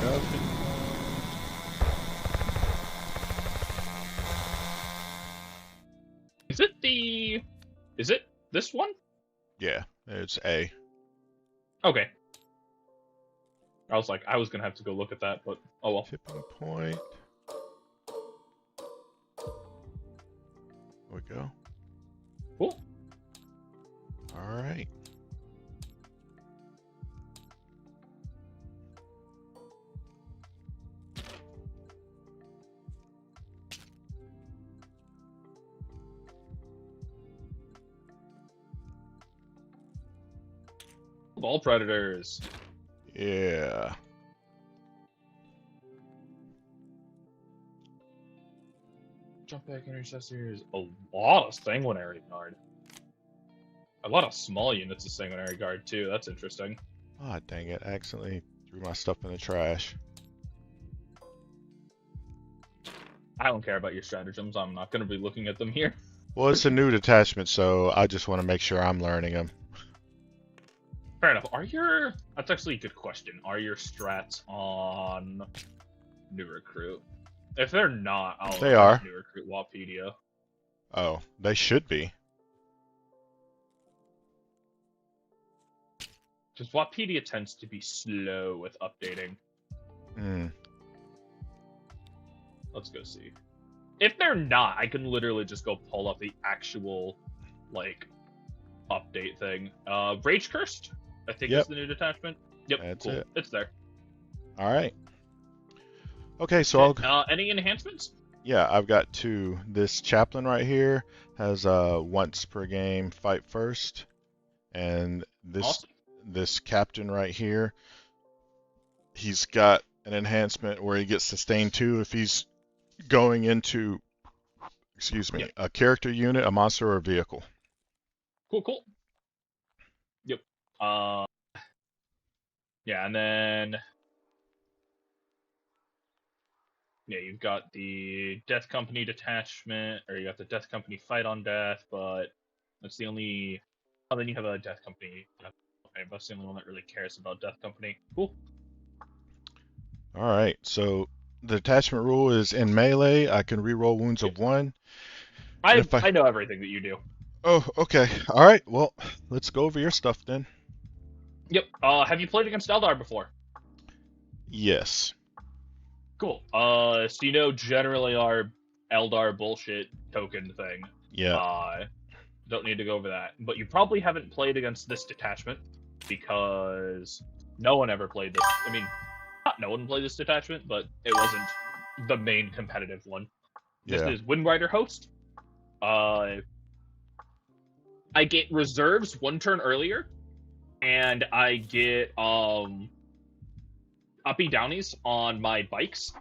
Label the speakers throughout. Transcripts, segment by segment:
Speaker 1: Copy.
Speaker 2: Is it this one?
Speaker 1: Yeah, it's A.
Speaker 2: Okay. I was gonna have to go look at that, but oh well.
Speaker 1: Tipping point. There we go.
Speaker 2: Cool.
Speaker 1: All right.
Speaker 2: Ball predators.
Speaker 1: Yeah.
Speaker 2: Jump back intercessors. A lot of sanguinary guard. A lot of small units of sanguinary guard too. That's interesting.
Speaker 1: Ah, dang it! I accidentally threw my stuff in the trash.
Speaker 2: I don't care about your stratagems. I'm not going to be looking at them here.
Speaker 1: Well, it's a new detachment, so I just want to make sure I'm learning them.
Speaker 2: Fair enough. That's actually a good question. Are your strats on new recruit? If they're not, I'll
Speaker 1: They are.
Speaker 2: new recruit Wapedia.
Speaker 1: Oh, they should be.
Speaker 2: Because Wapedia tends to be slow with updating.
Speaker 1: Hmm.
Speaker 2: Let's go see. If they're not, I can literally just go pull up the actual, like, update thing. Rage Cursed, I think is the new detachment. Yep,
Speaker 1: That's
Speaker 2: cool.
Speaker 1: it.
Speaker 2: It's there.
Speaker 1: All right. Okay, so
Speaker 2: any enhancements?
Speaker 1: Yeah, I've got two. This chaplain right here has once per game fight first, and this captain right here, he's got an enhancement where he gets sustain 2 if he's going into, a character unit, a monster, or a vehicle.
Speaker 2: Cool. Yep. Yeah, and then you've got the Death Company detachment, or you got the Death Company fight on death, but that's the only. Oh, then you have a Death Company. Okay, that's the only one that really cares about Death Company. Cool.
Speaker 1: All right, so the detachment rule is in melee. I can reroll wounds of 1.
Speaker 2: I know everything that you do.
Speaker 1: Oh, okay. All right. Well, let's go over your stuff then.
Speaker 2: Yep. Have you played against Eldar before?
Speaker 1: Yes.
Speaker 2: Cool. So generally our Eldar bullshit token thing.
Speaker 1: Yeah.
Speaker 2: Don't need to go over that. But you probably haven't played against this detachment because no one ever played this. I mean, not no one played this detachment, but it wasn't the main competitive one. This is Windrider Host. I get reserves 1 turn earlier, and I get uppy downies on my bikes.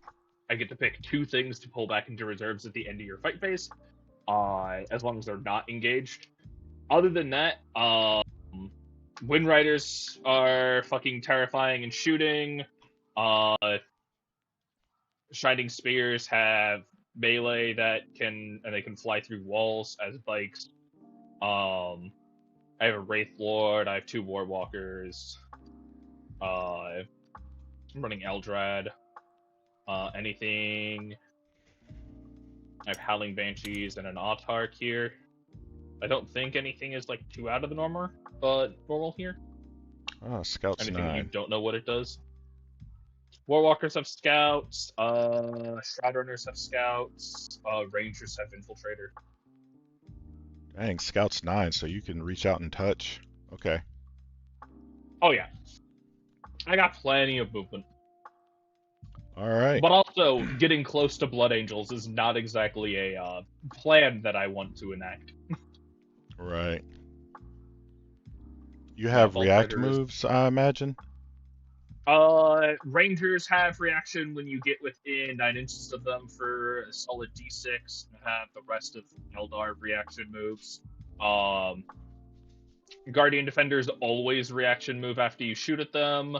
Speaker 2: I get to pick 2 things to pull back into reserves at the end of your fight phase, as long as they're not engaged. Other than that, Windriders are fucking terrifying and shooting. Shining Spears have melee and they can fly through walls as bikes. I have a Wraith Lord. I have 2 Warwalkers. I'm running Eldrad. Anything. I have Howling Banshees and an Autarch here. I don't think anything is like too out of the normal here.
Speaker 1: Oh, Scouts
Speaker 2: Anything
Speaker 1: 9.
Speaker 2: that you don't know what it does. Warwalkers have Scouts. Shadowrunners have Scouts. Rangers have Infiltrator.
Speaker 1: Dang, Scouts 9, so you can reach out and touch. Okay.
Speaker 2: Oh yeah, I got plenty of movement.
Speaker 1: All right.
Speaker 2: But also, getting close to Blood Angels is not exactly a plan that I want to enact.
Speaker 1: Right. You have react moves, I imagine?
Speaker 2: Rangers have reaction when you get within 9 inches of them for a solid D6. Have the rest of Eldar reaction moves. Guardian Defenders always reaction move after you shoot at them.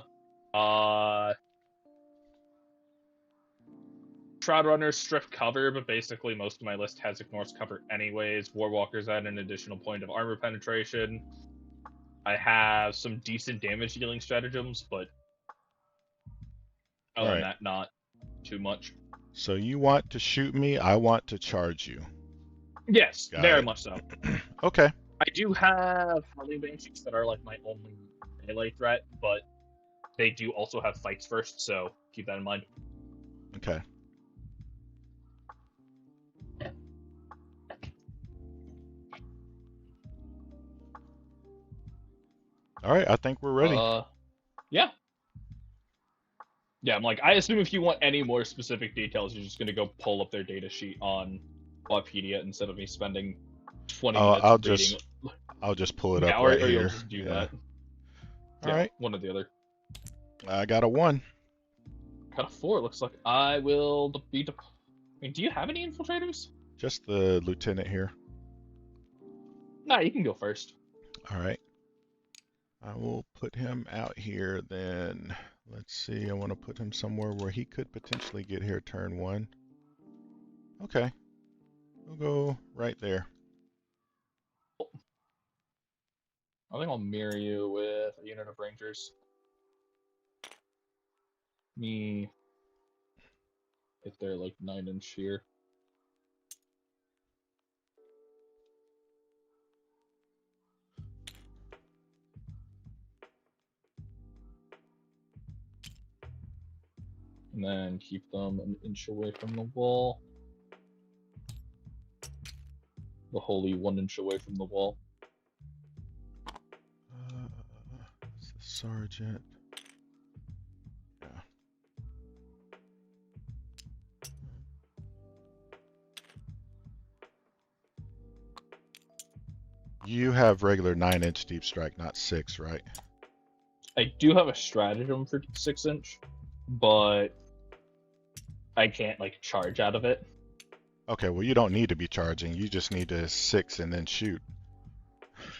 Speaker 2: Shroudrunners strip cover, but basically most of my list has ignores cover anyways. Warwalkers add an additional point of armor penetration. I have some decent damage dealing stratagems, but Other than that, not too much.
Speaker 1: So you want to shoot me, I want to charge you.
Speaker 2: Yes,
Speaker 1: Got
Speaker 2: very
Speaker 1: it.
Speaker 2: much so.
Speaker 1: Okay.
Speaker 2: I do have Harley Banshees that are like my only melee threat, but they do also have fights first, so keep that in mind.
Speaker 1: Okay. All right, I think we're ready.
Speaker 2: Yeah. Yeah, I'm like, I assume if you want any more specific details, you're just gonna go pull up their data sheet on Wikipedia instead of me spending 20 minutes reading.
Speaker 1: I'll just pull it
Speaker 2: Yeah,
Speaker 1: up
Speaker 2: or
Speaker 1: right
Speaker 2: you'll
Speaker 1: here.
Speaker 2: just do
Speaker 1: Yeah.
Speaker 2: that.
Speaker 1: All
Speaker 2: Yeah,
Speaker 1: right.
Speaker 2: one or the other.
Speaker 1: I got a 1.
Speaker 2: Got a 4. Looks like I will be. I mean, do you have any infiltrators?
Speaker 1: Just the lieutenant here.
Speaker 2: Nah, you can go first.
Speaker 1: All right. I will put him out here then. Let's see. I want to put him somewhere where he could potentially get here turn 1. Okay. We'll go right there.
Speaker 2: I think I'll mirror you with a unit of rangers. Me if they're like 9-inch here. And then keep them an inch away from the wall. The holy 1 inch away from the wall.
Speaker 1: It's the sergeant. Yeah. You have regular 9-inch deep strike, not 6, right?
Speaker 2: I do have a stratagem for 6-inch, but I can't like charge out of it.
Speaker 1: Okay, well you don't need to be charging. You just need to 6 and then shoot.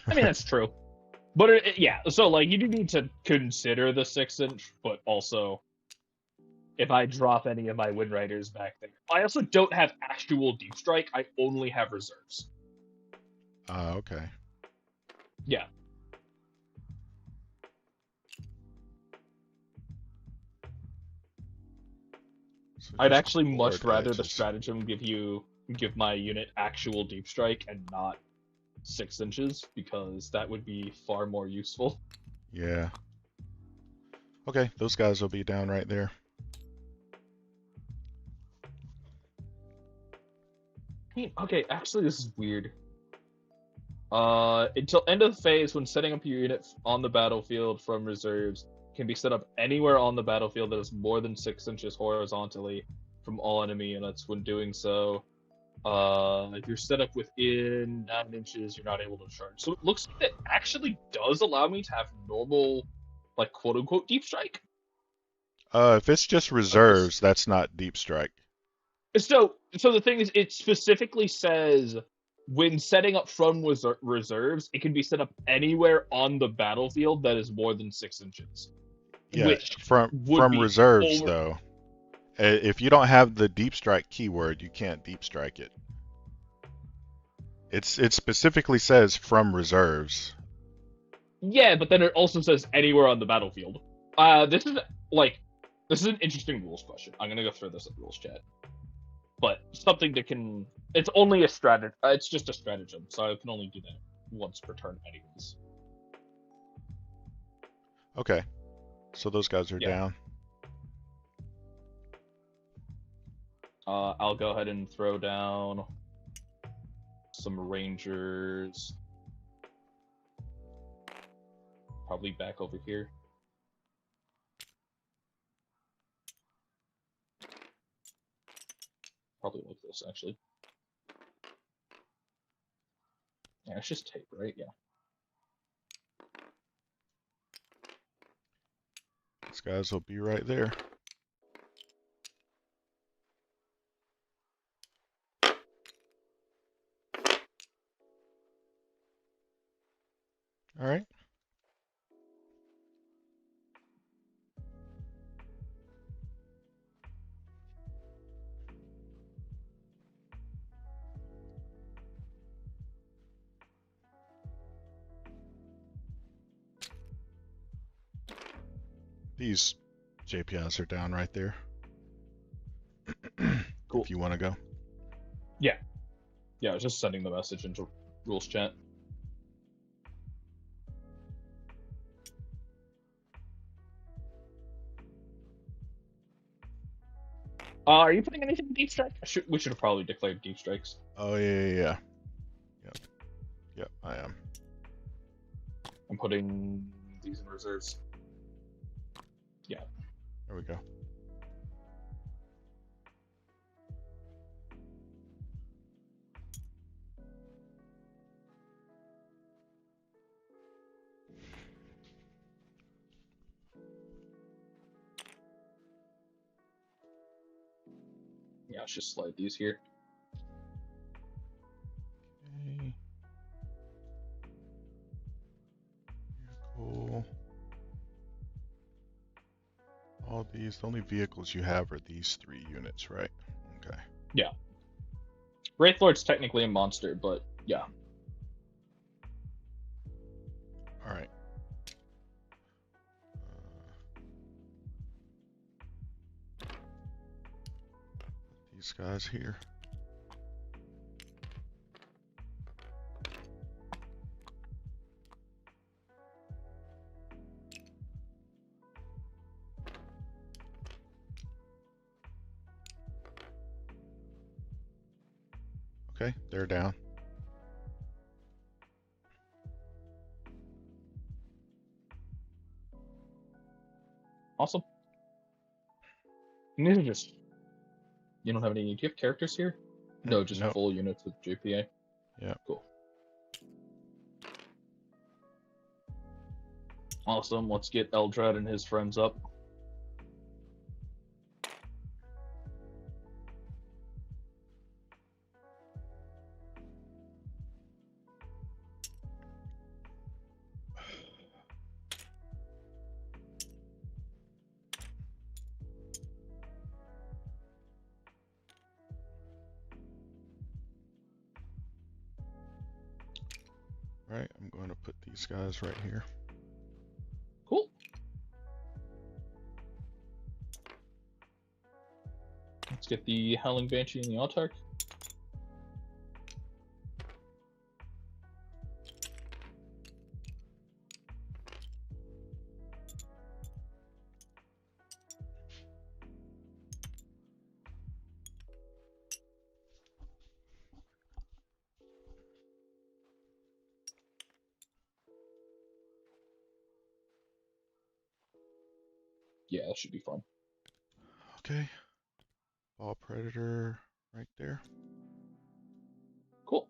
Speaker 2: I mean, that's true. But yeah, so like you do need to consider the 6-inch, but also if I drop any of my Wind Riders back there, I also don't have actual deep strike. I only have reserves.
Speaker 1: Okay.
Speaker 2: Yeah.
Speaker 1: So
Speaker 2: I'd
Speaker 1: just
Speaker 2: actually much
Speaker 1: board
Speaker 2: rather the
Speaker 1: edges.
Speaker 2: stratagem give my unit actual deep strike and not 6 inches, because that would be far more useful.
Speaker 1: Yeah. Okay, those guys will be down right there.
Speaker 2: Okay, actually this is weird. Until end of the phase, when setting up your unit on the battlefield from reserves, can be set up anywhere on the battlefield that is more than 6 inches horizontally from all enemy units. When doing so, if you're set up within 9 inches, you're not able to charge. So it looks like that actually does allow me to have normal, like quote unquote deep strike.
Speaker 1: If it's just reserves, that's not deep strike.
Speaker 2: So the thing is, it specifically says when setting up from reserves, it can be set up anywhere on the battlefield that is more than 6 inches.
Speaker 1: Yeah,
Speaker 2: Which
Speaker 1: from
Speaker 2: be
Speaker 1: reserves though. If you don't have the deep strike keyword, you can't deep strike it. It specifically says from reserves.
Speaker 2: Yeah, but then it also says anywhere on the battlefield. This is an interesting rules question. I'm gonna go through this at rules chat. But something that can, it's only a stratagem. It's just a stratagem, so I can only do that once per turn, anyways.
Speaker 1: Okay, so those guys are down.
Speaker 2: I'll go ahead and throw down some rangers. Probably back over here. Probably like this, actually. Yeah, it's just tape, right? Yeah.
Speaker 1: These guys will be right there. All right. These JPIs are down right there.
Speaker 2: Cool.
Speaker 1: If you want to go.
Speaker 2: Yeah. Yeah, I was just sending the message into rules chat. Are you putting anything in deep strike? We should have probably declared deep strikes.
Speaker 1: Oh yeah. Yep, I am.
Speaker 2: I'm putting these in reserves. Yeah.
Speaker 1: There we go.
Speaker 2: Yeah, let's just slide these here.
Speaker 1: Okay. Cool. All these, the only vehicles you have are these 3 units, right? Okay.
Speaker 2: Yeah. Wraithlord's technically a monster, but yeah.
Speaker 1: All right. These guys here. Okay, they're down.
Speaker 2: Awesome. And these are just... You don't have any... Do you have characters here? No, just
Speaker 1: Nope.
Speaker 2: full units with JPA?
Speaker 1: Yeah.
Speaker 2: Cool. Awesome. Let's get Eldrad and his friends up.
Speaker 1: Right, I'm going to put these guys right here.
Speaker 2: Cool. Let's get the Howling Banshee and the Autarch. Yeah, that should be fun.
Speaker 1: Okay. Ball Predator right there.
Speaker 2: Cool.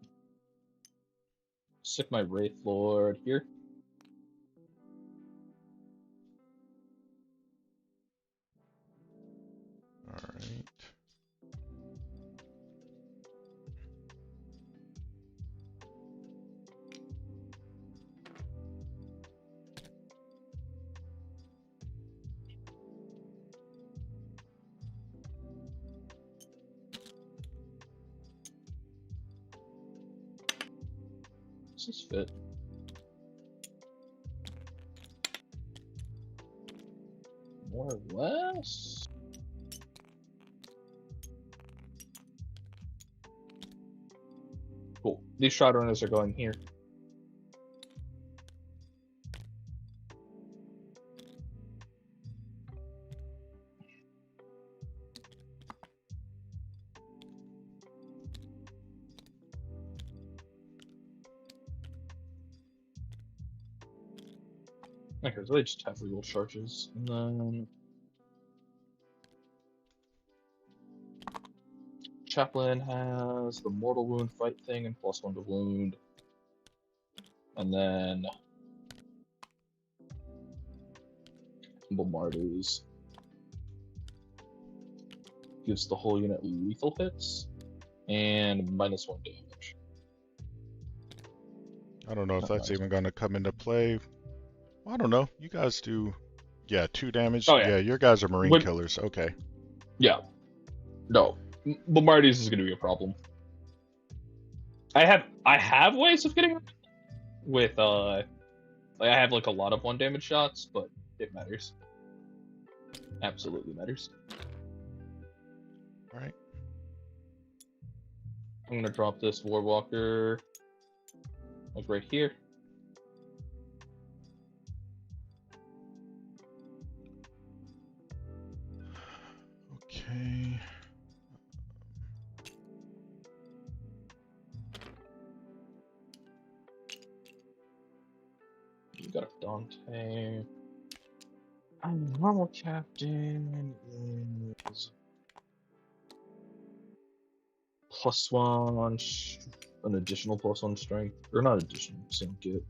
Speaker 2: Stick my Wraithlord here.
Speaker 1: All right.
Speaker 2: Does this fit? More or less? Cool. These Shadowrunners are going here. Okay, so they just have real charges. And then... Chaplain has the Mortal Wound fight thing and +1 to wound. And then... Bombardiers gives the whole unit lethal hits and -1 damage.
Speaker 1: I don't know if
Speaker 2: Not
Speaker 1: that's
Speaker 2: nice.
Speaker 1: even going to come into play. Well, I don't know. You guys do, yeah, 2 damage.
Speaker 2: Oh, yeah.
Speaker 1: Your guys are marine killers. Okay.
Speaker 2: Yeah. No. Bombardiers is going to be a problem. I have ways of getting with like I have like a lot of 1 damage shots, but it matters. absolutely matters.
Speaker 1: All right.
Speaker 2: I'm gonna drop this Warwalker like right here.
Speaker 1: Okay.
Speaker 2: You got a Dante. Normal captain is +1, an additional +1 strength, or not additional, same get.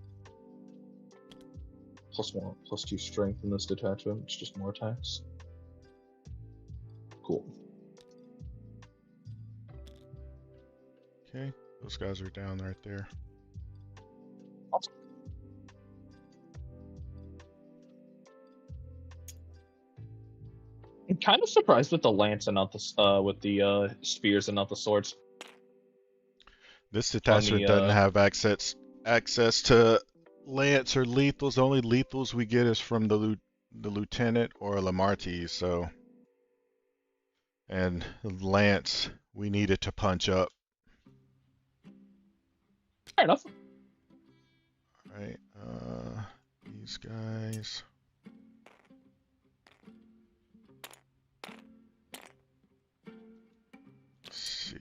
Speaker 2: +1, +2 strength in this detachment. It's just more attacks. Cool.
Speaker 1: Okay. Those guys are down right there.
Speaker 2: Awesome. I'm kind of surprised with the lance and not the with the spears and not the swords.
Speaker 1: This detachment doesn't have access to lance or lethals. The only lethals we get is from the lieutenant or Lamarty. So, and lance we needed to punch up.
Speaker 2: Fair enough.
Speaker 1: All right. These guys. Let's see.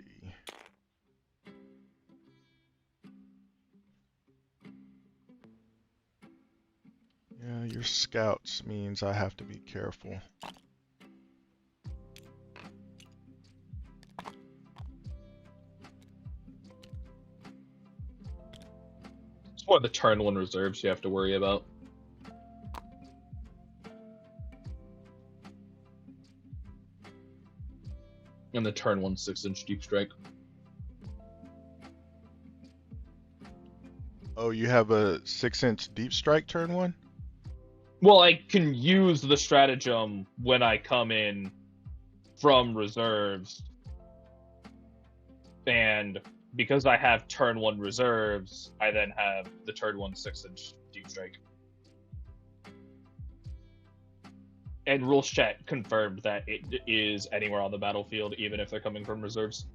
Speaker 1: Yeah, your scouts means I have to be careful.
Speaker 2: It's more the turn 1 reserves you have to worry about. And the turn 1 6-inch deep strike.
Speaker 1: Oh, you have a 6-inch deep strike turn 1?
Speaker 2: Well, I can use the stratagem when I come in from reserves. And because I have turn 1 reserves, I then have the turn 1 6-inch deep strike. And Rules Chat confirmed that it is anywhere on the battlefield, even if they're coming from reserves.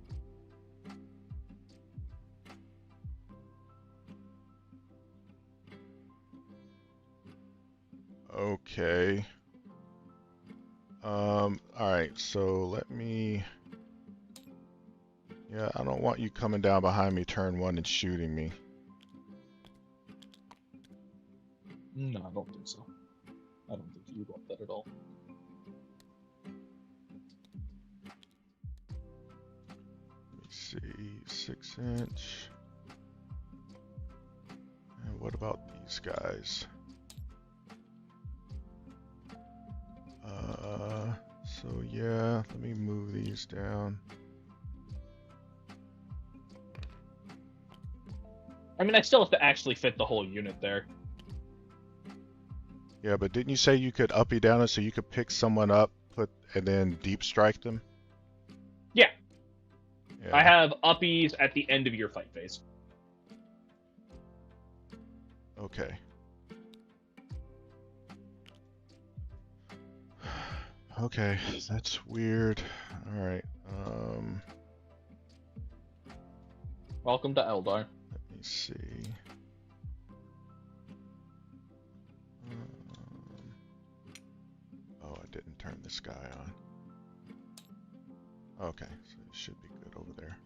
Speaker 1: Okay. Alright, so let me... Yeah, I don't want you coming down behind me turn 1 and shooting me.
Speaker 2: No, I don't think so. I don't think you want that at all.
Speaker 1: Let me see, 6-inch. And what about these guys? So yeah, let me move these down.
Speaker 2: I mean, I still have to actually fit the whole unit there.
Speaker 1: Yeah, but didn't you say you could uppy down it so you could pick someone up, and then deep strike them?
Speaker 2: Yeah.
Speaker 1: Yeah.
Speaker 2: I have uppies at the end of your fight phase.
Speaker 1: Okay. Okay, that's weird. All right.
Speaker 2: Welcome to Eldar.
Speaker 1: Let me see. Oh, I didn't turn this guy on. Okay, so it should be good over there.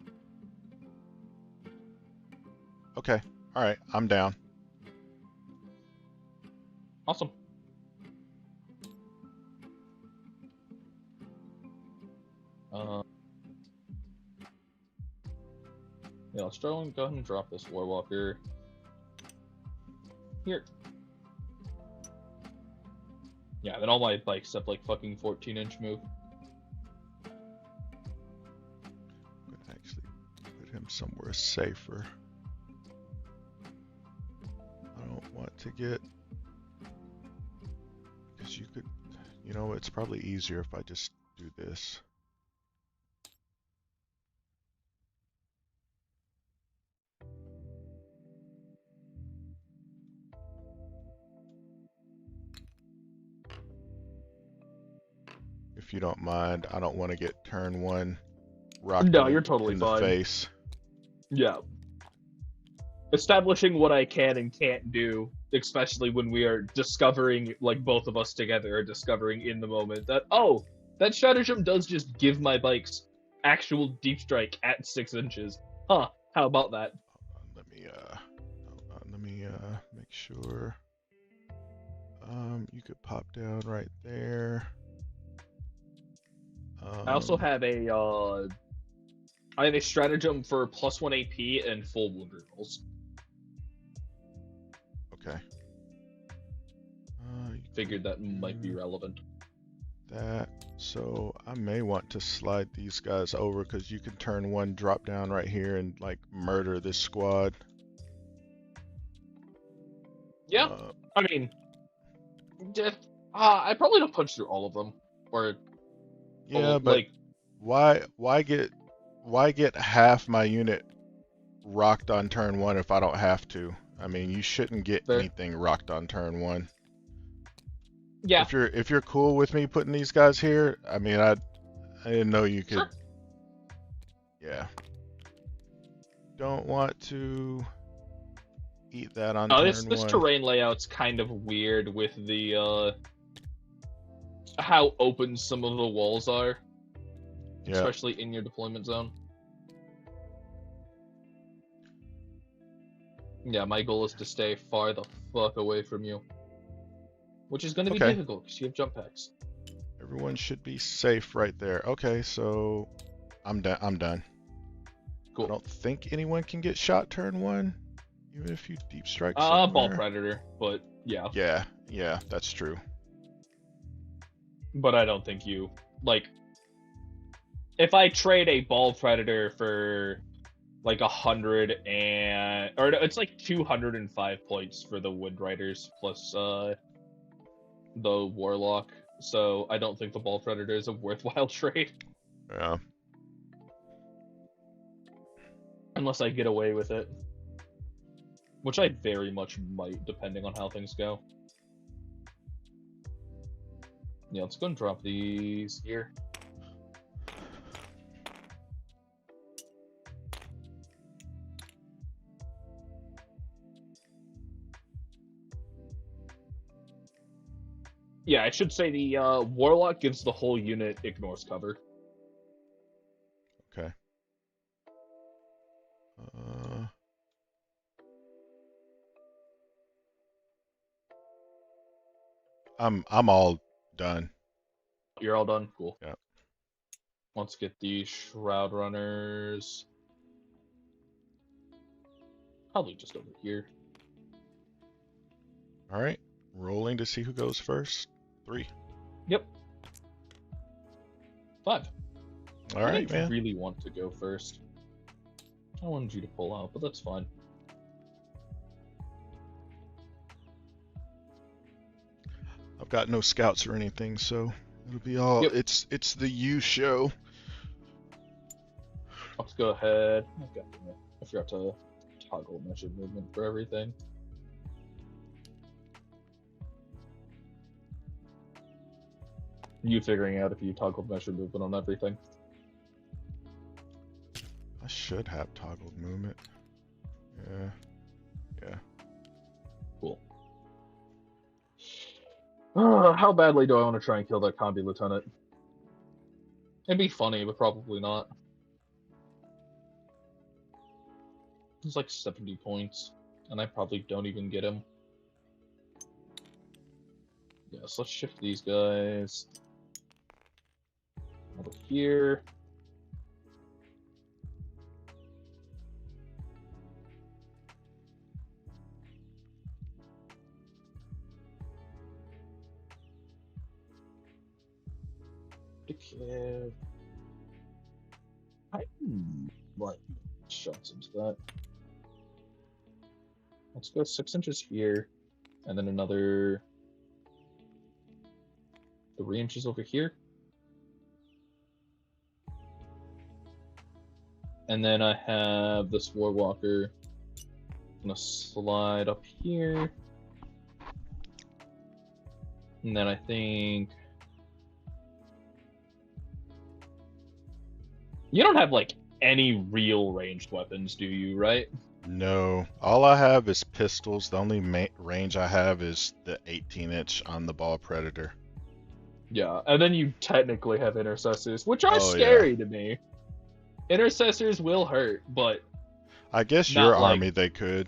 Speaker 1: Okay, all right, I'm down.
Speaker 2: Awesome. Yeah, let's go ahead and drop this Warwalker here. Yeah, then all my bikes have like fucking 14-inch move.
Speaker 1: I'm gonna actually put him somewhere safer. I don't want to get, because you could, you know, it's probably easier if I just do this. if you don't mind. I don't want to get turn 1 rocked
Speaker 2: No, you're totally
Speaker 1: in the
Speaker 2: fine.
Speaker 1: face.
Speaker 2: Yeah. Establishing what I can and can't do, especially when we are discovering, like both of us together are discovering in the moment that, oh, that stratagem does just give my bikes actual deep strike at 6 inches. Huh, how about that?
Speaker 1: Let me make sure. You could pop down right there.
Speaker 2: I also have a stratagem for +1 AP and full wound rerolls.
Speaker 1: Okay.
Speaker 2: Figured that might be relevant.
Speaker 1: That, so I may want to slide these guys over because you can turn 1, drop down right here, and like murder this squad.
Speaker 2: Yeah, I mean, I probably don't punch through all of them. Or
Speaker 1: yeah, but
Speaker 2: like,
Speaker 1: why get half my unit rocked on turn 1 if I don't have to? I mean, you shouldn't get anything rocked on turn 1.
Speaker 2: Yeah.
Speaker 1: If you're cool with me putting these guys here, I mean, I didn't know you could.
Speaker 2: Sure.
Speaker 1: Yeah. Don't want to eat that on turn 1.
Speaker 2: This terrain layout's kind of weird with the how open some of the walls are, especially in your deployment zone. Yeah, my goal is to stay far the fuck away from you, which is going to be difficult because you have jump packs.
Speaker 1: Everyone should be safe right there. Okay, so I'm done.
Speaker 2: Cool.
Speaker 1: I don't think anyone can get shot turn 1, even if you deep strike
Speaker 2: Ball predator, but yeah.
Speaker 1: Yeah, that's true.
Speaker 2: But I don't think you, like, if I trade a ball predator for like 100 and, or it's like 205 points for the Wood Riders plus the Warlock, so I don't think the ball predator is a worthwhile trade.
Speaker 1: Yeah.
Speaker 2: Unless I get away with it. Which I very much might, depending on how things go. Yeah, let's go and drop these here. Yeah, I should say the Warlock gives the whole unit ignores cover.
Speaker 1: Okay. I'm all done.
Speaker 2: You're all done? Cool.
Speaker 1: Yeah.
Speaker 2: Let's get the Shroud Runners. Probably just over here.
Speaker 1: Alright. Rolling to see who goes first. 3.
Speaker 2: Yep. 5.
Speaker 1: Alright, man.
Speaker 2: I really want to go first. I wanted you to pull out, but that's fine.
Speaker 1: I've got no scouts or anything, so it'll be all.
Speaker 2: Yep.
Speaker 1: It's the you show.
Speaker 2: Let's go ahead. I forgot to toggle measure movement for everything. You figuring out if you toggle measure movement on everything?
Speaker 1: I should have toggled movement. Yeah.
Speaker 2: Cool. How badly do I want to try and kill that combi lieutenant? It'd be funny, but probably not. It's like 70 points, and I probably don't even get him. Yeah, so let's shift these guys over here. Okay. I might shots into that. Let's go 6 inches here, and then another 3 inches over here. And then I have this Warwalker gonna slide up here. And then I think You don't have like any real ranged weapons, do you? Right?
Speaker 1: No, all I have is pistols. The only range I have is the 18-inch on the ball predator.
Speaker 2: Yeah, and then you technically have intercessors, which are
Speaker 1: Oh yeah.
Speaker 2: scary to me. Intercessors will hurt, but
Speaker 1: I guess your
Speaker 2: not like
Speaker 1: army they could.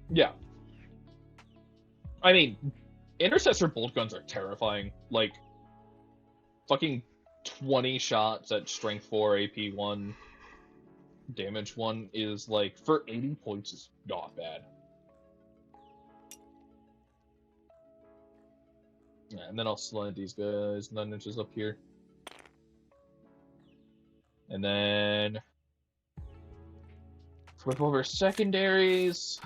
Speaker 2: yeah. I mean, intercessor bolt guns are terrifying. Like fucking 20 shots at strength 4, AP 1, damage 1 is like for 80 points is not bad. Yeah, and then I'll slide these guys 9 inches up here. And then flip over secondaries.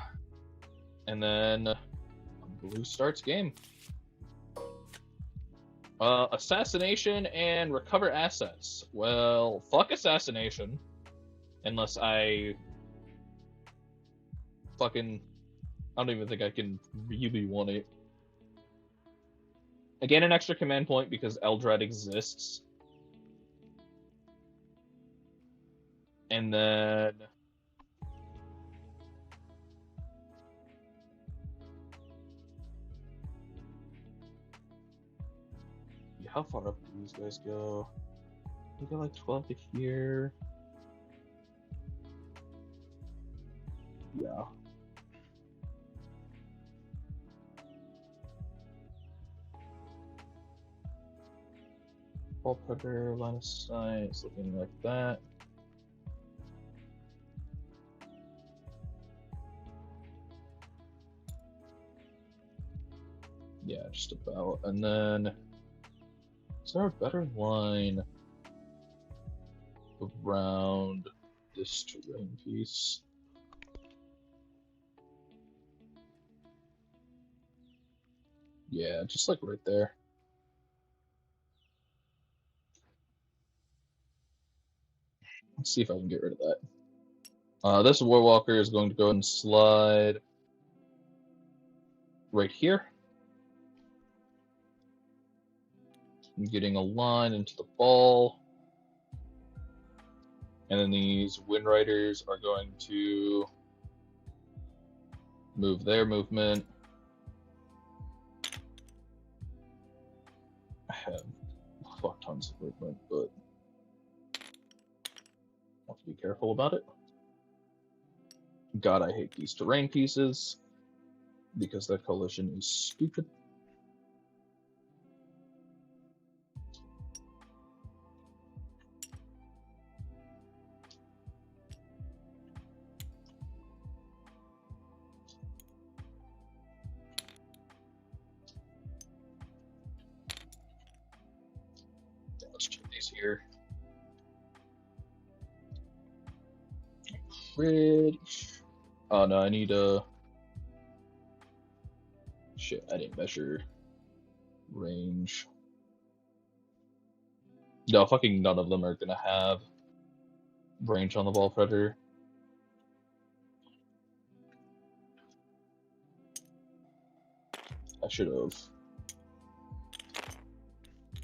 Speaker 2: And then blue starts game. Assassination and recover assets. Well, fuck assassination. Unless I don't even think I can really want it. I gain an extra command point because Eldred exists. And then how far up do these guys go? They go like 12 to here. Yeah. Ball predator, line of sight, it's looking like that. Yeah, just about. And then, is there a better line around this terrain piece? Yeah, just like right there. Let's see if I can get rid of that. This Warwalker is going to go and slide right here. I'm getting a line into the ball. And then these Windriders are going to move their movement. I have fuck tons of movement, but I have to be careful about it. God, I hate these terrain pieces because that coalition is stupid. Let's check these here. Pretty. Oh no, I need a. Shit, I didn't measure range. No, fucking none of them are gonna have range on the ball predator. I should have.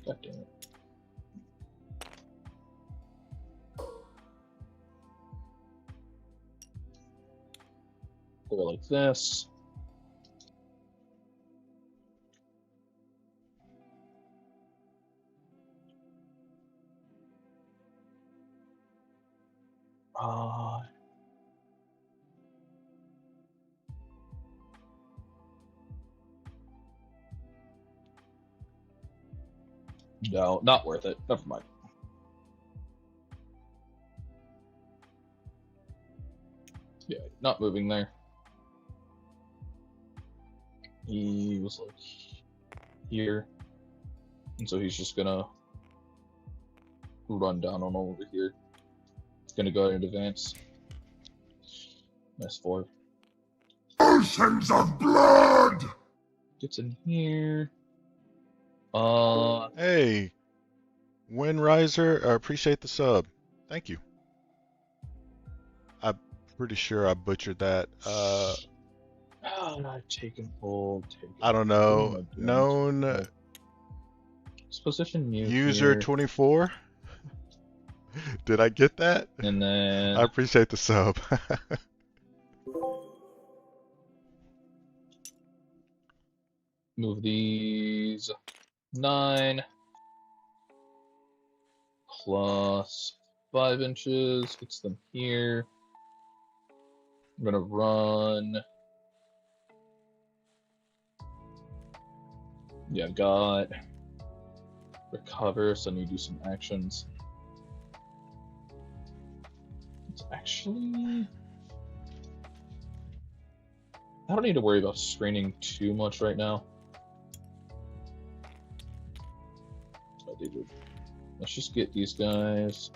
Speaker 2: God damn it. Go like this. No, not worth it. Never mind. Yeah, not moving there. He was like here, and so he's just gonna run down on over here. It's gonna go ahead and advance. Nice 4.
Speaker 3: Oceans of blood!
Speaker 2: Gets in here.
Speaker 1: Hey, Windriser, I appreciate the sub. Thank you. I'm pretty sure I butchered that.
Speaker 2: Not taken hold.
Speaker 1: I don't know. Known
Speaker 2: Position mute
Speaker 1: user
Speaker 2: here.
Speaker 1: 24. Did I get that?
Speaker 2: And then
Speaker 1: I appreciate the sub.
Speaker 2: move these 9 plus 5 inches, gets them here. I'm gonna run. Yeah, I've got recover, so I need to do some actions. It's actually, I don't need to worry about screening too much right now. Let's just get these guys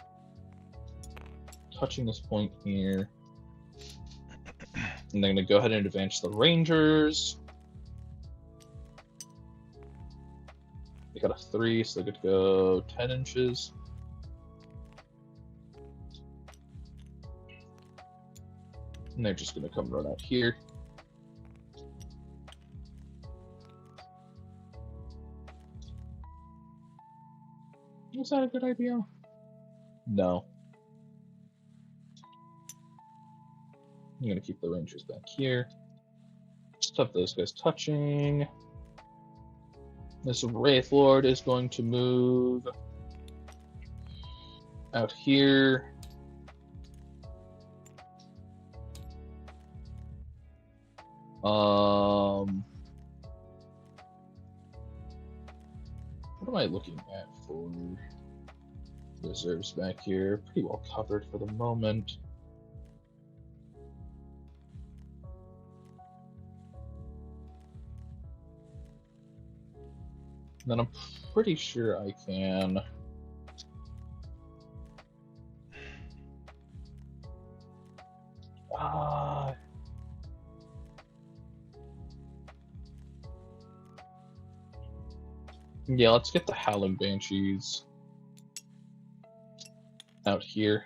Speaker 2: touching this point here. And then I'm going to go ahead and advance the Rangers. They got a 3, so they get to go 10 inches. And they're just going to come right out here. Is that a good idea? No. I'm going to keep the Rangers back here. Just have those guys touching. This Wraith Lord is going to move out here. What am I looking at for reserves back here? Pretty well covered for the moment. And then I'm pretty sure I can yeah, let's get the Howling Banshees out here.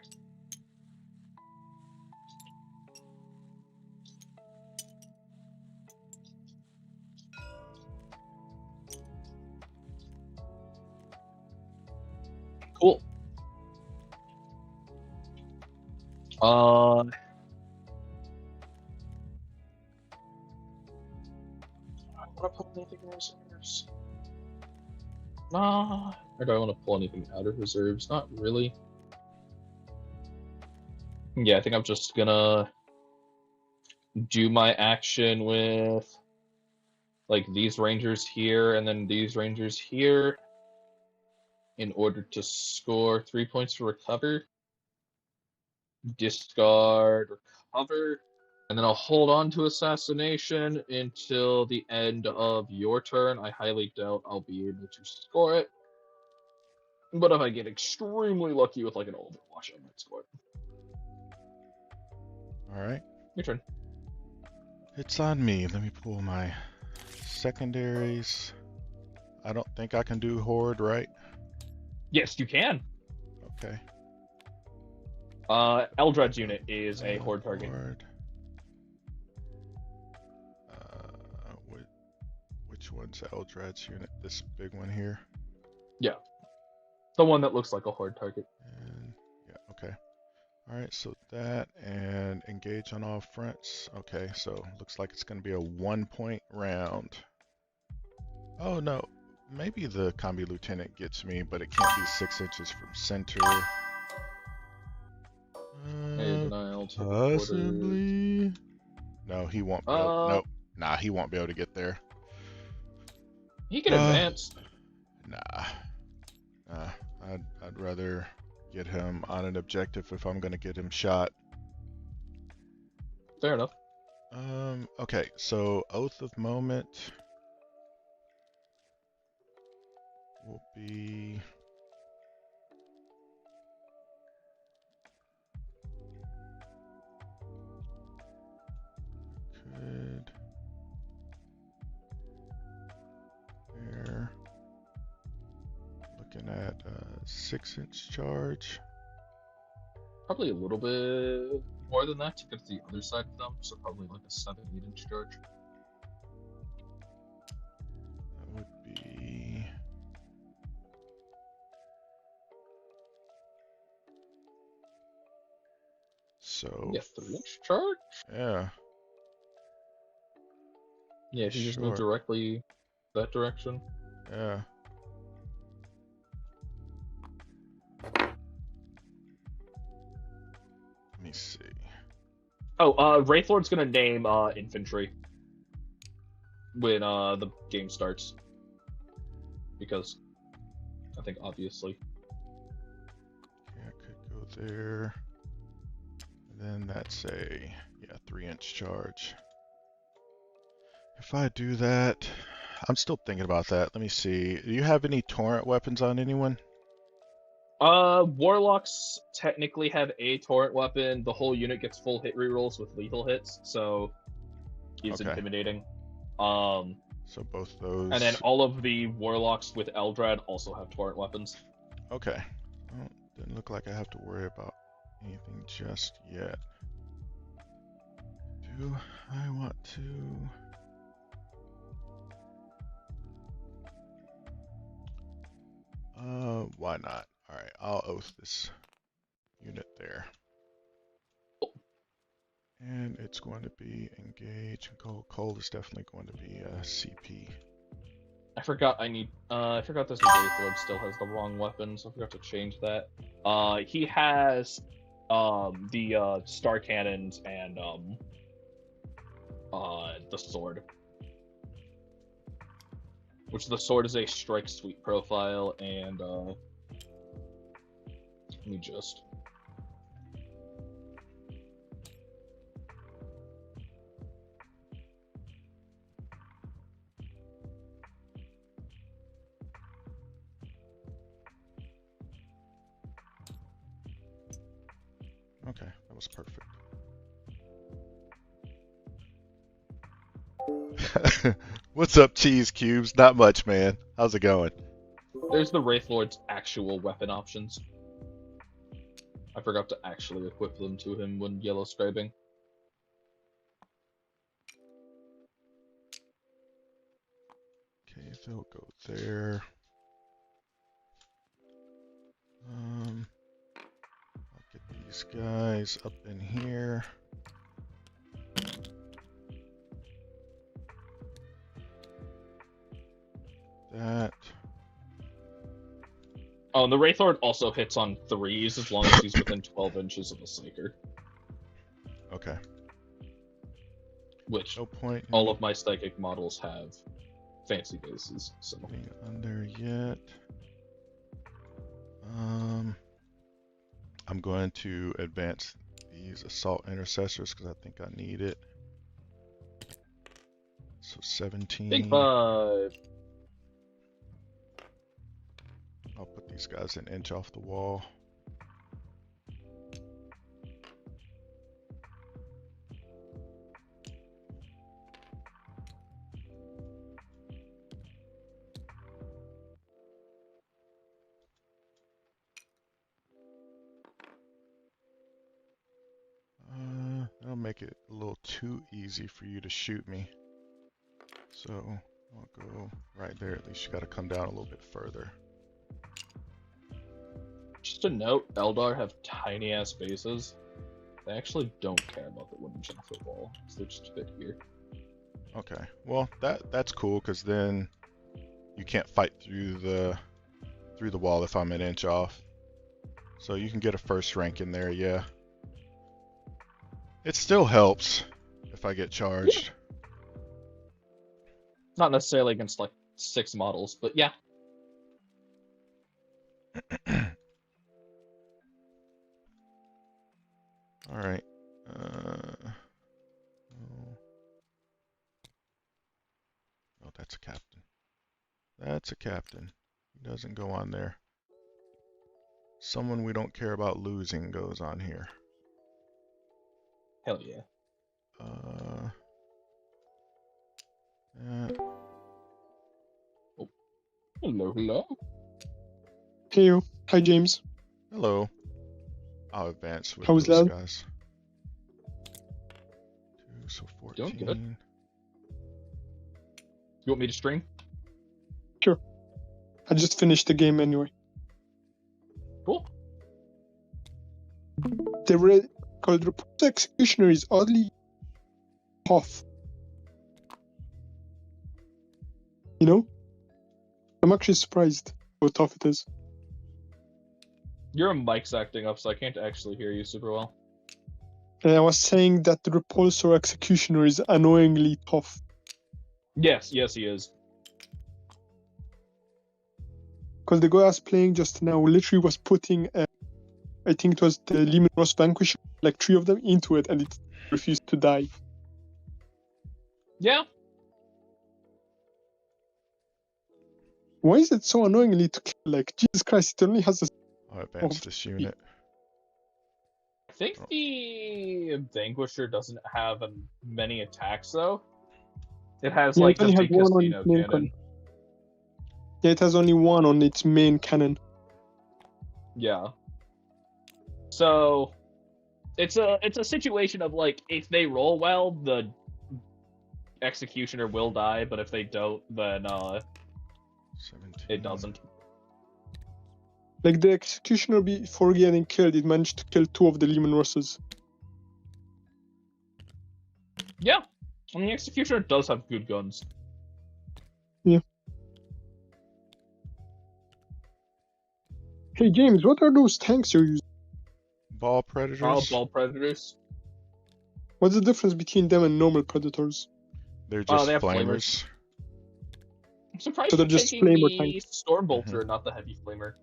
Speaker 2: Cool. I want to put anything in reserves. Nah. Or do I want to pull anything out of reserves? Not really. Yeah, I think I'm just gonna do my action with like these Rangers here and then these Rangers here in order to score 3 points to recover. Discard, recover, and then I'll hold on to Assassination until the end of your turn. I highly doubt I'll be able to score it. But if I get extremely lucky with like an Overwatch, I might score it.
Speaker 1: Alright.
Speaker 2: Your turn.
Speaker 1: It's on me. Let me pull my secondaries. I don't think I can do Horde, right?
Speaker 2: Yes, you can.
Speaker 1: Okay.
Speaker 2: Eldred's unit is a Horde target.
Speaker 1: Horde. Which one's Eldred's unit? This big one here?
Speaker 2: Yeah. The one that looks like a Horde target.
Speaker 1: And yeah, okay. Alright, so that and engage on all fronts. Okay, so looks like it's going to be a 1-point round. Oh no, maybe the Combi Lieutenant gets me, but it can't be 6 inches from center. Possibly. No, he won't be able. Nope. Nah, he won't be able to get there.
Speaker 2: He can advance.
Speaker 1: Nah. I'd rather get him on an objective if I'm gonna get him shot.
Speaker 2: Fair enough.
Speaker 1: Okay, so Oath of Moment will be could there looking at a 6-inch charge.
Speaker 2: Probably a little bit more than that to get to the other side of them, so probably like a 7-8-inch charge.
Speaker 1: That would be So.
Speaker 2: Yeah, 3-inch charge?
Speaker 1: Yeah.
Speaker 2: Yeah, if you just move
Speaker 1: Sure.
Speaker 2: directly that direction.
Speaker 1: Yeah. Let me see.
Speaker 2: Oh, Wraithlord's gonna name infantry when the game starts. Because I think obviously.
Speaker 1: Okay, I could go there. And then that's a 3-inch charge. If I do that, I'm still thinking about that. Let me see. Do you have any torrent weapons on anyone?
Speaker 2: Warlocks technically have a torrent weapon. The whole unit gets full hit rerolls with lethal hits, so it's
Speaker 1: Okay.
Speaker 2: intimidating.
Speaker 1: So both those.
Speaker 2: And then all of the warlocks with Eldrad also have torrent weapons.
Speaker 1: Okay. Well, doesn't look like I have to worry about anything just yet. Do I want to? Why not? All right, I'll oath this unit there. And it's going to be engage and cold. Cold is definitely going to be a CP.
Speaker 2: I forgot I forgot this Wraithlord still has the wrong weapon, so I forgot to change that. He has the star cannons and the sword. Which the sword is a strike sweep profile, and let me just.
Speaker 1: Okay, that was perfect. What's up, Cheese Cubes? Not much, man. How's it going?
Speaker 2: There's the Wraithlord's actual weapon options. I forgot to actually equip them to him when yellow scribing.
Speaker 1: Okay, they'll go there. I'll get these guys up in here. That.
Speaker 2: Oh, and the Wraithlord also hits on 3s as long as he's within 12 inches of a Psyker.
Speaker 1: Okay.
Speaker 2: Which
Speaker 1: No point in
Speaker 2: all of my Psychic models have fancy bases, so.
Speaker 1: getting under yet. I'm going to advance these assault intercessors because I think I need it. So 17.
Speaker 2: Big 5.
Speaker 1: I'll put these guys an inch off the wall. That'll make it a little too easy for you to shoot me. So I'll go right there. At least you got to come down a little bit further.
Speaker 2: Just a note, Eldar have tiny ass bases. They actually don't care about the wooden chocolate wall, so they just fit here.
Speaker 1: Okay, well that's cool because then you can't fight through the wall if I'm an inch off. So you can get a first rank in there, yeah. It still helps if I get charged.
Speaker 2: Not necessarily against like 6 models, but yeah.
Speaker 1: All right. Oh, that's a captain. That's a captain. He doesn't go on there. Someone we don't care about losing goes on here.
Speaker 2: Hell yeah. Oh. Hello, hello.
Speaker 4: Hey you. Hi James.
Speaker 1: Hello. I'll advance with
Speaker 4: How's
Speaker 1: those
Speaker 4: that?
Speaker 1: guys. 2, so 14.
Speaker 2: Doing good. You want me to stream?
Speaker 4: Sure. I just finished the game anyway.
Speaker 2: Cool.
Speaker 4: The called Repulsor Executioner is oddly tough. You know? I'm actually surprised how tough it is.
Speaker 2: Your mic's acting up, so I can't actually hear you super well.
Speaker 4: And I was saying that the Repulsor Executioner is annoyingly tough.
Speaker 2: Yes, he is.
Speaker 4: Because the guy I was playing just now literally was putting, I think it was the Leman Russ Vanquisher, like 3 of them into it, and it refused to die.
Speaker 2: Yeah.
Speaker 4: Why is it so annoyingly to kill? Like, Jesus Christ, it only has a...
Speaker 1: I'll advance this unit.
Speaker 2: I think the Vanquisher doesn't have many attacks, though. It has,
Speaker 4: Yeah,
Speaker 2: like,
Speaker 4: it only
Speaker 2: the
Speaker 4: has
Speaker 2: big
Speaker 4: one on
Speaker 2: casino
Speaker 4: its main
Speaker 2: cannon.
Speaker 4: Yeah, it has only one on its main cannon.
Speaker 2: Yeah. So, it's a situation of, like, if they roll well, the Executioner will die, but if they don't, then,
Speaker 1: 17.
Speaker 2: it doesn't.
Speaker 4: Like, the Executioner before getting killed, it managed to kill 2 of the Leman Russes.
Speaker 2: Yeah. And the Executioner does have good guns.
Speaker 4: Yeah. Hey, James, what are those tanks you're using?
Speaker 1: Ball predators.
Speaker 2: Ball Predators.
Speaker 4: What's the difference between them and normal Predators?
Speaker 1: They're just
Speaker 2: they have
Speaker 1: flamers.
Speaker 2: I'm surprised
Speaker 4: So they're
Speaker 2: you're
Speaker 4: just
Speaker 2: taking
Speaker 4: flamer
Speaker 2: the
Speaker 4: tanks.
Speaker 2: Stormbolter and not the Heavy Flamer.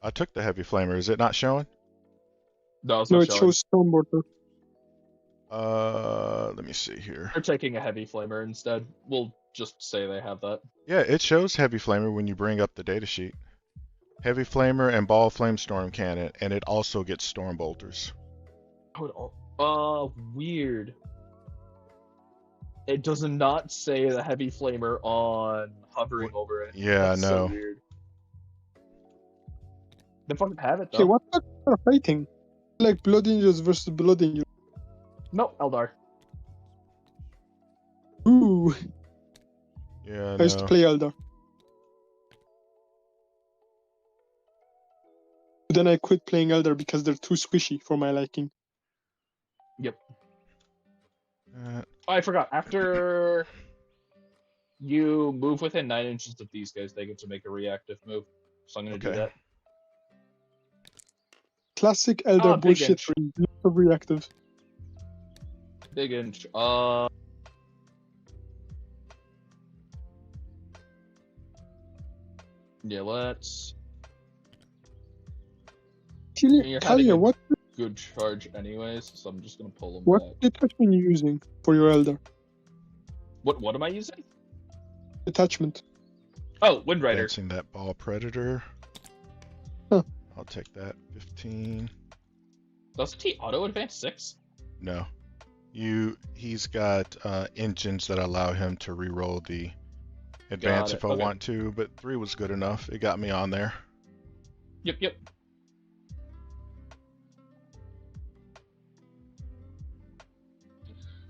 Speaker 1: I took the heavy flamer. Is it not showing?
Speaker 2: No, it's
Speaker 4: No,
Speaker 2: not
Speaker 4: it
Speaker 2: showing.
Speaker 4: shows Stormbolter.
Speaker 1: Let me see here.
Speaker 2: They're taking a Heavy Flamer instead. We'll just say they have that.
Speaker 1: Yeah, it shows heavy flamer when you bring up the datasheet. Heavy flamer and ball flame storm cannon, and it also gets storm bolters.
Speaker 2: Weird. It does not say the Heavy Flamer on hovering over it.
Speaker 1: Yeah,
Speaker 2: That's
Speaker 1: I know.
Speaker 2: so weird. They fucking have it, though.
Speaker 4: Okay, what kind of fighting? Like Blood Angels versus Blood Angels.
Speaker 2: Nope, Eldar.
Speaker 4: Ooh,
Speaker 1: Yeah,
Speaker 4: I used to
Speaker 1: no.
Speaker 4: play Aeldar. Then I quit playing Aeldar because they're too squishy for my liking.
Speaker 2: Yep.
Speaker 1: Uh,
Speaker 2: Oh, I forgot. After you move within 9 inches of these guys, they get to make a reactive move. So I'm going to do
Speaker 1: Okay.
Speaker 2: that.
Speaker 4: Classic Aeldar
Speaker 2: Big
Speaker 4: bullshit
Speaker 2: inch.
Speaker 4: for lots of reactive.
Speaker 2: Big inch. Yeah, let's... You're having
Speaker 4: Talia,
Speaker 2: a
Speaker 4: what
Speaker 2: good charge anyways, so I'm just going to pull them
Speaker 4: what
Speaker 2: back.
Speaker 4: detachment are you using for your Aeldar?
Speaker 2: What am I using?
Speaker 4: Detachment.
Speaker 2: Oh, Wind Rider.
Speaker 1: advancing that ball predator.
Speaker 4: Huh.
Speaker 1: I'll take that. 15.
Speaker 2: Doesn't he auto advance 6?
Speaker 1: No. He's got engines that allow him to reroll the advance
Speaker 2: Got it,
Speaker 1: if I
Speaker 2: okay.
Speaker 1: want to, but 3 was good enough. It got me on there.
Speaker 2: Yep.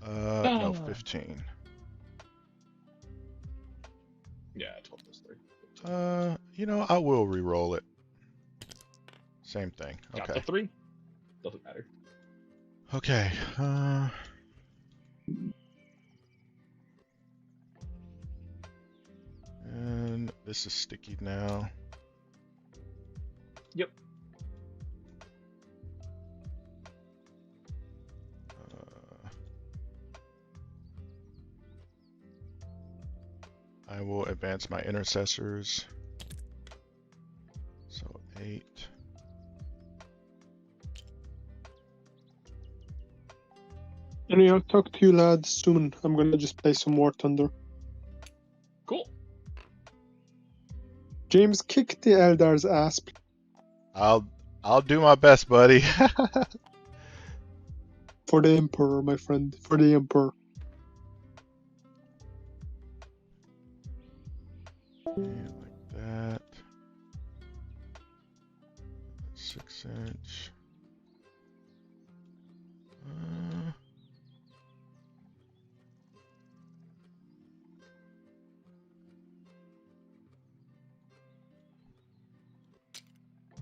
Speaker 1: No, 15.
Speaker 2: Yeah, 12 plus 3.
Speaker 1: I will reroll it. Same thing.
Speaker 2: Got
Speaker 1: Okay.
Speaker 2: the 3. Doesn't matter.
Speaker 1: Okay. And this is sticky now.
Speaker 2: Yep.
Speaker 1: I will advance my intercessors. So 8.
Speaker 4: Anyway, I'll talk to you lads soon. I'm gonna just play some War Thunder.
Speaker 2: Cool.
Speaker 4: James, kick the Eldar's ass.
Speaker 1: I'll do my best, buddy.
Speaker 4: For the Emperor, my friend. For the Emperor.
Speaker 1: Like that. 6 inch.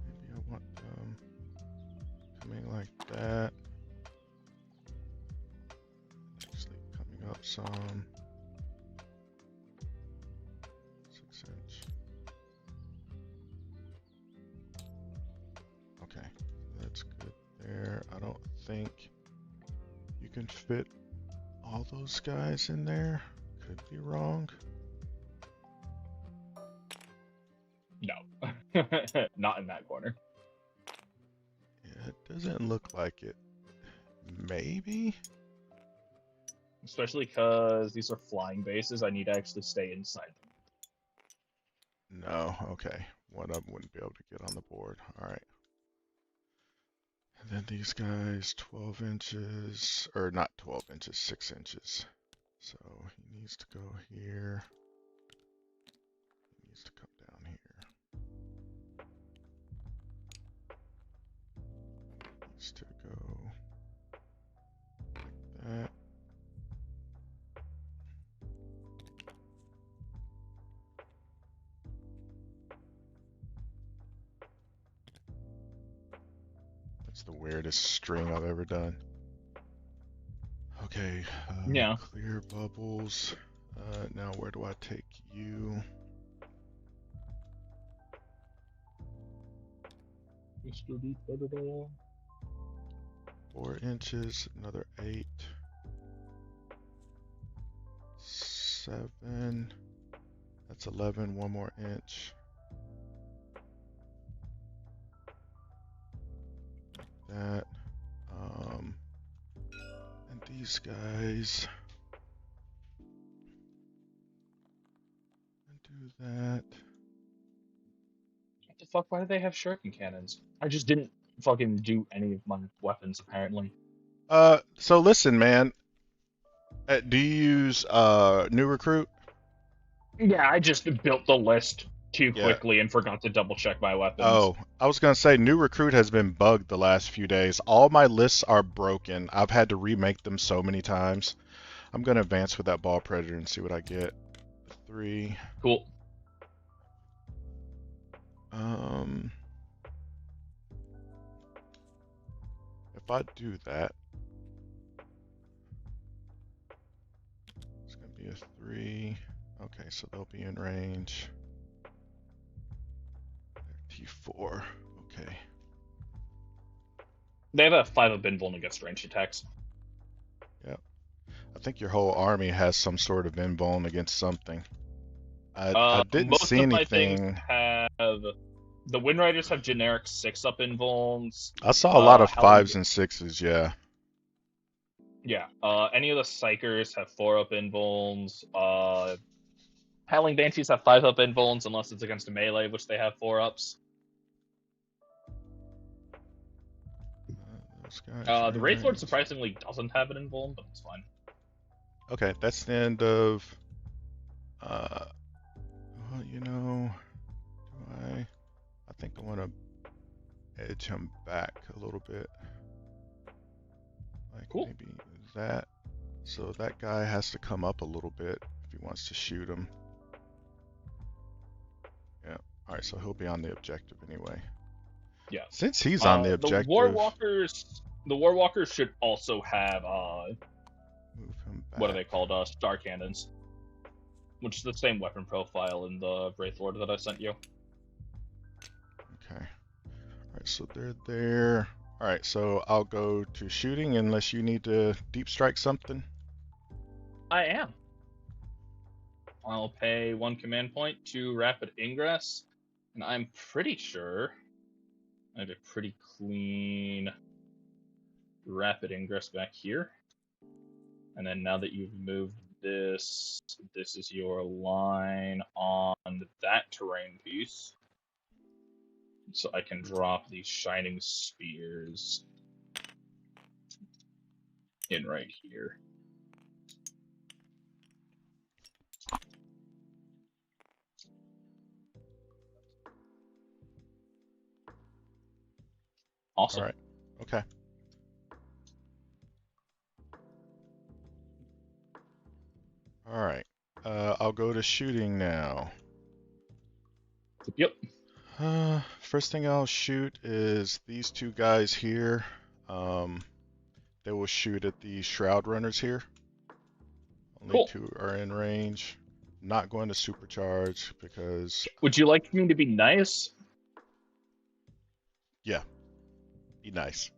Speaker 1: Maybe I want them coming like like that. Actually coming up some. 6-inch. Okay, that's good there. I don't think you can fit all those guys in there. Could be wrong.
Speaker 2: No. Not in that corner.
Speaker 1: Yeah, it doesn't look like it. Maybe?
Speaker 2: Especially because these are flying bases, I need to actually stay inside them.
Speaker 1: No, okay. One of them wouldn't be able to get on the board. Alright. And then these guys, 12 inches, or not 12 inches, 6 inches. So he needs to go here. He needs to come down here. He needs to go like that. That's the weirdest string I've ever done. Okay,
Speaker 2: Yeah.
Speaker 1: clear bubbles. Now where do I take you?
Speaker 2: Mr. Deep Predator.
Speaker 1: 4 inches, another 8. 7. That's 11, one more inch. Like that. And these guys. And do that.
Speaker 2: What the fuck? Why do they have shuriken cannons? I just didn't fucking do any of my weapons, apparently.
Speaker 1: So listen, man. Do you use New Recruit?
Speaker 2: Yeah, I just built the list too
Speaker 1: Yeah.
Speaker 2: quickly and forgot to double check my weapons.
Speaker 1: Oh, I was gonna say New Recruit has been bugged the last few days. All my lists are broken. I've had to remake them so many times. I'm gonna advance with that Ball Predator and see what I get. 3.
Speaker 2: Cool.
Speaker 1: If I do that, it's gonna be a 3. Okay, so they'll be in range. T4. Okay.
Speaker 2: They have a 5 of Binvoln against ranged attacks.
Speaker 1: Yep. I think your whole army has some sort of invuln against something. I didn't
Speaker 2: most
Speaker 1: see
Speaker 2: of my
Speaker 1: anything.
Speaker 2: things have the Wind Riders have generic 6-up invulns.
Speaker 1: I saw a lot of
Speaker 2: Howling-
Speaker 1: 5s and 6s, yeah.
Speaker 2: Yeah. Any of the Psychers have 4-up invulns. Howling Banshees have 5-up invulns unless it's against a melee, which they have 4-ups. The Wraithlord surprisingly doesn't have an invuln, but it's fine.
Speaker 1: Okay, that's the end of. Well, you know, do I think I want to edge him back a little bit. Like
Speaker 2: Cool.
Speaker 1: maybe that. So that guy has to come up a little bit if he wants to shoot him. Yeah. All right, so he'll be on the objective anyway.
Speaker 2: Yeah.
Speaker 1: Since he's on the objective.
Speaker 2: The Warwalkers should also have
Speaker 1: Move him back.
Speaker 2: what are they called? Star cannons, which is the same weapon profile in the Wraithlord that I sent you.
Speaker 1: Okay. All right, so they're there. All right, so I'll go to shooting unless you need to deep strike something.
Speaker 2: I am. I'll pay 1 command point to Rapid Ingress, and I'm pretty sure I have a pretty clean Rapid Ingress back here. And then now that you've moved this, this is your line on that terrain piece. So I can drop these Shining Spears in right here. Awesome.
Speaker 1: All right. Okay. All right. I'll go to shooting now.
Speaker 2: Yep.
Speaker 1: First thing I'll shoot is these two guys here. They will shoot at the Shroud Runners here. Only
Speaker 2: Cool.
Speaker 1: 2 are in range. Not going to supercharge because...
Speaker 2: Would you like me to be nice?
Speaker 1: Yeah. Be nice.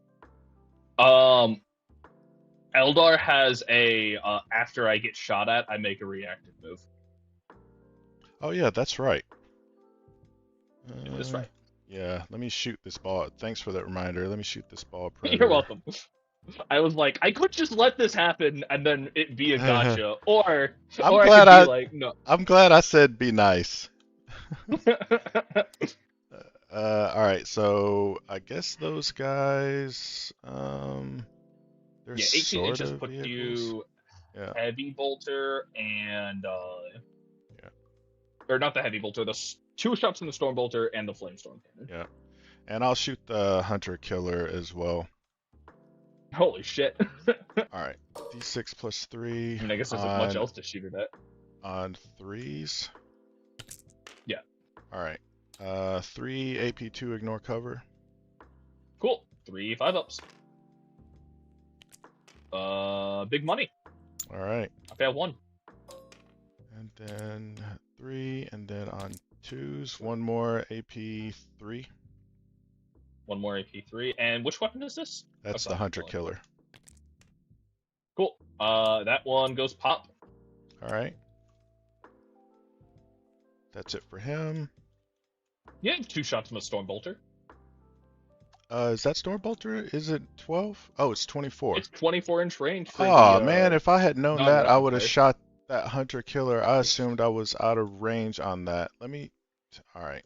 Speaker 2: Eldar has a, after I get shot at, I make a reactive move.
Speaker 1: Oh yeah, that's right.
Speaker 2: That's right.
Speaker 1: Yeah, let me shoot this ball. Thanks for that reminder. Let me shoot this ball. Predator.
Speaker 2: You're welcome. I was like, I could just let this happen and then it be a gotcha, or
Speaker 1: I'm
Speaker 2: I
Speaker 1: glad
Speaker 2: could be like, no.
Speaker 1: I'm glad I said be nice. All right, so I guess those guys, they're
Speaker 2: Yeah, 18
Speaker 1: sort
Speaker 2: inches
Speaker 1: of
Speaker 2: put
Speaker 1: vehicles.
Speaker 2: you
Speaker 1: Yeah.
Speaker 2: heavy bolter and
Speaker 1: Yeah.
Speaker 2: or not the heavy bolter, the 2 shots from the storm bolter and the flamestorm cannon.
Speaker 1: Yeah, and I'll shoot the hunter killer as well.
Speaker 2: Holy shit!
Speaker 1: All right, d6 plus 3.
Speaker 2: I mean, I guess there's not much else to shoot it at.
Speaker 1: On 3s.
Speaker 2: Yeah.
Speaker 1: All right. 3 AP2 ignore cover.
Speaker 2: Cool. 3 5-ups. Big money.
Speaker 1: All right.
Speaker 2: Okay, I won.
Speaker 1: And then 3, and then on 2s, 1 more AP3.
Speaker 2: 1 more AP3. And which weapon is this?
Speaker 1: That's the hunter killer.
Speaker 2: Cool. That one goes pop.
Speaker 1: All right. That's it for him.
Speaker 2: Yeah, 2 shots from a storm bolter.
Speaker 1: Is that storm bolter? Is it 12? Oh, it's 24.
Speaker 2: It's 24-inch range for
Speaker 1: Oh
Speaker 2: the,
Speaker 1: man, if I had known that, I would have
Speaker 2: fire.
Speaker 1: shot that hunter killer. I assumed I was out of range on that. Let me. All right.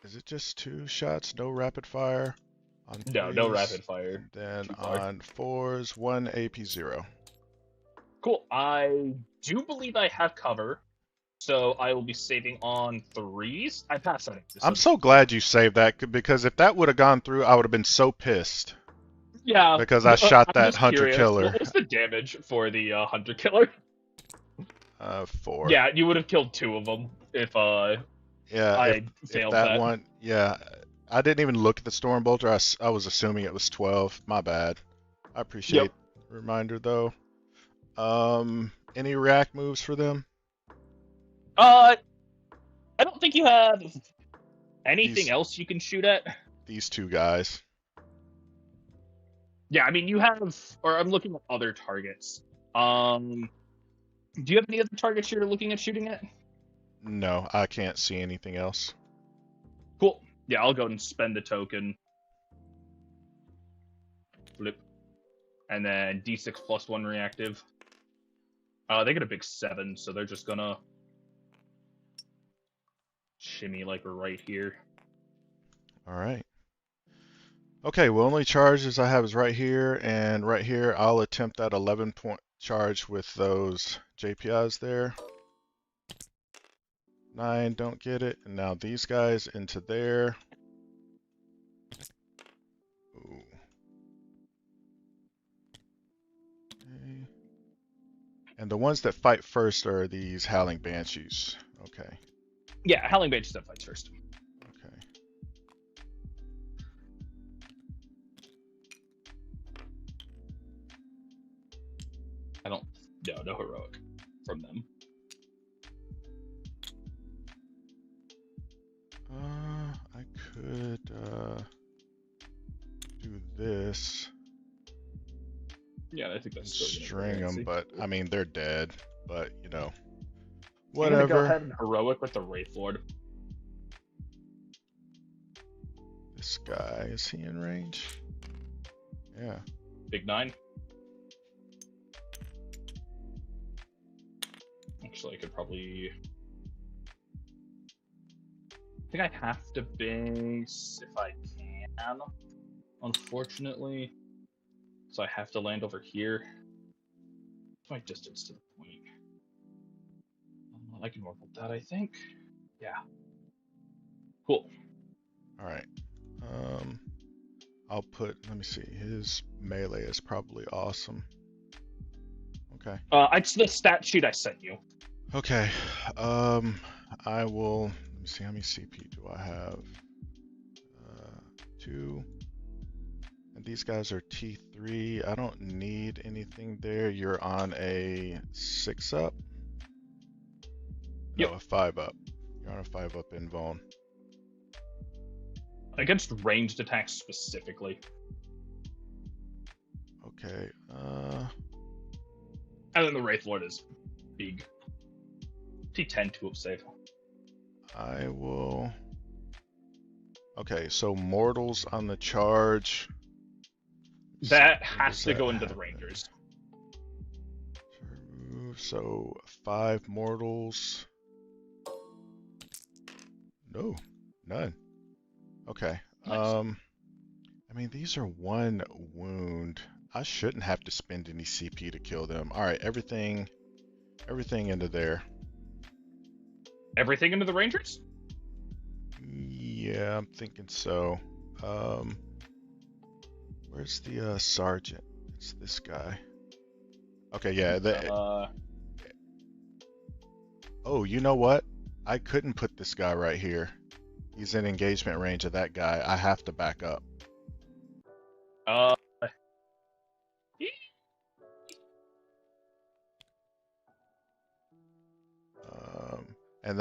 Speaker 1: Is it just 2 shots? No rapid fire? On
Speaker 2: No
Speaker 1: 3s,
Speaker 2: rapid fire.
Speaker 1: and then
Speaker 2: Too far.
Speaker 1: on 4s, 1 AP0.
Speaker 2: Cool. I do believe I have cover, so I will be saving on 3s. I passed on it.
Speaker 1: I'm so glad you saved that, because if that would have gone through, I would have been so pissed.
Speaker 2: Yeah.
Speaker 1: Because I shot
Speaker 2: I'm
Speaker 1: that
Speaker 2: just
Speaker 1: hunter
Speaker 2: curious,
Speaker 1: killer.
Speaker 2: What was the damage for the hunter killer?
Speaker 1: 4.
Speaker 2: Yeah, you would have killed 2 of them if
Speaker 1: Yeah,
Speaker 2: I
Speaker 1: if
Speaker 2: failed
Speaker 1: that one. Yeah, I didn't even look at the storm bolter. I was assuming it was 12. My bad. I appreciate the reminder though. Any react moves for them?
Speaker 2: I don't think you have anything else you can shoot at.
Speaker 1: These 2 guys.
Speaker 2: Yeah, I mean you have, or I'm looking at other targets. Do you have any other targets you're looking at shooting at?
Speaker 1: No, I can't see anything else.
Speaker 2: Cool. Yeah, I'll go and spend the token. Flip. And then D6 plus 1 reactive. They get a big 7, so they're just gonna shimmy like we're right here.
Speaker 1: All right. Okay, well, only charges I have is right here, and right here I'll attempt that 11-point charge with those JPIs there. 9, don't get it. And now these guys into there. Ooh. Okay. And the ones that fight first are these Howling Banshees. Okay.
Speaker 2: Yeah, Howling Banshees that fights first.
Speaker 1: Okay.
Speaker 2: I don't. No heroic from them.
Speaker 1: I could do this.
Speaker 2: Yeah, I think that's
Speaker 1: and
Speaker 2: still
Speaker 1: string them, but I mean they're dead. But you know,
Speaker 2: I'm gonna go
Speaker 1: whatever.
Speaker 2: ahead and heroic with the Wraith Lord.
Speaker 1: This guy, is he in range? Yeah.
Speaker 2: Big 9. Actually, I could probably. I think I have to base if I can, unfortunately. So I have to land over here. What's my distance to the point? I can work with that, I think. Yeah. Cool.
Speaker 1: Alright. I'll put, let me see, his melee is probably awesome. Okay.
Speaker 2: It's the stat sheet I sent you.
Speaker 1: Okay. I will, let me see, how many CP do I have? 2. And these guys are T3. I don't need anything there. You're on a 6 up? No,
Speaker 2: Yep.
Speaker 1: a 5 up. You're on a 5 up invuln.
Speaker 2: Against ranged attacks specifically.
Speaker 1: Okay.
Speaker 2: And then the Wraith Lord is big. T10 2 up save.
Speaker 1: I will. Okay, so mortals on the charge.
Speaker 2: That
Speaker 1: When
Speaker 2: has
Speaker 1: does
Speaker 2: to
Speaker 1: that
Speaker 2: go into the
Speaker 1: happen?
Speaker 2: Rangers.
Speaker 1: So 5 mortals. No, none. Okay.
Speaker 2: Nice.
Speaker 1: I mean, these are 1 wound. I shouldn't have to spend any CP to kill them. All right, everything into there.
Speaker 2: Everything into the Rangers?
Speaker 1: Yeah, I'm thinking so. Where's the sergeant? It's this guy. Okay, yeah. Oh, you know what? I couldn't put this guy right here. He's in engagement range of that guy. I have to back up. And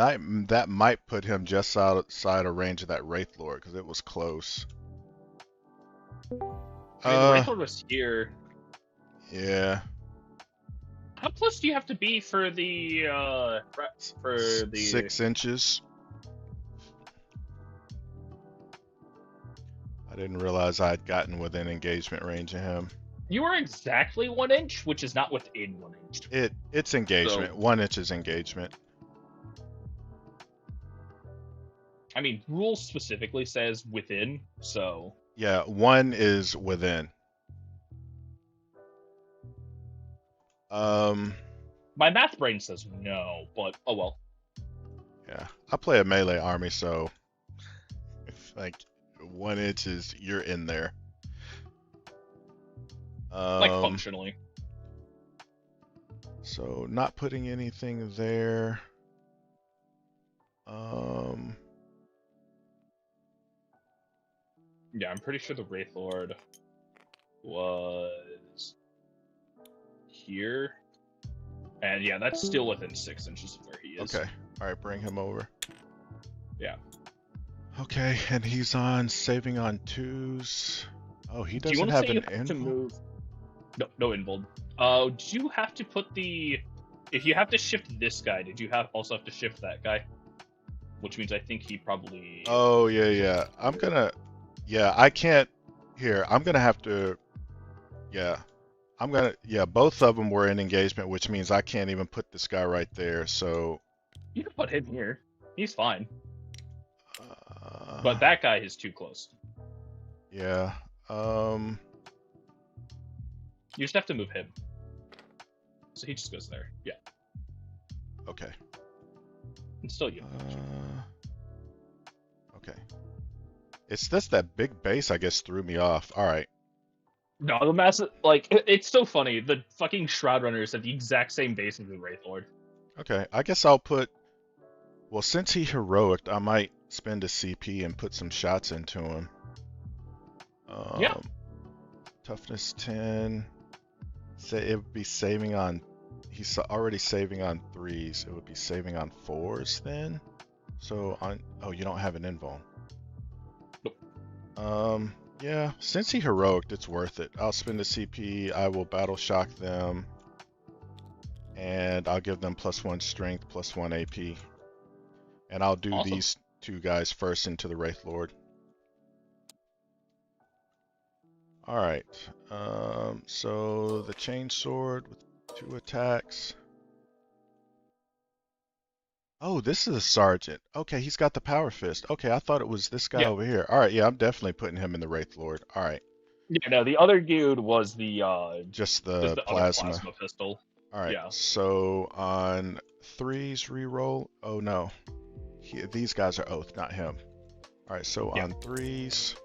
Speaker 1: that might put him just outside of range of that Wraith Lord because it was close.
Speaker 2: I mean, the Wraith Lord was here.
Speaker 1: Yeah.
Speaker 2: How close do you have to be for the
Speaker 1: 6 inches. I didn't realize I had gotten within engagement range of him.
Speaker 2: You are exactly 1 inch, which is not within 1 inch.
Speaker 1: It's engagement.
Speaker 2: So,
Speaker 1: 1 inch is engagement.
Speaker 2: I mean, rules specifically says within, so
Speaker 1: Yeah, 1 is within.
Speaker 2: my math brain says no, but oh well.
Speaker 1: Yeah, I play a melee army, so if like 1 inch is you're in there.
Speaker 2: Like functionally.
Speaker 1: So not putting anything there.
Speaker 2: Yeah, I'm pretty sure the Wraith Lord was here. And yeah, that's still within 6 inches of where he is.
Speaker 1: Okay. Alright, bring him over.
Speaker 2: Yeah.
Speaker 1: Okay, and he's on saving on 2s. Oh, he
Speaker 2: Do you
Speaker 1: doesn't
Speaker 2: want to
Speaker 1: have
Speaker 2: say you
Speaker 1: an
Speaker 2: have to
Speaker 1: invul?
Speaker 2: move? No invuln. Do you have to put the... If you have to shift this guy, did you also have to shift that guy? Which means I think he probably...
Speaker 1: Oh, yeah. I'm gonna... Yeah, I can't... Here, I'm gonna have to... Yeah. Yeah, both of them were in engagement, which means I can't even put this guy right there, so...
Speaker 2: You can put him here. He's fine. But that guy is too close.
Speaker 1: Yeah.
Speaker 2: You just have to move him. So he just goes there. Yeah.
Speaker 1: Okay.
Speaker 2: And still you.
Speaker 1: Okay. It's just that big base, I guess, threw me off. Alright.
Speaker 2: No, the massive... Like, it's so funny. The fucking Shroud Runners have the exact same base as the Wraith Lord.
Speaker 1: Okay, I guess I'll put... Well, since he heroic, I might spend a CP and put some shots into him.
Speaker 2: Yeah.
Speaker 1: Toughness 10. Say it would be saving on... He's already saving on 3s. It would be saving on 4s then? So on... Oh, you don't have an invuln.
Speaker 2: Nope.
Speaker 1: Yeah, since he heroic, it's worth it. I'll spend a CP, I will battle shock them, and I'll give them +1 strength, +1 AP. And I'll do
Speaker 2: Awesome.
Speaker 1: these 2 guys first into the Wraith Lord. Alright, so the chain sword with 2 attacks. Oh, this is a sergeant. Okay, he's got the power fist. Okay, I thought it was this guy over here. Alright, yeah, I'm definitely putting him in the Wraith Lord. Alright.
Speaker 2: Yeah, no, the other dude was the
Speaker 1: just
Speaker 2: the
Speaker 1: the
Speaker 2: other
Speaker 1: plasma.
Speaker 2: plasma pistol.
Speaker 1: Alright,
Speaker 2: Yeah.
Speaker 1: so on 3s reroll. Oh no. These guys are oath, not him. Alright, so
Speaker 2: Yeah.
Speaker 1: on 3s.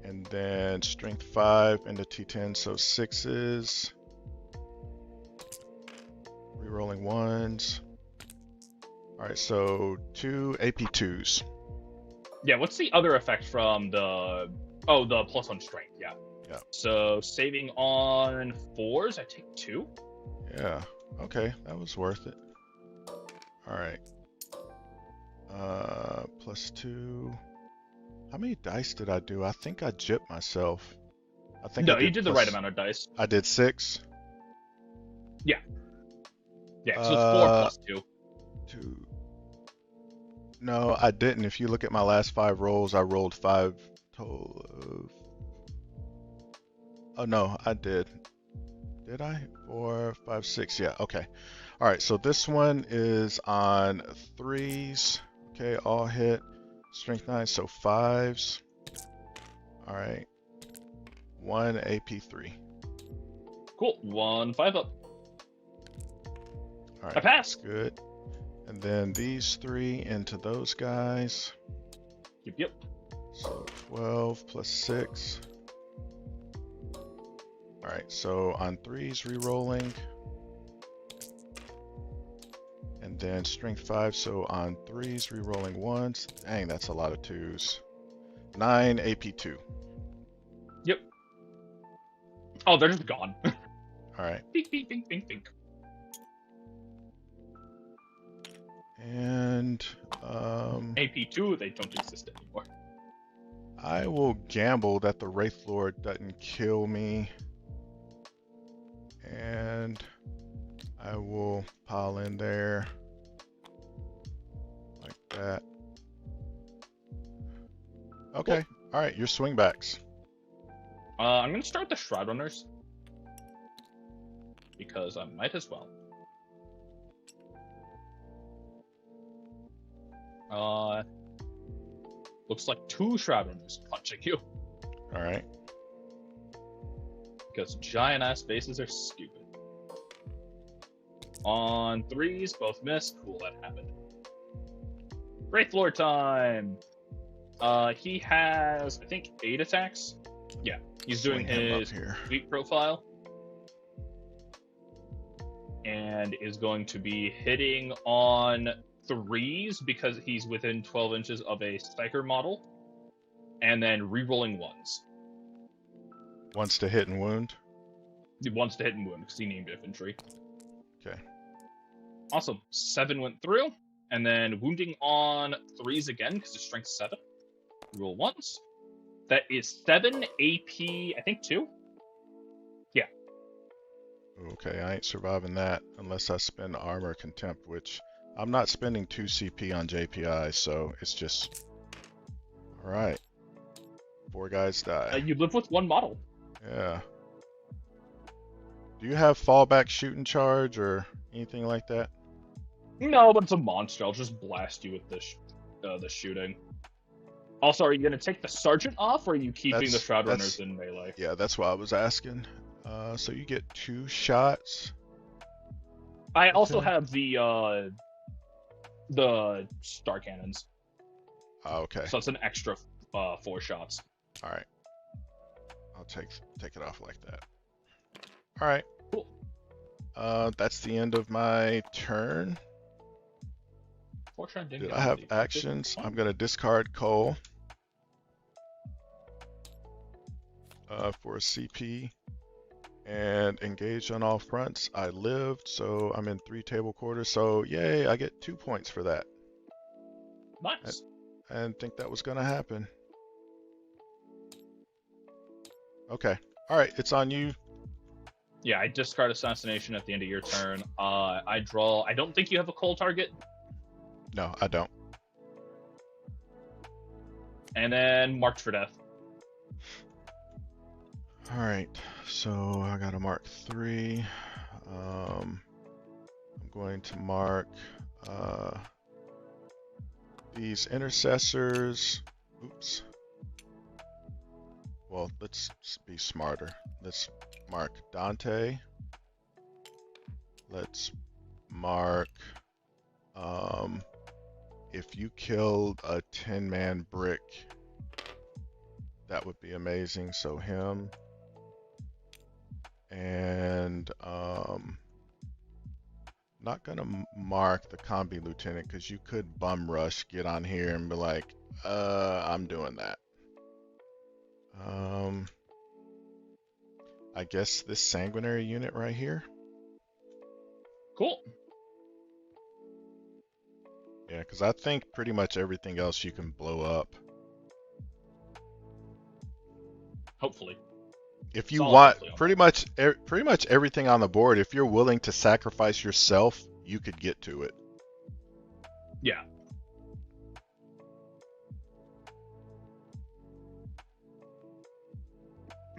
Speaker 1: And then strength 5 into T10, so 6s. Rerolling 1s. Alright, so 2 AP2s.
Speaker 2: Yeah, what's the other effect from the... Oh, the plus on strength, yeah.
Speaker 1: Yeah.
Speaker 2: So, saving on 4s, I take 2.
Speaker 1: Yeah. Okay, that was worth it. Alright. +2. How many dice did I do? I think I gypped myself. I think
Speaker 2: No,
Speaker 1: I did
Speaker 2: you did the right amount of dice.
Speaker 1: I did 6.
Speaker 2: Yeah. Yeah, so it's 4 plus 2.
Speaker 1: 2. No, I didn't. If you look at my last 5 rolls, I rolled 5 total of... Oh no, I did. Did I? 4, 5, 6. Yeah, okay. Alright, so this one is on 3s. Okay, all hit. Strength 9, so 5s. Alright. 1 AP3.
Speaker 2: Cool. 1 5 up.
Speaker 1: Alright.
Speaker 2: I pass.
Speaker 1: Good. And then these 3 into those guys.
Speaker 2: Yep.
Speaker 1: So 12 plus 6. Alright, so on 3s, re-rolling. And then strength 5, so on 3s, re-rolling 1s. Dang, that's a lot of 2s. 9 AP2.
Speaker 2: Yep. Oh, they're just gone.
Speaker 1: Alright.
Speaker 2: Bink, bink, bink, bink, bink.
Speaker 1: And
Speaker 2: AP2, they don't exist anymore.
Speaker 1: I will gamble that the Wraith Lord doesn't kill me. And I will pile in there like that. Okay. All right, your swingbacks.
Speaker 2: I'm gonna start with the Shroud Runners because I might as well. Looks like 2 Shroud Runners punching you
Speaker 1: All right.
Speaker 2: because giant ass bases are stupid. On 3s, both miss. Cool, that happened. Wraith Lord time. He has, I think, 8 attacks. Yeah, he's doing
Speaker 1: Swing him
Speaker 2: his
Speaker 1: up here.
Speaker 2: weak profile. And is going to be hitting on 3s because he's within 12 inches of a Striker model. And then re-rolling 1s.
Speaker 1: Wants to hit and wound.
Speaker 2: He wants to hit and wound because he named infantry.
Speaker 1: Okay.
Speaker 2: Awesome. 7 went through. And then wounding on 3s again because his strength's 7. Roll 1s. That is 7 AP, I think 2. Yeah.
Speaker 1: Okay, I ain't surviving that unless I spend armor contempt, which I'm not spending 2 CP on JPI, so it's just... Alright. 4 guys die.
Speaker 2: You live with 1 model.
Speaker 1: Yeah. Do you have fallback shooting charge or anything like that?
Speaker 2: No, but it's a monster. I'll just blast you with the shooting. Also, are you going to take the Sergeant off, or are you keeping the Shroud Runners in melee?
Speaker 1: Yeah, that's what I was asking. So you get 2 shots.
Speaker 2: I also have the Star Cannons.
Speaker 1: Oh, okay.
Speaker 2: So it's an extra 4 shots.
Speaker 1: All right. I'll take it off like that. All right.
Speaker 2: Cool.
Speaker 1: That's the end of my turn. Did I have actions? I'm gonna discard coal for a CP and engage on all fronts. I lived, so I'm in 3 table quarters. So yay, I get 2 points for that.
Speaker 2: Nice.
Speaker 1: I didn't think that was gonna happen. Okay. All right, it's on you.
Speaker 2: Yeah, I discard Assassination at the end of your turn. I draw. I don't think you have a coal target.
Speaker 1: No, I don't.
Speaker 2: And then March for Death.
Speaker 1: All right, so I got to mark 3. I'm going to mark these intercessors. Oops. Well, let's be smarter. Let's mark Dante. Let's mark if you killed a 10-man brick, that would be amazing. So him. And Not gonna mark the combi lieutenant because you could bum rush, get on here and be like, I'm doing that. I guess this sanguinary unit right here.
Speaker 2: Cool.
Speaker 1: Yeah, because I think pretty much everything else you can blow up.
Speaker 2: Hopefully.
Speaker 1: If you
Speaker 2: Solid
Speaker 1: want
Speaker 2: hopefully
Speaker 1: pretty much everything on the board, if you're willing to sacrifice yourself, you could get to it.
Speaker 2: Yeah.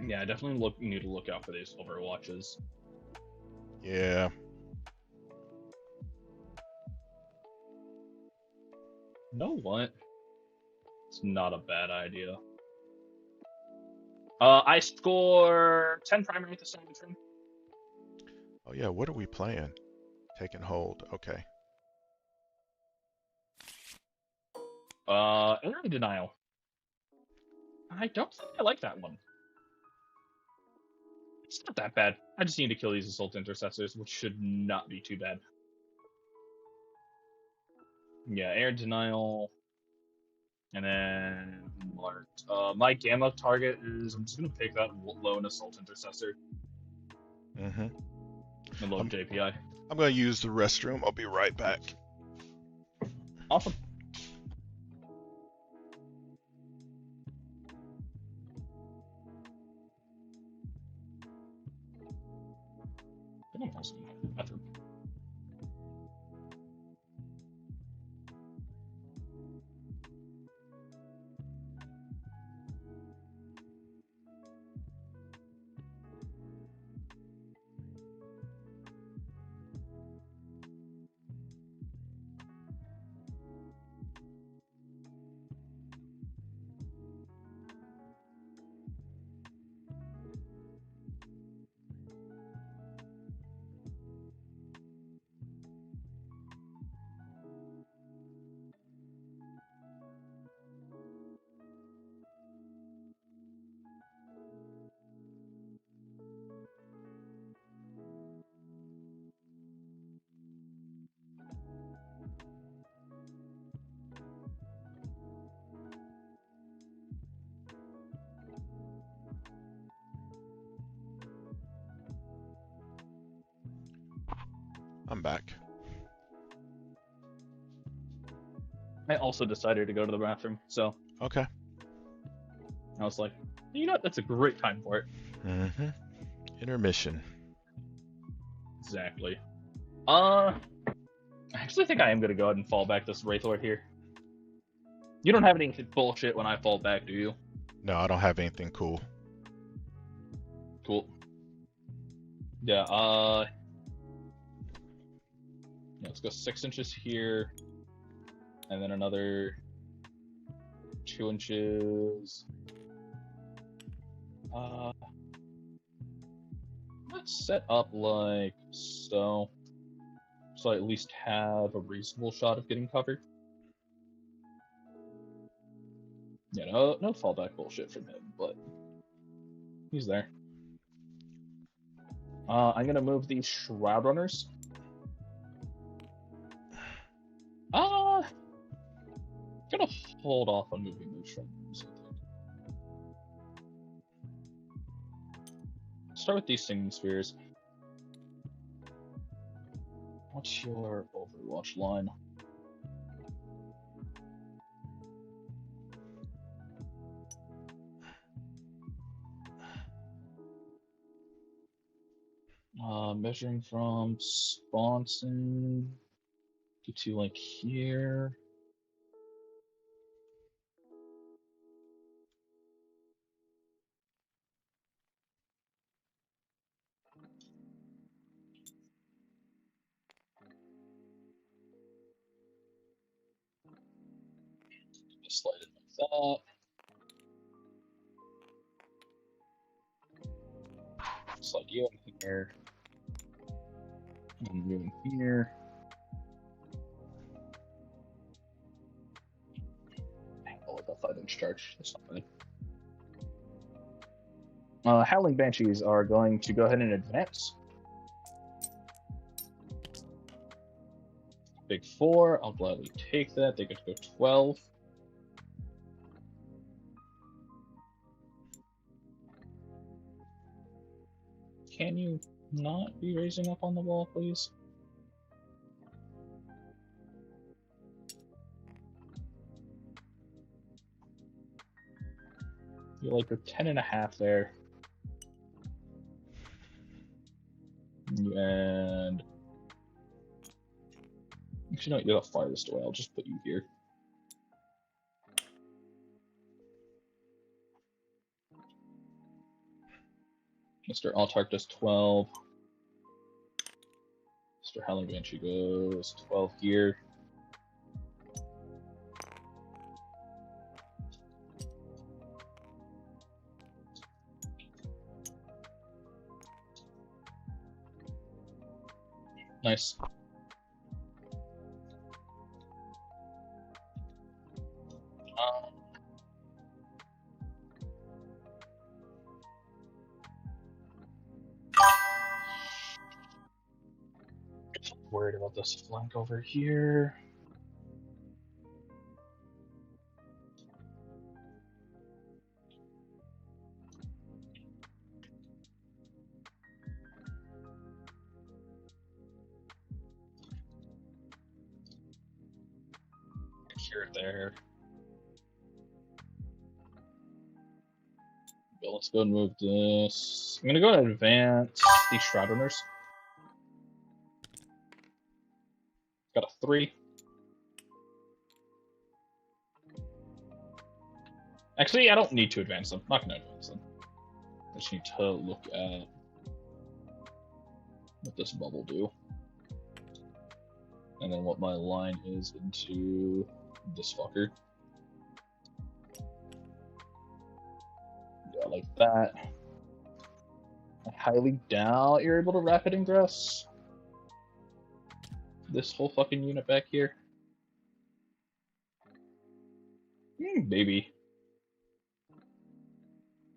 Speaker 2: Yeah, I definitely need to look out for these overwatches.
Speaker 1: Yeah.
Speaker 2: You know what? It's not a bad idea. I score 10 primary at the start of the turn.
Speaker 1: Oh yeah, what are we playing? Taking hold. Okay.
Speaker 2: Area Denial. I don't think I like that one. It's not that bad. I just need to kill these Assault Intercessors, which should not be too bad. Yeah, Air Denial. And then Mart. My Gamma target is, I'm just going to pick that lone Assault Intercessor.
Speaker 1: Mm-hmm.
Speaker 2: And load JPI.
Speaker 1: I'm going to use the restroom. I'll be right back.
Speaker 2: Awesome. I think I'm also in the bathroom.
Speaker 1: I'm back.
Speaker 2: I also decided to go to the bathroom, so
Speaker 1: Okay.
Speaker 2: I was like, you know what? That's a great time for it.
Speaker 1: Mm-hmm. Intermission.
Speaker 2: Exactly. I actually think I am going to go ahead and fall back this Wraithlord here. You don't have any bullshit when I fall back, do you?
Speaker 1: No, I don't have anything cool.
Speaker 2: Cool. Yeah, let's go 6 inches here, and then another 2 inches. Let's set up like so, so I at least have a reasonable shot of getting covered. Yeah, no fallback bullshit from him, but he's there. I'm gonna move these Shroud Runners. Gonna hold off on moving those Shroud Runners, I think. Start with these Singing Spheres. What's your Overwatch line? Measuring from Sponson to like here. Just slide it like that. Slide you in here. And you in here. Oh, like a 5-inch charge. That's not funny. Howling Banshees are going to go ahead and advance. Big 4, I'll gladly take that. They get to go 12. Can you not be raising up on the wall, please? You're like a 10.5 there. And actually, no, you're the farthest away. I'll just put you here. Mr. Altark does 12. Mr. Howling Banshee goes 12 here. Nice. Worried about this flank over here. Here, there. Okay, let's go and move this. I'm gonna go and advance these Shroudrunners. Got a 3. Actually, I don't need to advance them. I'm not gonna advance them. I just need to look at what this bubble do. And then what my line is into this fucker. Yeah, like that. I highly doubt you're able to rapid ingress this whole fucking unit back here. Maybe.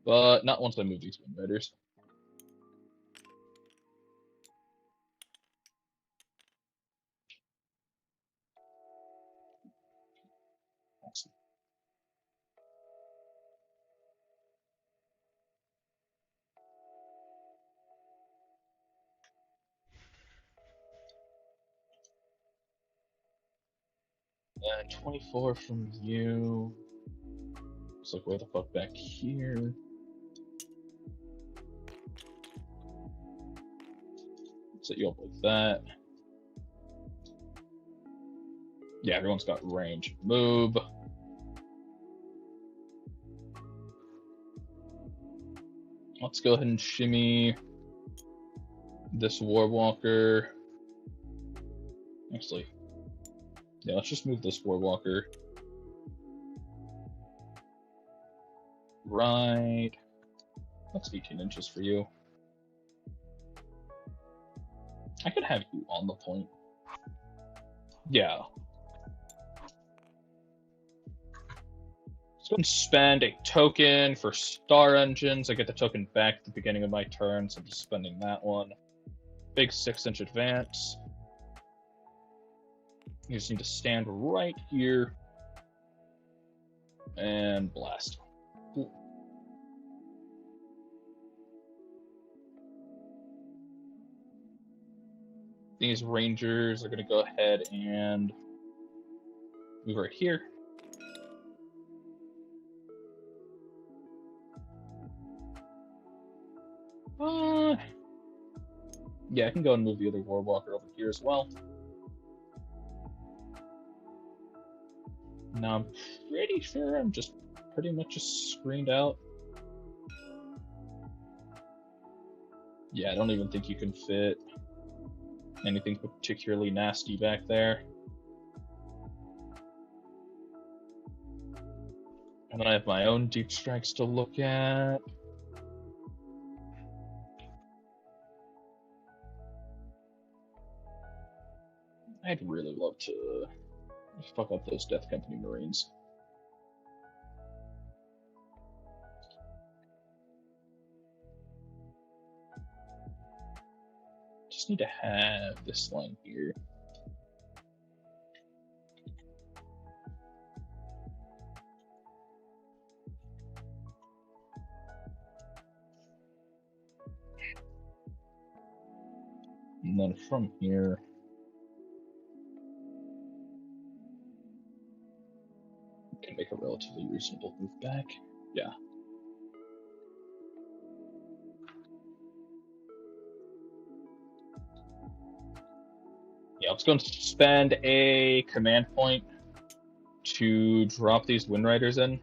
Speaker 2: But not once I move these Wind Riders. Awesome. And 24 from you. It's like, where the fuck back here? Set you up like that. Yeah, everyone's got range. Move. Let's go ahead and shimmy this Warwalker. Actually, yeah, let's just move this Warwalker. Right. That's 18 inches for you. I could have you on the point. Yeah. Let's go and spend a token for Star Engines. I get the token back at the beginning of my turn, so I'm just spending that one. Big 6-inch advance. You just need to stand right here and blast. Cool. These Rangers are going to go ahead and move right here. Yeah, I can go and move the other Warwalker over here as well. Now I'm pretty sure I'm just pretty much just screened out. Yeah, I don't even think you can fit anything particularly nasty back there. And then I have my own deep strikes to look at. I'd really love to fuck up those Death Company Marines. Just need to have this line here. then from here, can make a relatively reasonable move back. Yeah. Yeah, let's go and spend a command point to drop these Wind Riders in.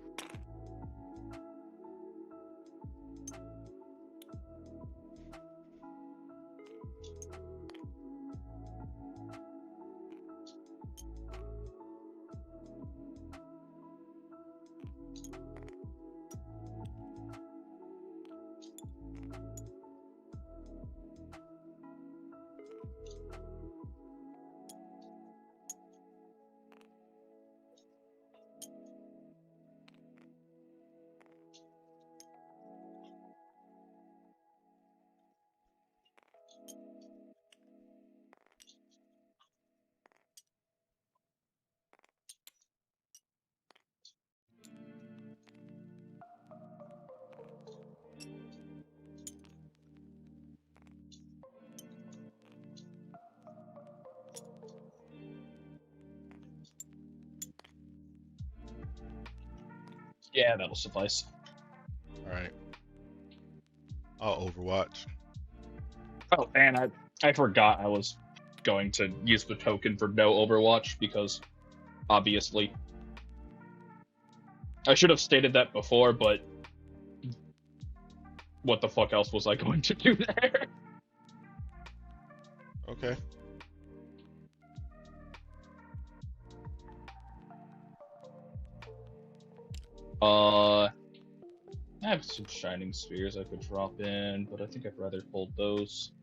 Speaker 2: Yeah, that'll suffice.
Speaker 1: Alright. I'll Overwatch.
Speaker 2: Oh, and I forgot I was going to use the token for no Overwatch because, obviously, I should have stated that before, but what the fuck else was I going to do there?
Speaker 1: Okay.
Speaker 2: I have some Shining Spheres I could drop in, but I think I'd rather hold those.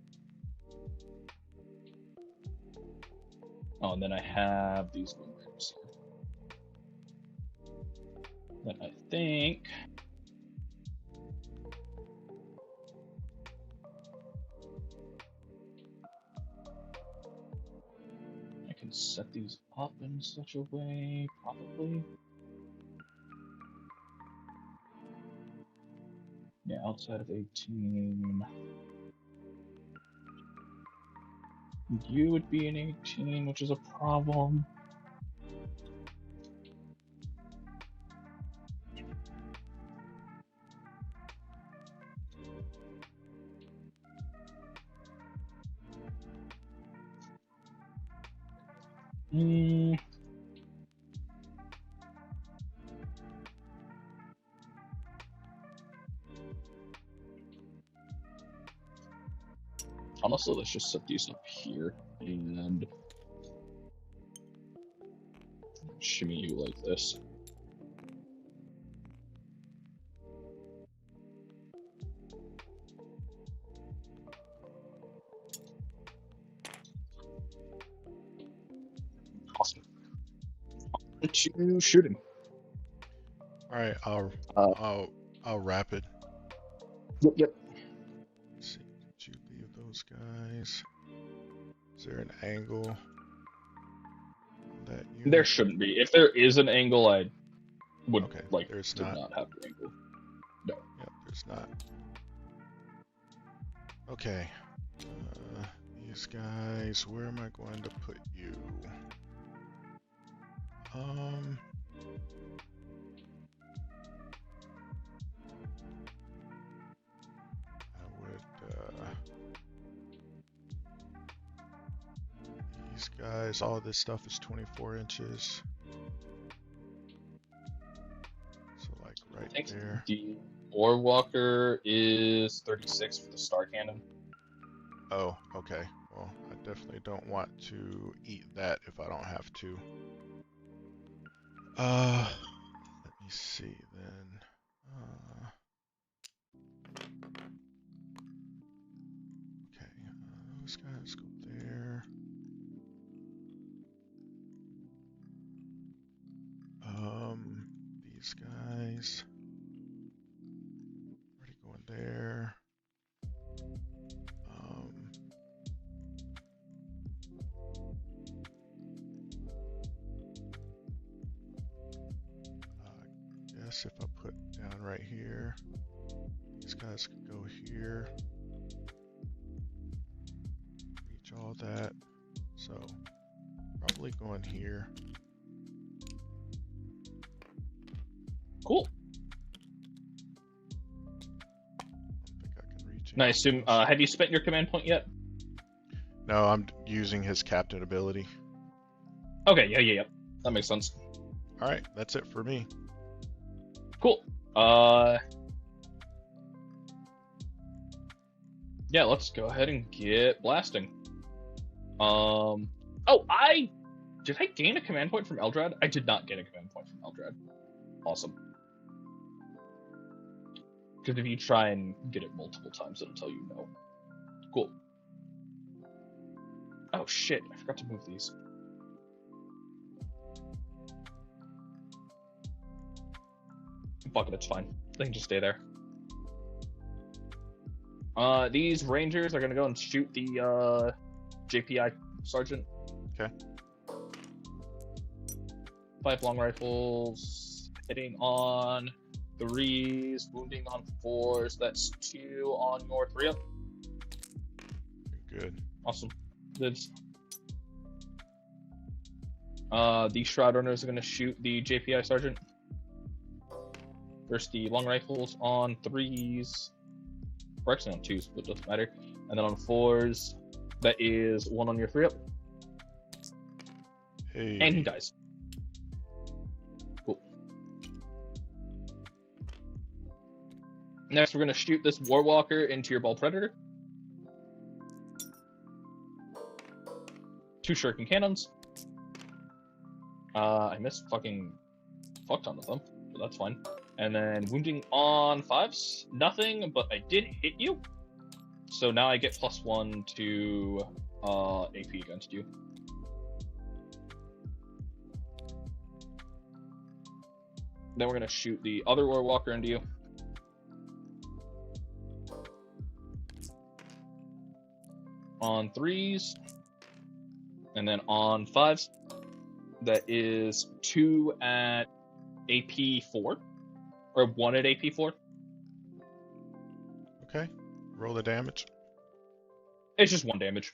Speaker 2: Oh, and then I have these Wind Riders here. Then I think I can set these up in such a way, probably. Yeah, outside of 18. You would be an 18, which is a problem. Honestly, let's just set these up here and shimmy you like this. Awesome. Shooting.
Speaker 1: Alright, I'll rapid.
Speaker 2: Yep.
Speaker 1: Let's see, did you leave those guys? Is there an angle that you
Speaker 2: There shouldn't be. If there is an angle, I would like
Speaker 1: there's
Speaker 2: to
Speaker 1: not.
Speaker 2: not have the angle. No.
Speaker 1: Yep, there's not. Okay. These guys, where am I going to put you? I would, these guys, all of this stuff is 24 inches. So like right
Speaker 2: I think
Speaker 1: there.
Speaker 2: the Warwalker is 36 for the Star Cannon.
Speaker 1: Oh, okay. Well, I definitely don't want to eat that if I don't have to. Let me see then. Okay, those guys go there. These guys already going there. I guess if I put down right here, these guys could go here. Reach all all that. So probably going here.
Speaker 2: Cool.
Speaker 1: I don't think I can reach.
Speaker 2: And I assume, have you spent your command point yet?
Speaker 1: No, I'm using his captain ability.
Speaker 2: Okay, yeah. That makes sense.
Speaker 1: All right, that's it for me.
Speaker 2: Cool. Yeah, let's go ahead and get blasting. Oh, did I gain a command point from Eldrad? I did not get a command point from Eldrad. Awesome. Because if you try and get it multiple times, it'll tell you no. Cool. Oh shit, I forgot to move these. Fuck it, it's fine. They can just stay there. These rangers are gonna go and shoot the JPI sergeant.
Speaker 1: Okay.
Speaker 2: 5 long rifles, hitting on 3s, wounding on 4s. That's 2 on your 3 up.
Speaker 1: Good.
Speaker 2: Awesome. Lives. The Shroud Runners are gonna shoot the JPI sergeant. First, the long rifles on 3s. We're actually on 2s, but it doesn't matter. And then on 4s, that is 1 on your 3 up.
Speaker 1: Hey.
Speaker 2: And he dies. Cool. Next, we're going to shoot this Warwalker into your Ball Predator. 2 Shuriken Cannons. I missed fucking fuck ton of them, but that's fine. And then wounding on 5s, nothing, but I did hit you. So now I get +1 to AP against you. Then we're gonna shoot the other Warwalker into you. On 3s, and then on 5s, that is 2 at AP4. Or 1 at AP4.
Speaker 1: Okay. Roll the damage.
Speaker 2: It's just 1 damage.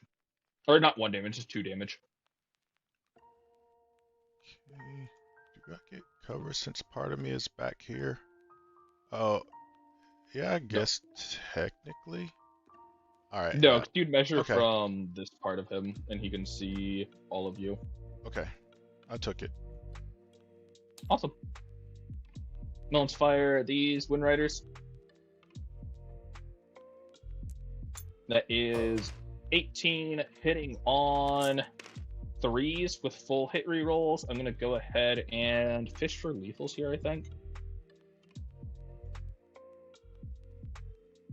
Speaker 2: Or not 1 damage, just 2 damage.
Speaker 1: Okay. Do I get cover since part of me is back here? Oh, yeah, I guess technically. All right.
Speaker 2: No, you'd measure
Speaker 1: okay.
Speaker 2: from this part of him, and he can see all of you.
Speaker 1: Okay. I took it.
Speaker 2: Awesome. No one's fire these Wind Riders. That is 18 hitting on 3s with full hit rerolls. I'm gonna go ahead and fish for lethals here, I think.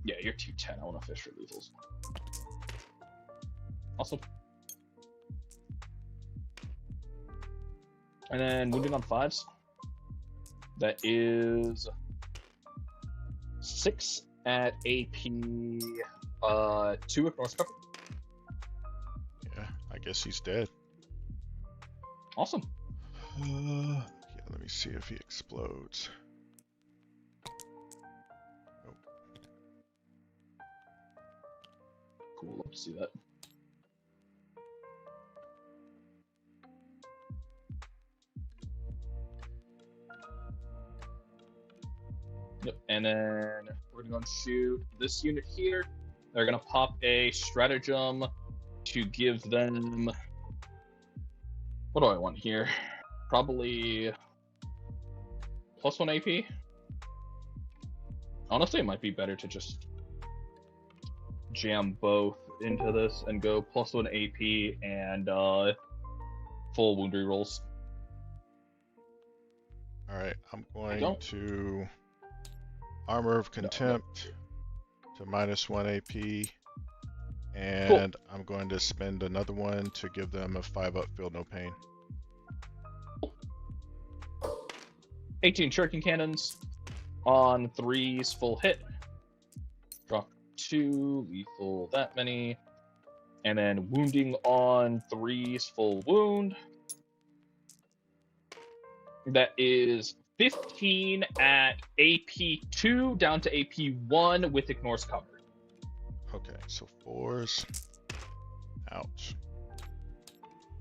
Speaker 2: Yeah, you're 210. I want to fish for lethals. Awesome. And then wounding on 5s. That is 6 at AP 2 ignores cover.
Speaker 1: Yeah, I guess he's dead.
Speaker 2: Awesome.
Speaker 1: Yeah, let me see if he explodes. Nope.
Speaker 2: Cool, love to see that. Yep, and then we're gonna go and shoot this unit here. They're gonna pop a stratagem to give them. What do I want here? Probably +1 AP. Honestly, it might be better to just jam both into this and go +1 AP and full wound rerolls.
Speaker 1: All right, I'm going to Armor of Contempt to -1 AP, and cool. I'm going to spend another one to give them a 5-up Feel No Pain.
Speaker 2: 18 Shuriken Cannons on 3s, full hit. Drop 2, lethal that many. And then wounding on 3s, full wound. That is 15 at AP2 down to AP1 with ignores cover.
Speaker 1: Okay, so 4s Ouch.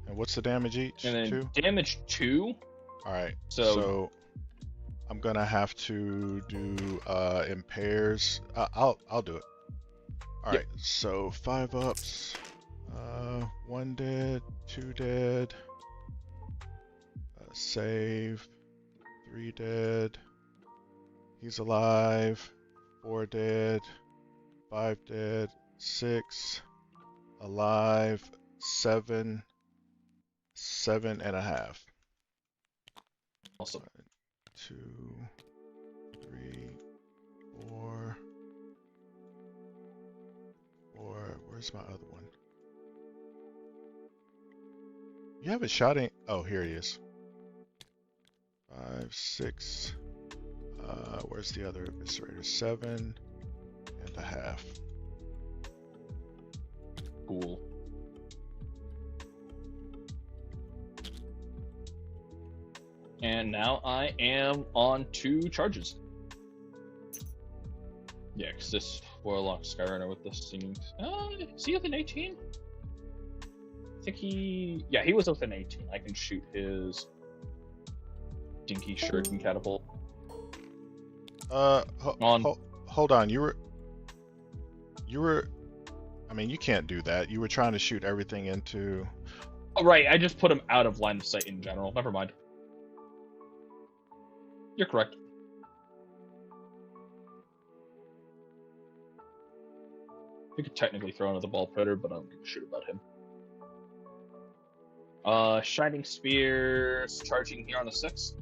Speaker 1: And what's the damage each?
Speaker 2: And then
Speaker 1: 2?
Speaker 2: damage 2.
Speaker 1: All right.
Speaker 2: So-
Speaker 1: So I'm gonna have to do in pairs. I'll do it. All right. So 5 ups. 1 dead, 2 dead. Save. 3 dead. He's alive. 4 dead. 5 dead. 6 alive. 7. 7.5.
Speaker 2: Awesome.
Speaker 1: 2, 3, 4. Where's my other one? You haven't shot any. Oh, here he is. 5, 6. Where's the other eviscerator? 7.5.
Speaker 2: Cool. And now I am on 2 charges. Yeah, because this Warlock Skyrunner with the singing. Is he within 18? I think he. Yeah, he was within 18. I can shoot his dinky shuriken catapult.
Speaker 1: Hold on. You were. I mean, you can't do that. You were trying to shoot everything into.
Speaker 2: Oh, right, I just put him out of line of sight in general. Never mind. You're correct. You could technically throw another ball predator, but I don't give a shit about him. Shining Spears charging here on a 6.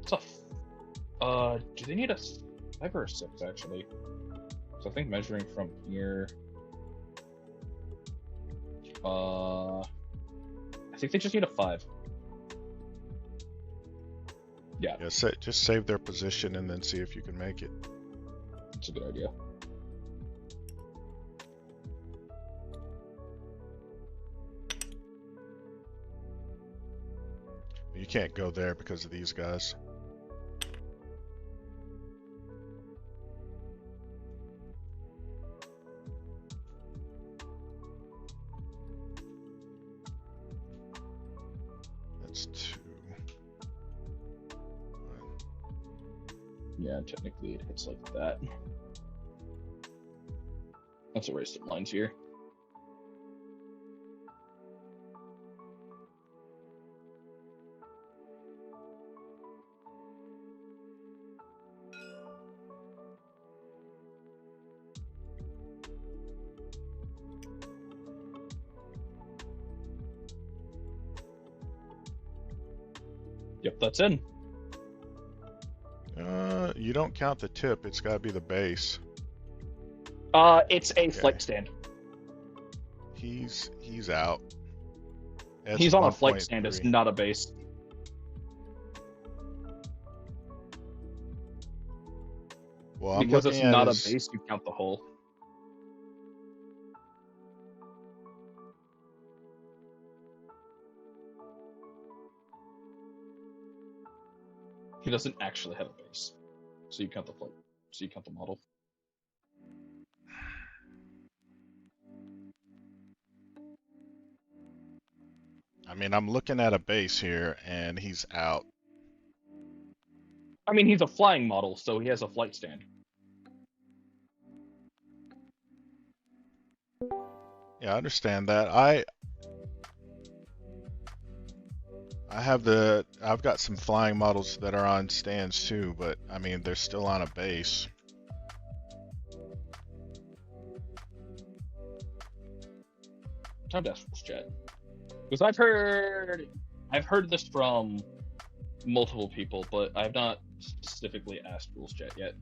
Speaker 2: It's a do they need a 5 or a 6 actually? So I think measuring from here. I think they just need a 5. Yeah.
Speaker 1: Yeah, just save their position and then see if you can make it.
Speaker 2: That's a good idea.
Speaker 1: You can't go there because of these guys. That's 2. 1.
Speaker 2: Yeah, technically it hits like that. Let's erase some lines here. Yep, that's in.
Speaker 1: You don't count the tip. It's got to be the base.
Speaker 2: It's a flight stand.
Speaker 1: He's out. That's
Speaker 2: He's on a flight stand.
Speaker 1: 1.3.
Speaker 2: It's not a base.
Speaker 1: Well, I'm
Speaker 2: Because it's
Speaker 1: looking at
Speaker 2: not
Speaker 1: his-
Speaker 2: a base, you count the hole. He doesn't actually have a base. So you count the flight. So you count the model.
Speaker 1: I mean, I'm looking at a base here, and he's out.
Speaker 2: I mean, he's a flying model, so he has a flight stand.
Speaker 1: Yeah, I understand that. I've got some flying models that are on stands too, but I mean, they're still on a base.
Speaker 2: Time to ask rules chat. Because I've heard this from multiple people, but I've not specifically asked rules chat yet.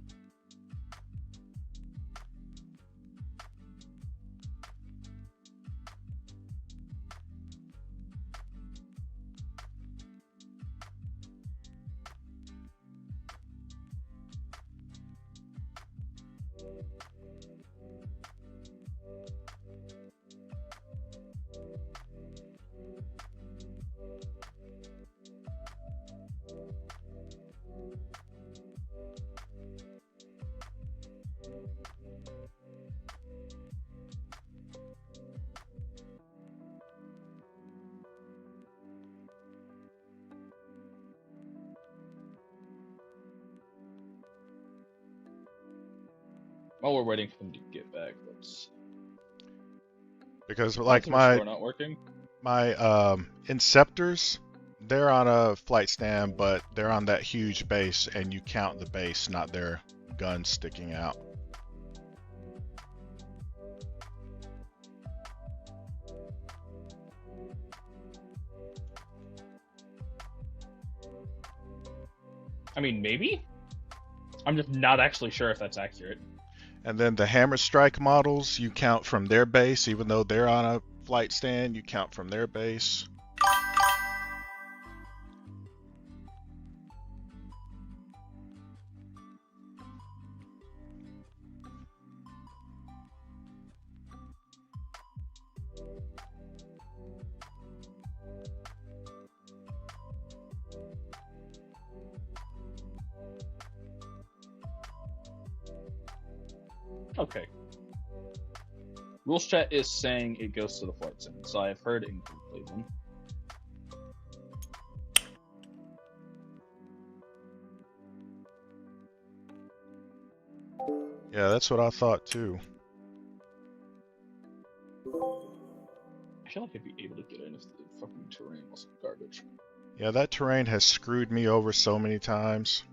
Speaker 2: While we're waiting for them to get back, let's.
Speaker 1: Because like
Speaker 2: Store not working.
Speaker 1: my Inceptors, they're on a flight stand, but they're on that huge base, and you count the base, not their guns sticking out.
Speaker 2: I mean, maybe? I'm just not actually sure if that's accurate.
Speaker 1: And then the Hammer Strike models, you count from their base, even though they're on a flight stand, you count from their base.
Speaker 2: Okay. Rules chat is saying it goes to the flight sim, so I have heard incomplete one.
Speaker 1: Yeah, that's what I thought too.
Speaker 2: I feel like I'd be able to get in if the fucking terrain wasn't garbage.
Speaker 1: Yeah, that terrain has screwed me over so many times.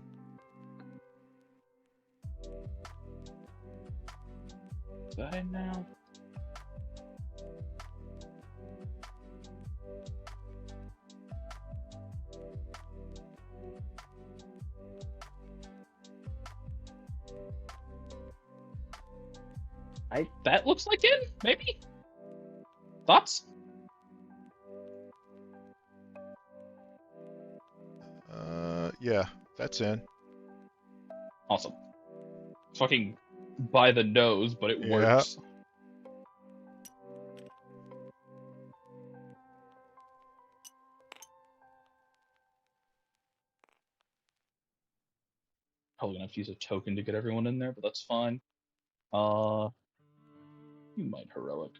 Speaker 2: Is that in now? That looks like in, maybe? Thoughts?
Speaker 1: Yeah, that's in.
Speaker 2: Awesome. Fucking by the nose, but it works. Probably gonna have to use a token to get everyone in there, but that's fine. You might heroic.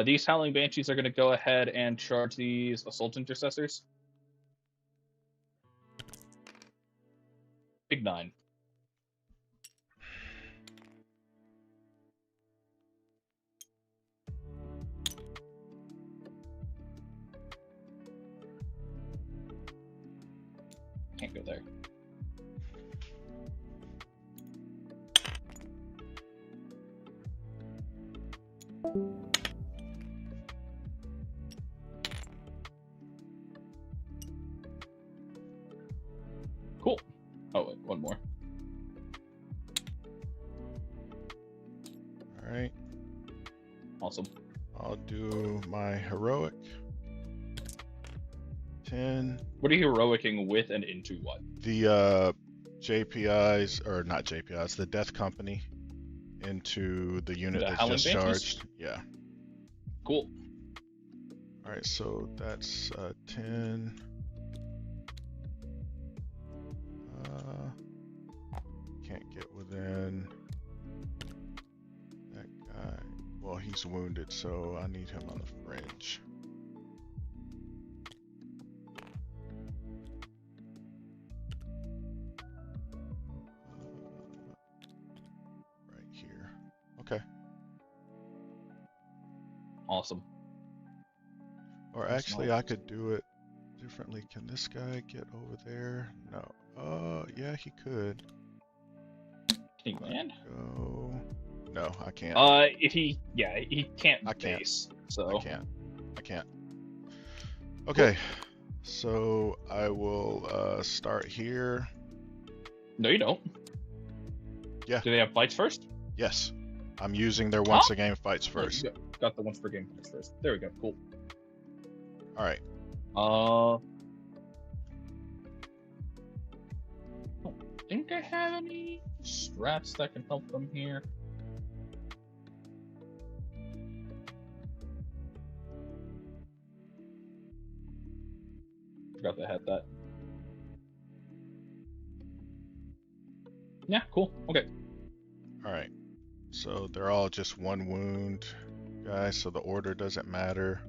Speaker 2: These Howling Banshees are gonna go ahead and charge these Assault Intercessors. Big 9. Can't go there. Cool. Oh wait, one more.
Speaker 1: Alright.
Speaker 2: Awesome.
Speaker 1: I'll do my heroic. 10.
Speaker 2: What are you heroicing with and into what?
Speaker 1: The JPIs, or not JPIs, the Death Company into the unit
Speaker 2: The
Speaker 1: that's
Speaker 2: Howling
Speaker 1: just
Speaker 2: Banshees?
Speaker 1: charged. Yeah.
Speaker 2: Cool.
Speaker 1: Alright, so that's 10. Can't get within that guy. Well, he's wounded, so I need him on the fringe. Right here. Okay.
Speaker 2: Awesome.
Speaker 1: Or actually, I could do it differently. Can this guy get over there? No. Yeah, he could.
Speaker 2: Can he land?
Speaker 1: Go. No, I can't.
Speaker 2: If he can't
Speaker 1: I can't.
Speaker 2: base, so.
Speaker 1: I can't. Okay, so I will start here.
Speaker 2: No, you don't.
Speaker 1: Yeah.
Speaker 2: Do they have fights first?
Speaker 1: Yes, I'm using their once a game fights first.
Speaker 2: Got the once per game fights first. There we go. Cool.
Speaker 1: All right.
Speaker 2: Don't think I have any strats that can help them here. Forgot they had that. Yeah, cool. Okay.
Speaker 1: All right. So they're all just one wound, guys. So the order doesn't matter.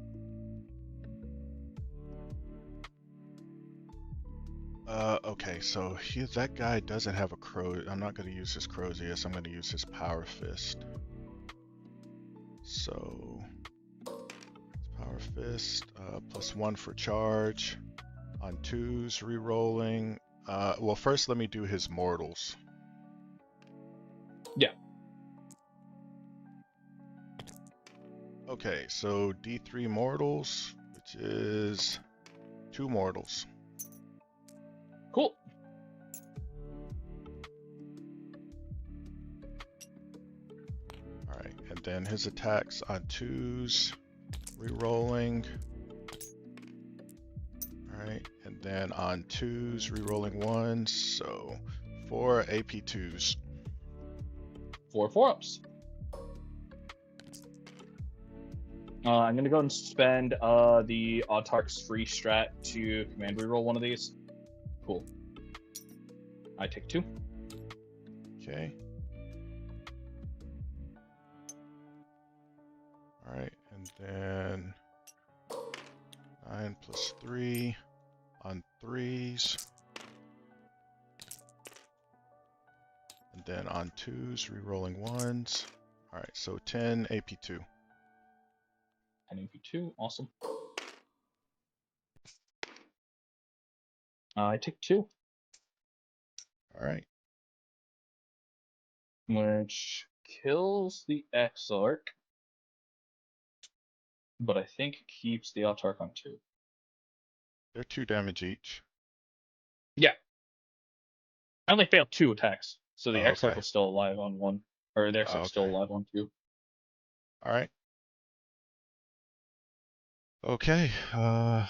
Speaker 1: Okay, so that guy doesn't have a crow. I'm not going to use his Crozius. I'm going to use his Power Fist. So, Power Fist, +1 for charge. On 2s, re-rolling. Well, first let me do his mortals.
Speaker 2: Yeah.
Speaker 1: Okay, so D3 mortals, which is 2 mortals.
Speaker 2: Cool.
Speaker 1: Alright, and then his attacks on 2s, re-rolling. Alright, and then on 2s, re-rolling 1s, so 4 AP2s.
Speaker 2: 4 4-ups. I'm going to go and spend the Autarch's free strat to command reroll one of these. Cool. I take 2.
Speaker 1: Okay. Alright, and then 9 + 3 on 3s. And then on 2s, re-rolling 1s. Alright, so 10 AP2.
Speaker 2: 10 AP2, awesome. I take 2.
Speaker 1: Alright.
Speaker 2: Which kills the Exarch, but I think keeps the Autarch on 2.
Speaker 1: They're 2 damage each.
Speaker 2: Yeah. I only failed 2 attacks, so the
Speaker 1: Oh,
Speaker 2: Exarch
Speaker 1: okay.
Speaker 2: was still alive on 1. Or the Exarch's still
Speaker 1: Okay.
Speaker 2: alive on 2.
Speaker 1: Alright. Okay. I'll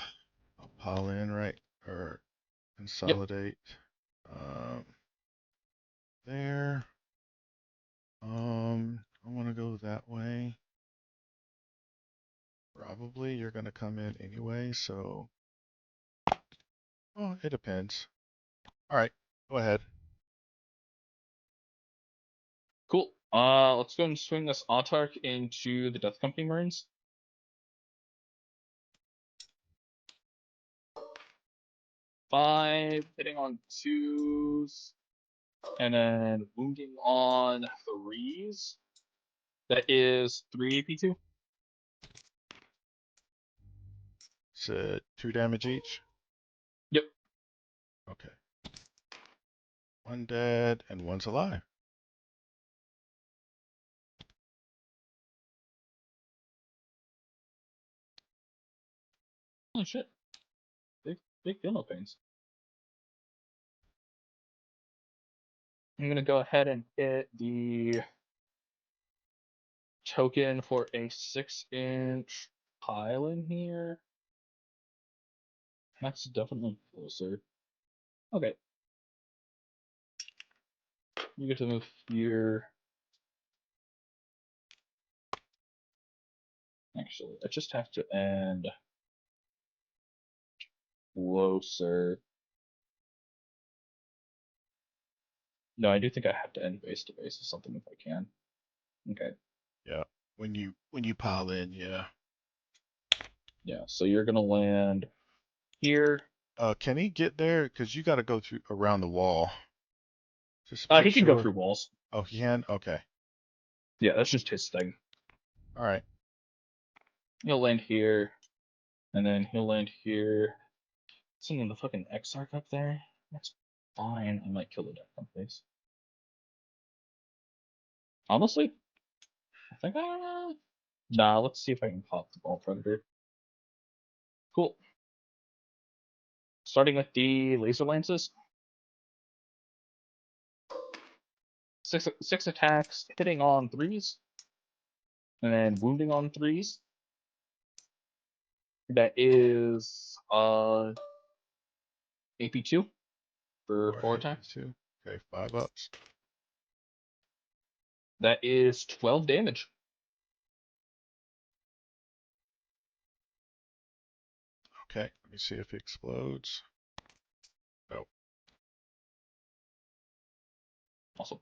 Speaker 1: pile in, right? Or consolidate. There. I want to go that way. Probably you're going to come in anyway, so. Oh, it depends. Alright, go ahead.
Speaker 2: Cool. Let's go and swing this Autarch into the Death Company Marines. Five, hitting on 2s, and then wounding on 3s. That is 3 AP2.
Speaker 1: It's 2 damage each?
Speaker 2: Yep.
Speaker 1: Okay. 1 dead and 1's alive.
Speaker 2: Holy shit. Big feel no pains. I'm gonna go ahead and hit the token for a 6-inch pile in here. That's definitely closer. Okay. You get to move here. Actually, I just have to end closer. No, I do think I have to end base to base or something if I can. Okay.
Speaker 1: Yeah. When you pile in, yeah.
Speaker 2: Yeah, so you're gonna land here.
Speaker 1: Can he get there? Because you got to go through around the wall. Just
Speaker 2: He
Speaker 1: make
Speaker 2: can go
Speaker 1: sure.
Speaker 2: through walls.
Speaker 1: Oh, he can? Okay.
Speaker 2: Yeah, that's just his thing.
Speaker 1: Alright.
Speaker 2: He'll land here, and then he'll land here. Seeing the fucking Exarch up there? That's fine. I might kill the death companies. Honestly, I think nah, let's see if I can pop the Ball Predator. Cool. Starting with the laser lances. 6 attacks, hitting on 3s, and then wounding on 3s. That is AP2 for 4 attacks.
Speaker 1: 2. Okay, 5 ups.
Speaker 2: That is 12 damage.
Speaker 1: Okay, let me see if he explodes. Oh.
Speaker 2: Awesome.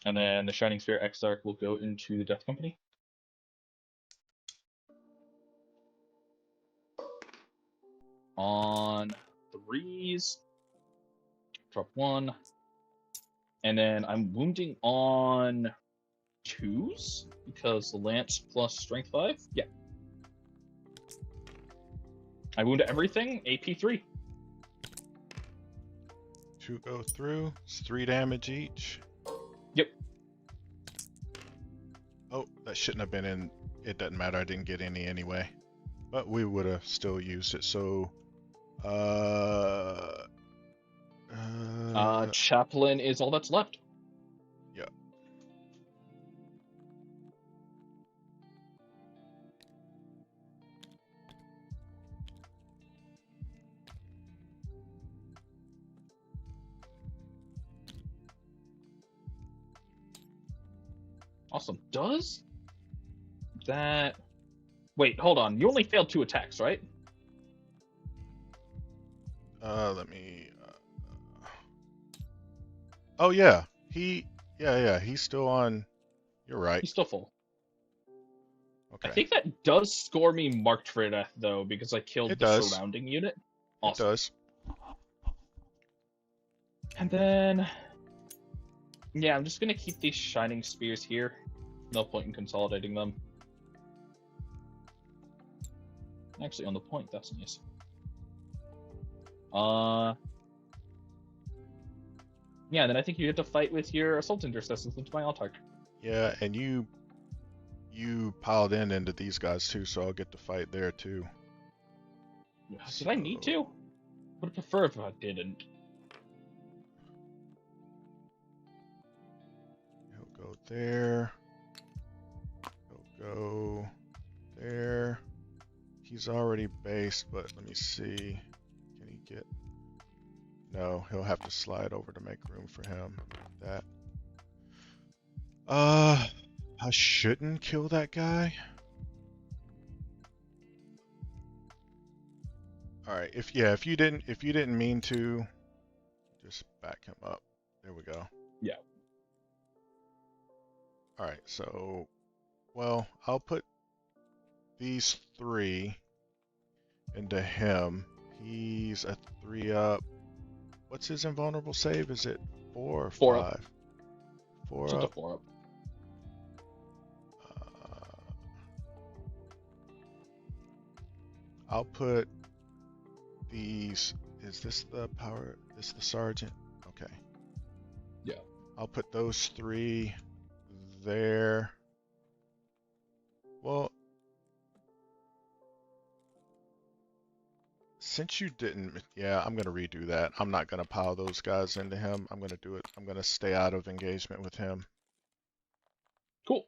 Speaker 2: And then the Shining Sphere Exarch will go into the Death Company. On 3s, Drop 1. And then I'm wounding on 2s because the lance plus strength 5. Yeah. I wound everything. AP 3.
Speaker 1: 2 go through. It's 3 damage each.
Speaker 2: Yep.
Speaker 1: Oh, that shouldn't have been in. It doesn't matter. I didn't get any anyway. But we would have still used it. So,
Speaker 2: Chaplain is all that's left.
Speaker 1: Yeah.
Speaker 2: Awesome. Does that... Wait, hold on. You only failed 2 attacks, right?
Speaker 1: Let me. Oh yeah, he's still on. You're right.
Speaker 2: He's still full.
Speaker 1: Okay.
Speaker 2: I think that does score me marked for death, though, because I killed
Speaker 1: It
Speaker 2: the
Speaker 1: does.
Speaker 2: surrounding unit.
Speaker 1: It
Speaker 2: Awesome.
Speaker 1: does.
Speaker 2: And then... Yeah, I'm just going to keep these Shining Spears here. No point in consolidating them. Actually, on the point, that's nice. Yeah, then I think you get to fight with your Assault Intercessors into my Altark.
Speaker 1: Yeah, and you piled into these guys too, so I'll get to fight there too.
Speaker 2: Did I need to? Would prefer if I didn't.
Speaker 1: He'll go there. He'll go there. He's already based, but let me see. Can he get... No, he'll have to slide over to make room for him. That. I shouldn't kill that guy. All right, if you didn't mean to, just back him up. There we go.
Speaker 2: Yeah.
Speaker 1: All right, so, well, I'll put these 3 into him. He's a 3 up. What's his invulnerable save? Is it 4 or 5?
Speaker 2: 4 up.
Speaker 1: 4
Speaker 2: It's
Speaker 1: up.
Speaker 2: a 4 up.
Speaker 1: I'll put these. Is this the power? This the sergeant? Okay.
Speaker 2: Yeah.
Speaker 1: I'll put those 3 there. Well, since you didn't, yeah, I'm gonna redo that. I'm not gonna pile those guys into him. I'm gonna do it. I'm gonna stay out of engagement with him.
Speaker 2: Cool.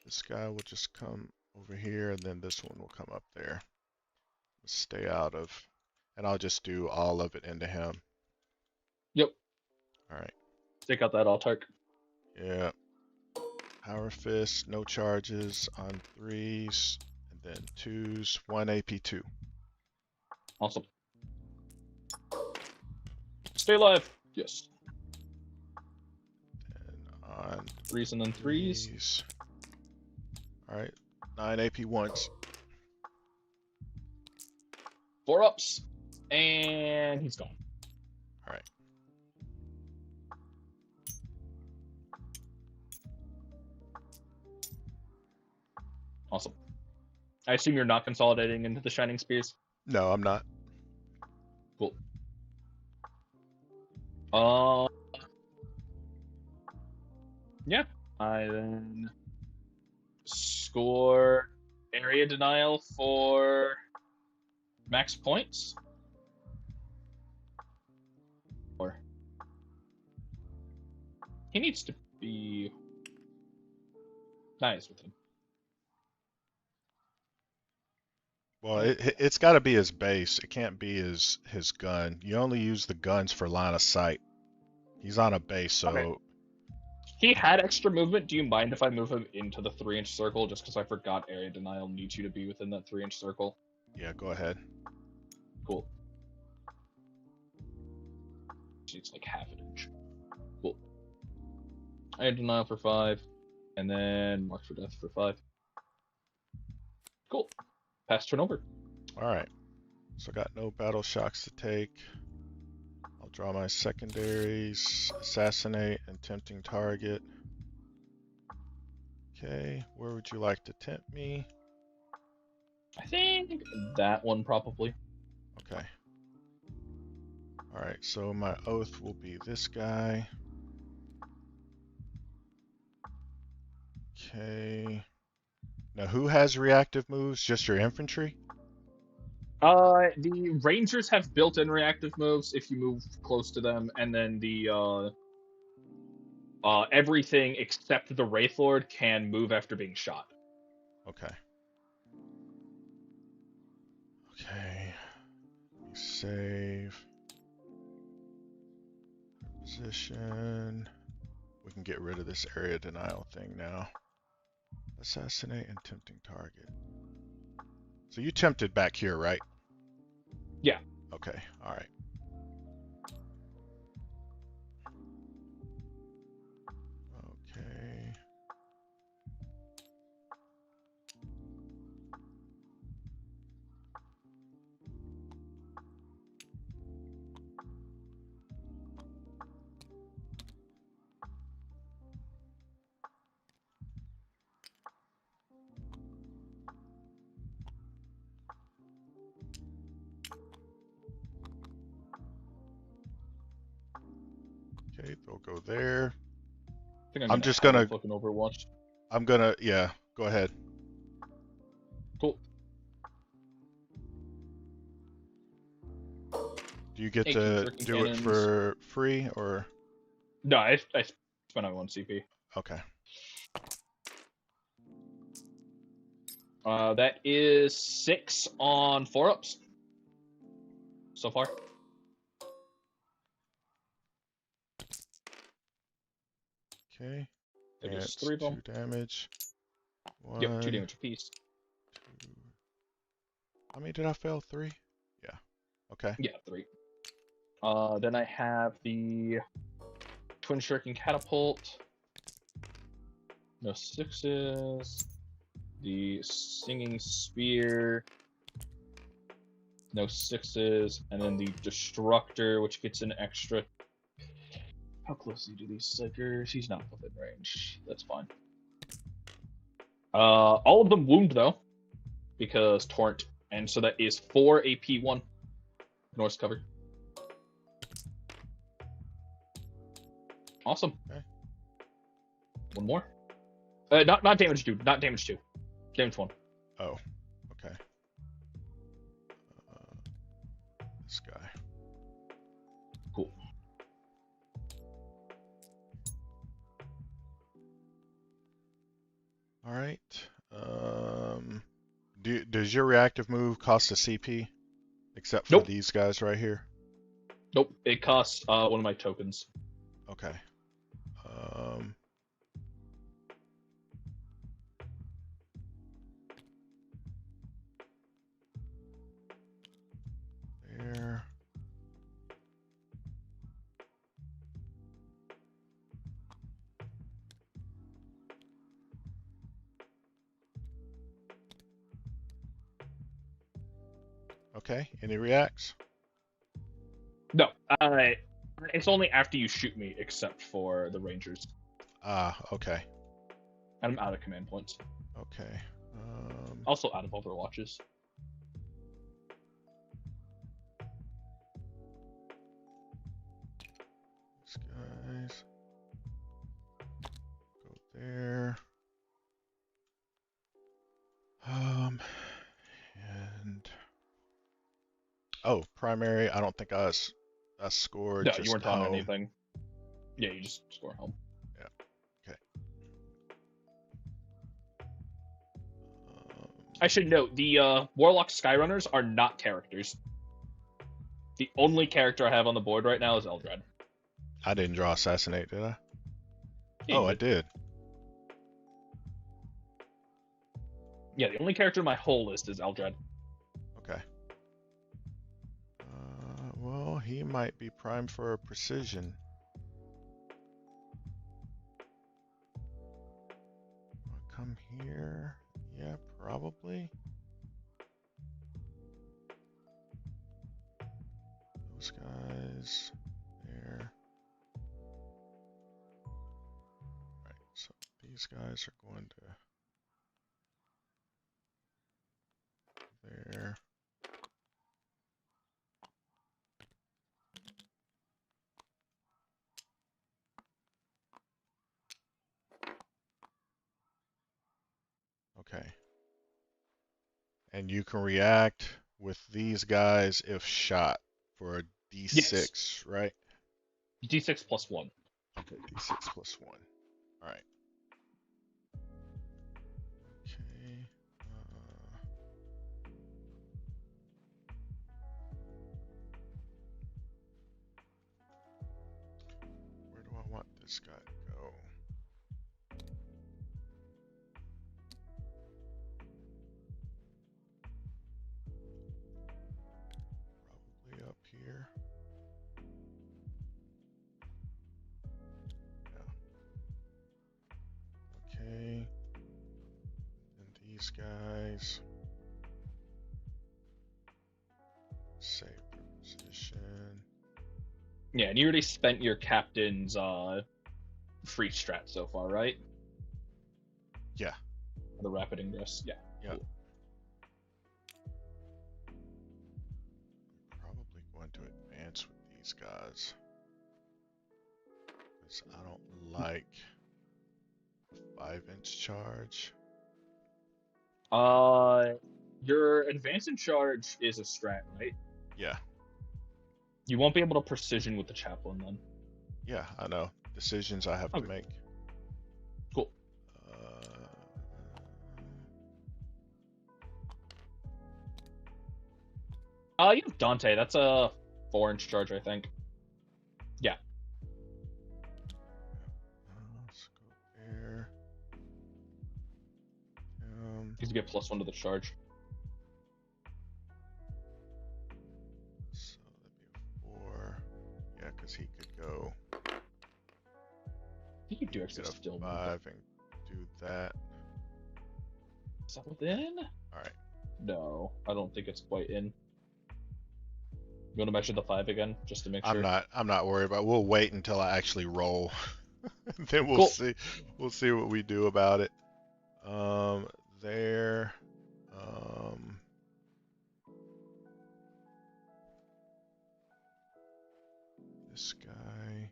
Speaker 1: This guy will just come over here, and then this one will come up there. Stay out of, and I'll just do all of it into him.
Speaker 2: Yep.
Speaker 1: All right.
Speaker 2: Take out that Altark.
Speaker 1: Yeah. Power Fist, no charges on 3s, and then 2s, 1 AP2.
Speaker 2: Awesome. Stay alive. Yes.
Speaker 1: And on
Speaker 2: 3s and then 3s.
Speaker 1: All right, 9 AP1s.
Speaker 2: 4 ups. And he's gone.
Speaker 1: All right.
Speaker 2: Awesome. I assume you're not consolidating into the Shining Spears?
Speaker 1: No, I'm not.
Speaker 2: Cool. Yeah. I then score area denial for max points. Or he needs to be nice with him.
Speaker 1: Well, it's got to be his base. It can't be his gun. You only use the guns for line of sight. He's on a base, so...
Speaker 2: Okay. He had extra movement. Do you mind if I move him into the 3-inch circle just because I forgot area denial needs you to be within that 3-inch circle?
Speaker 1: Yeah, go ahead.
Speaker 2: Cool. It's like half an inch. Cool. Area denial for 5, and then mark for death for 5. Cool. Pass turn over.
Speaker 1: All right. So I got no battle shocks to take. I'll draw my secondaries, assassinate, and tempting target. Okay, where would you like to tempt me?
Speaker 2: I think that one probably.
Speaker 1: Okay. Alright, so my oath will be this guy. Okay. Now who has reactive moves? Just your infantry?
Speaker 2: The Rangers have built-in reactive moves if you move close to them, and then the everything except the Wraith Lord can move after being shot.
Speaker 1: Okay. Okay. Let me save. Position. We can get rid of this area denial thing now. Assassinate and tempting target. So you tempted back here, right?
Speaker 2: Yeah.
Speaker 1: Okay, alright. Okay. Okay, they'll go there.
Speaker 2: I think
Speaker 1: I'm just gonna
Speaker 2: fucking Overwatch.
Speaker 1: Yeah, go ahead.
Speaker 2: Cool.
Speaker 1: Do you get
Speaker 2: Hey,
Speaker 1: to
Speaker 2: shuriken
Speaker 1: do it
Speaker 2: cannons.
Speaker 1: for free or?
Speaker 2: No, I spent on 1 CP.
Speaker 1: Okay.
Speaker 2: That is 6 on 4-ups so far.
Speaker 1: Okay.
Speaker 2: There
Speaker 1: And
Speaker 2: is
Speaker 1: it's
Speaker 2: 3 of them.
Speaker 1: 2 damage.
Speaker 2: Yep, 2
Speaker 1: 1,
Speaker 2: damage apiece.
Speaker 1: 2. How many did I fail? 3? Yeah. Okay.
Speaker 2: Yeah, 3. Then I have the Twin Shuriken Catapult. No 6s. The Singing Spear. No 6s. And then the Destructor, which gets an extra. How closely do these Psychers? He's not within range. That's fine. All of them wound, though, because Torrent. And so that is 4 AP1. Norse cover. Awesome.
Speaker 1: Okay.
Speaker 2: One more. Not damage 2. Not damage 2. Damage 1.
Speaker 1: Oh. Okay. This guy.
Speaker 2: Cool.
Speaker 1: All right. Does your reactive move cost a CP, except for
Speaker 2: Nope.
Speaker 1: these guys right here?
Speaker 2: Nope. It costs one of my tokens.
Speaker 1: Okay. There. Okay. Any reacts?
Speaker 2: No. It's only after you shoot me, except for the Rangers.
Speaker 1: Ah. Okay.
Speaker 2: And I'm out of command points.
Speaker 1: Okay.
Speaker 2: Also out of Overwatches.
Speaker 1: These guys go there. And primary. I don't think I scored.
Speaker 2: No,
Speaker 1: Just
Speaker 2: you weren't on
Speaker 1: home.
Speaker 2: anything. Yeah, you just score home.
Speaker 1: Yeah. Okay.
Speaker 2: I should note the Warlock Skyrunners are not characters. The only character I have on the board right now is Eldred.
Speaker 1: I didn't draw assassinate, did I?
Speaker 2: Yeah,
Speaker 1: Oh, I did.
Speaker 2: Yeah, the only character in my whole list is Eldred.
Speaker 1: Okay. Well, he might be primed for a precision. I'll come here. Yeah, probably. those guys there. Alright, so these guys are going to there. Okay. And you can react with these guys if shot for a D6,
Speaker 2: Yes.
Speaker 1: right?
Speaker 2: D6 plus 1.
Speaker 1: Okay, D6 plus 1. Alright. Okay. Where do I want this guy to go? Probably up here. Yeah. Okay. And these guys. Save their position.
Speaker 2: Yeah, and you already spent your captain's free strat so far, right?
Speaker 1: Yeah.
Speaker 2: The rapid ingress. Yeah.
Speaker 1: Yeah.
Speaker 2: Cool.
Speaker 1: Probably going to advance with these guys. Because I don't like a 5-inch charge.
Speaker 2: Your advance and charge is a strat, right?
Speaker 1: Yeah.
Speaker 2: You won't be able to precision with the chaplain then.
Speaker 1: Yeah, I know. Decisions I have to make.
Speaker 2: Cool. You have Dante. That's a 4-inch charge, I think. Yeah.
Speaker 1: Let's go there.
Speaker 2: You get +1 to the charge.
Speaker 1: So that'd be a 4. Yeah, because he could go.
Speaker 2: I think you do actually
Speaker 1: Get a
Speaker 2: still
Speaker 1: 5 and do that.
Speaker 2: Is that within?
Speaker 1: Alright.
Speaker 2: No, I don't think it's quite in. You want to measure the 5 again, just to make sure?
Speaker 1: I'm not worried about it. We'll wait until I actually roll. Then we'll
Speaker 2: Cool.
Speaker 1: see. We'll see what we do about it. There. This guy.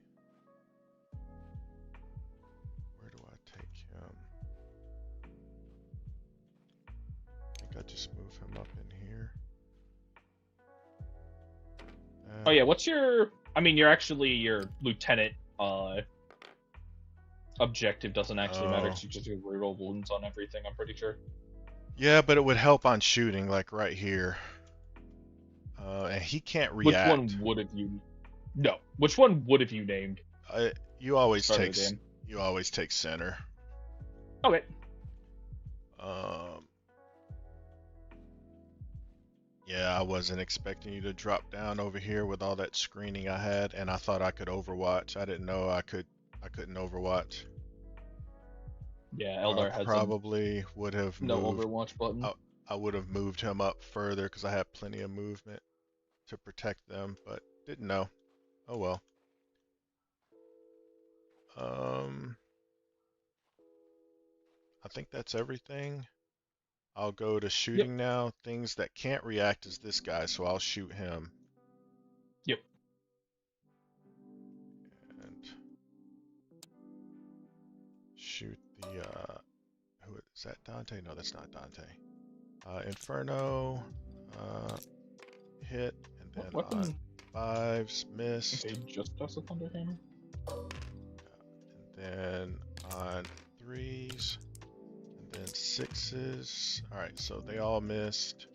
Speaker 1: Where do I take him? I think I just move him up in here.
Speaker 2: Oh yeah, what's your... I mean, you're actually your lieutenant, objective doesn't actually matter, because you just do reroll wounds on everything, I'm pretty sure.
Speaker 1: Yeah, but it would help on shooting, like right here. And he can't react.
Speaker 2: Which one would have you... No. Which one would have you named?
Speaker 1: You always
Speaker 2: Start of
Speaker 1: take...
Speaker 2: the game.
Speaker 1: You always take center.
Speaker 2: Okay.
Speaker 1: Yeah, I wasn't expecting you to drop down over here with all that screening I had, and I thought I could overwatch. I didn't know I couldn't overwatch.
Speaker 2: Yeah, Eldar had
Speaker 1: probably would have
Speaker 2: no
Speaker 1: moved.
Speaker 2: Overwatch button.
Speaker 1: I would have moved him up further because I had plenty of movement to protect them, but didn't know. Oh well. I think that's everything. I'll go to shooting now. Things that can't react is this guy, so I'll shoot him.
Speaker 2: Yep.
Speaker 1: And shoot the who is that? Dante? No, that's not Dante. Inferno hit, and then on 5s missed.
Speaker 2: Okay, just toss a Thunderhammer.
Speaker 1: And then on 3s, and then 6s. Alright, so they all missed.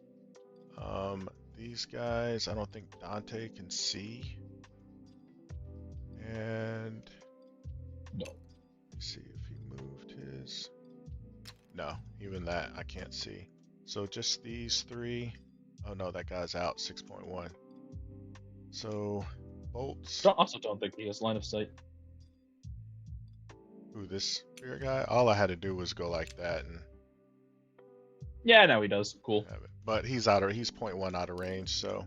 Speaker 1: These guys, I don't think Dante can see. And
Speaker 2: no.
Speaker 1: Let me see if he moved his. No, even that I can't see. So just these 3. Oh no, that guy's out, 6.1. So bolts.
Speaker 2: I also don't think he has line of sight.
Speaker 1: Who, this spear guy? All I had to do was go like that and
Speaker 2: yeah, now he does. Cool.
Speaker 1: have it. But he's 0.1 out of range, so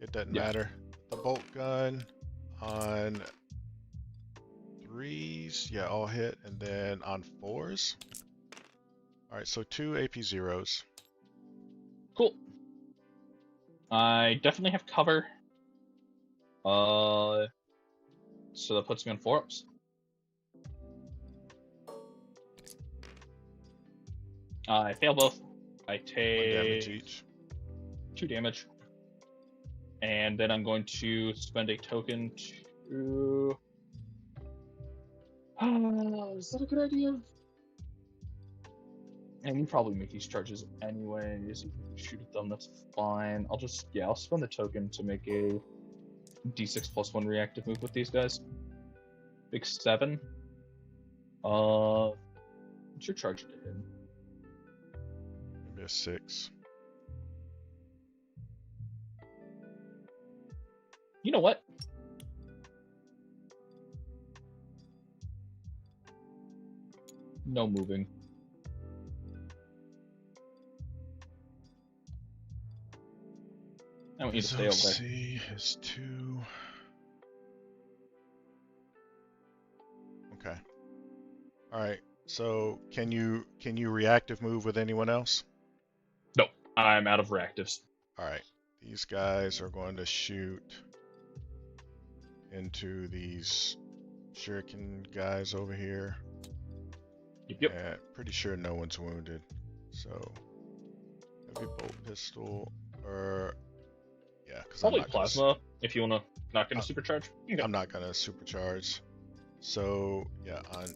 Speaker 1: it doesn't matter. the bolt gun on 3s. Yeah, all hit. And then on 4s. Alright, so 2 AP 0s.
Speaker 2: Cool. I definitely have cover. So that puts me on 4-ups. I fail both. I
Speaker 1: 1
Speaker 2: take
Speaker 1: damage each.
Speaker 2: 2 damage. And then I'm going to spend a token to... is that a good idea? And you probably make these charges anyways. You can shoot at them, that's fine. I'll spend the token to make a d6 plus 1 reactive move with these guys. Big 7. What's your charge to hit?
Speaker 1: Maybe a 6.
Speaker 2: You know what? No moving. I don't need to stay over there.
Speaker 1: C is 2. Okay. Alright, so can you reactive move with anyone else?
Speaker 2: No, I'm out of reactives.
Speaker 1: Alright, these guys are going to shoot into these shuriken guys over here.
Speaker 2: Yep.
Speaker 1: And pretty sure no one's wounded. So maybe bolt pistol or yeah, because
Speaker 2: Probably plasma if you want to not get a supercharge. Okay.
Speaker 1: I'm not gonna supercharge. So yeah, on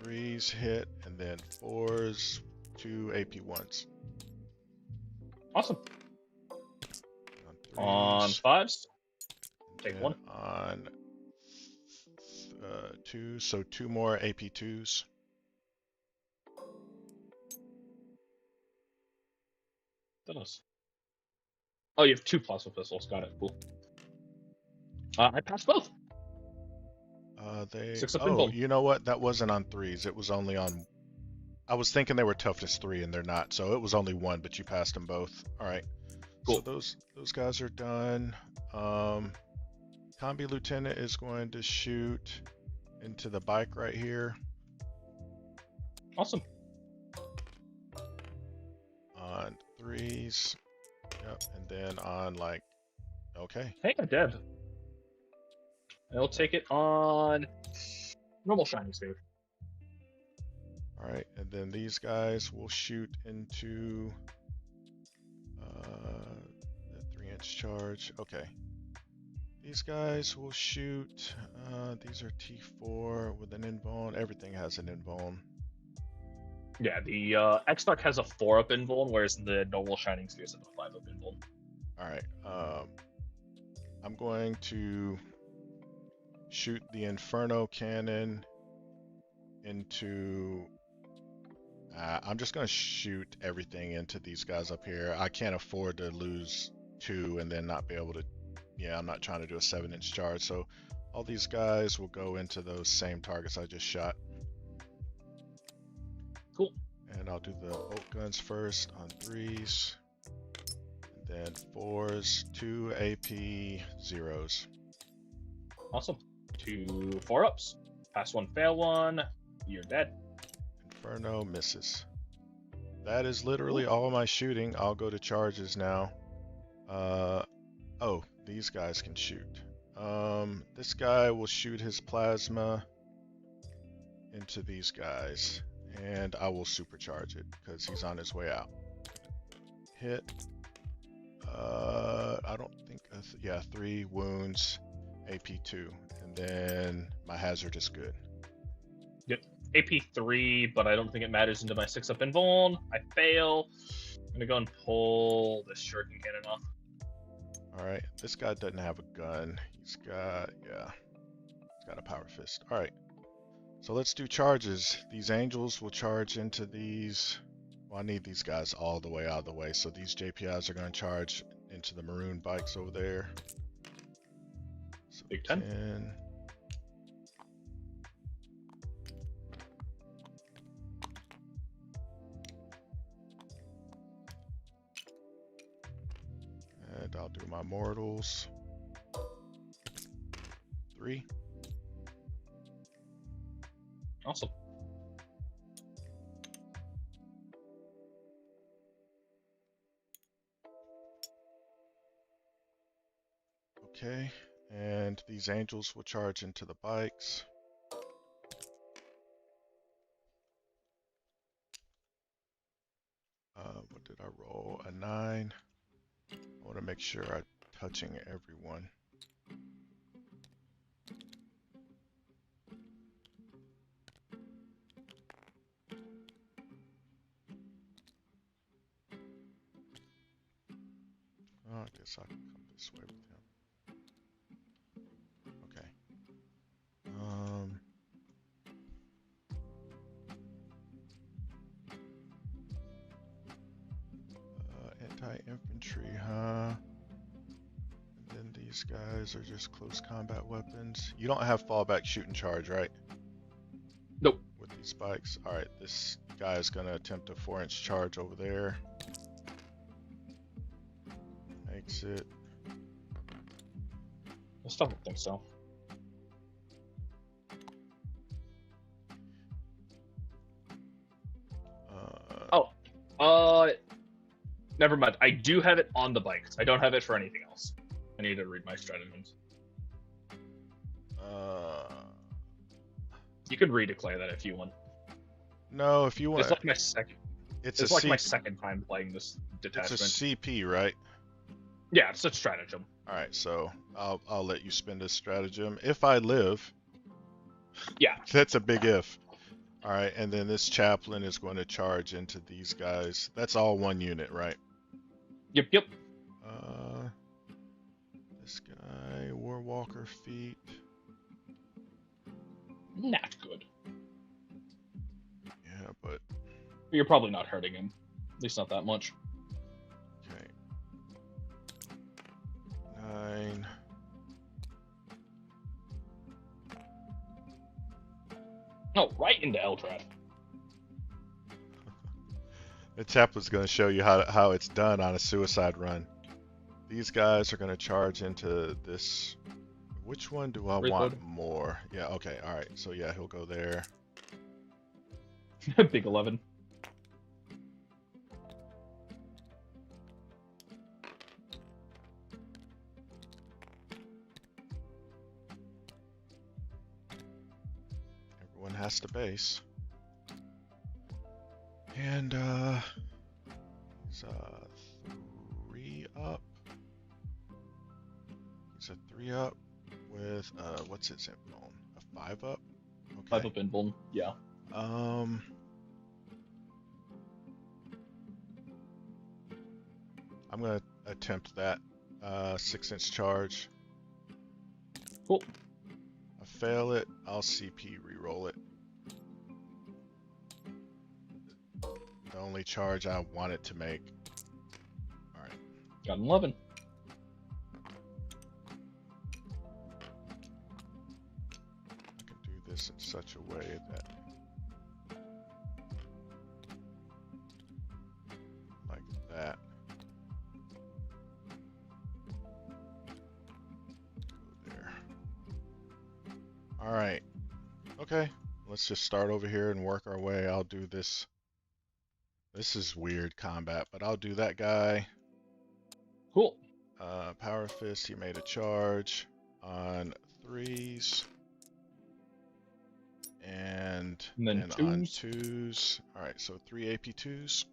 Speaker 1: 3s hit and then 4s 2 AP 1s.
Speaker 2: Awesome.
Speaker 1: On
Speaker 2: 3s, on 5s, take 1.
Speaker 1: On 2, so 2 more AP 2s.
Speaker 2: That is. Oh, you have 2 plasma pistols. Got it. Cool. I passed both. 6 up invuln.
Speaker 1: You know what? That wasn't on 3s. It was only on. I was thinking they were toughness 3, and they're not. So it was only 1, but you passed them both. All right.
Speaker 2: Cool.
Speaker 1: So those guys are done. Combi Lieutenant is going to shoot into the bike right here.
Speaker 2: Awesome.
Speaker 1: On 3s. Yep. And then on okay.
Speaker 2: Hey, I'm dead. I'll take it on normal shining sphere.
Speaker 1: All right, and then these guys will shoot into the 3-inch charge. Okay. These guys will shoot. These are T4 with an invuln. Everything has an invuln.
Speaker 2: Yeah, the X-Duck has a 4-up invuln, whereas the normal shining sphere has a 5-up invuln.
Speaker 1: All right. I'm going to shoot the Inferno cannon into. I'm just going to shoot everything into these guys up here. I can't afford to lose 2 and then not be able to. Yeah, I'm not trying to do a 7-inch charge. So all these guys will go into those same targets I just shot.
Speaker 2: Cool.
Speaker 1: And I'll do the bolt guns first on 3s. And then 4s, 2 AP 0s.
Speaker 2: Awesome. 2 4-ups. Pass 1, fail 1. You're dead.
Speaker 1: Inferno misses. That is literally all my shooting. I'll go to charges now. Oh, these guys can shoot. This guy will shoot his plasma into these guys, and I will supercharge it because he's on his way out. Hit. I don't think. Yeah, 3 wounds, AP2, and then my hazard is good.
Speaker 2: Yep. AP3, but I don't think it matters into my 6-up invuln. I fail. I'm gonna go and pull this shuriken cannon off.
Speaker 1: Alright, this guy doesn't have a gun. He's got a power fist. Alright, so let's do charges. These angels will charge into these. Well, I need these guys all the way out of the way, so these JPIs are going to charge into the maroon bikes over there. So
Speaker 2: Big 10.
Speaker 1: 10. And I'll do my mortals. 3.
Speaker 2: Awesome.
Speaker 1: Okay, and these angels will charge into the bikes. What did I roll? A 9. I want to make sure I'm touching everyone. Oh, I guess I can come this way with him. Okay. Anti-infantry, huh? And then these guys are just close combat weapons. You don't have fallback, shoot, and charge, right?
Speaker 2: Nope.
Speaker 1: With these spikes. Alright, this guy is going to attempt a 4-inch charge over there. Makes it.
Speaker 2: I still don't think so. Never mind. I do have it on the bikes. I don't have it for anything else. I need to read my stratagems. You could redeclare that if you want.
Speaker 1: No, if you want.
Speaker 2: It's like my second. It's like my second time playing this detachment.
Speaker 1: It's a CP, right?
Speaker 2: Yeah, it's a stratagem.
Speaker 1: All right, so I'll let you spend this stratagem if I live.
Speaker 2: Yeah.
Speaker 1: That's a big if. All right, and then this chaplain is going to charge into these guys. That's all one unit, right?
Speaker 2: Yep.
Speaker 1: This guy, Warwalker feet.
Speaker 2: Not good.
Speaker 1: Yeah, but
Speaker 2: You're probably not hurting him. At least not that much.
Speaker 1: okay. 9.
Speaker 2: No, right into Eldar.
Speaker 1: The chaplain's going to show you how it's done on a suicide run. These guys are going to charge into this. Which one do I want more? Yeah, okay, all right. So yeah, he'll go there.
Speaker 2: Big 11.
Speaker 1: Everyone has to base. And he's a 3 up. He's a 3 up with what's his invuln? A 5 up? Okay.
Speaker 2: 5 up invuln, yeah.
Speaker 1: I'm gonna attempt that 6-inch charge.
Speaker 2: Cool.
Speaker 1: I fail it, I'll CP reroll it. The only charge I want it to make. Alright.
Speaker 2: Got an 11.
Speaker 1: I can do this in such a way that like that. Go there. Alright. Okay. Let's just start over here and work our way. I'll do this. This is weird combat, but I'll do that guy.
Speaker 2: Cool.
Speaker 1: Power Fist, he made a charge on 3s. And
Speaker 2: then
Speaker 1: on
Speaker 2: 2s.
Speaker 1: 2s. Alright, so 3 AP2s.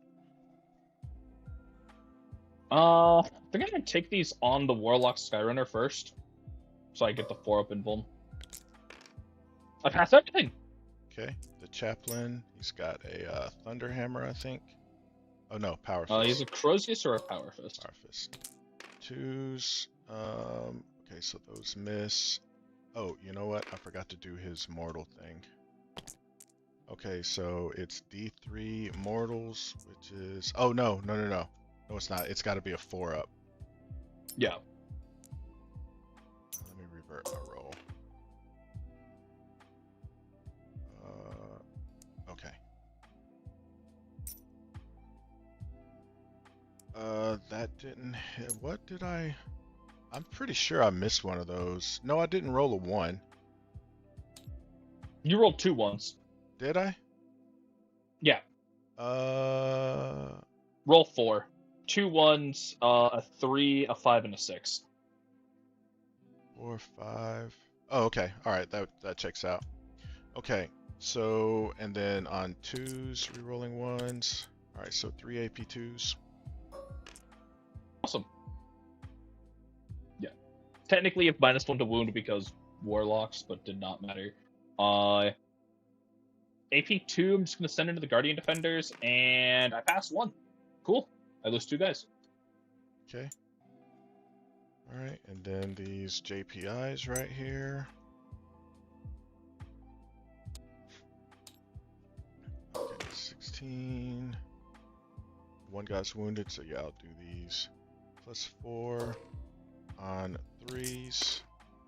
Speaker 2: I think I'm gonna take these on the Warlock Skyrunner first. So I get the 4 up invuln. I passed everything!
Speaker 1: Okay, the Chaplain, he's got a Thunderhammer, I think. Oh no, Power Fist.
Speaker 2: He's a Crozius or a Power Fist?
Speaker 1: Power Fist. 2s. Okay, so those miss. Oh, you know what? I forgot to do his mortal thing. Okay, so it's D3 mortals, which is... Oh, no. No, it's not. It's got to be a 4 up.
Speaker 2: Yeah.
Speaker 1: Let me revert my roll. Okay. That didn't hit. What did I... I'm pretty sure I missed one of those. No, I didn't roll a 1.
Speaker 2: You rolled 2 ones.
Speaker 1: Did I?
Speaker 2: Yeah. Roll 4. 2 ones, a 3, a 5, and a 6.
Speaker 1: 4, 5. Oh, okay. All right, that checks out. Okay, so and then on 2s, rerolling 1s. All right, so 3 AP 2s.
Speaker 2: Awesome. Yeah. Technically, if -1 to wound because warlocks, but did not matter. AP 2, I'm just gonna send into the Guardian Defenders, and I pass 1. Cool. I lose 2 guys.
Speaker 1: Okay. All right, and then these JPIs right here. Okay, 16. 1 guy's wounded, so yeah, I'll do these. +4 on 3s,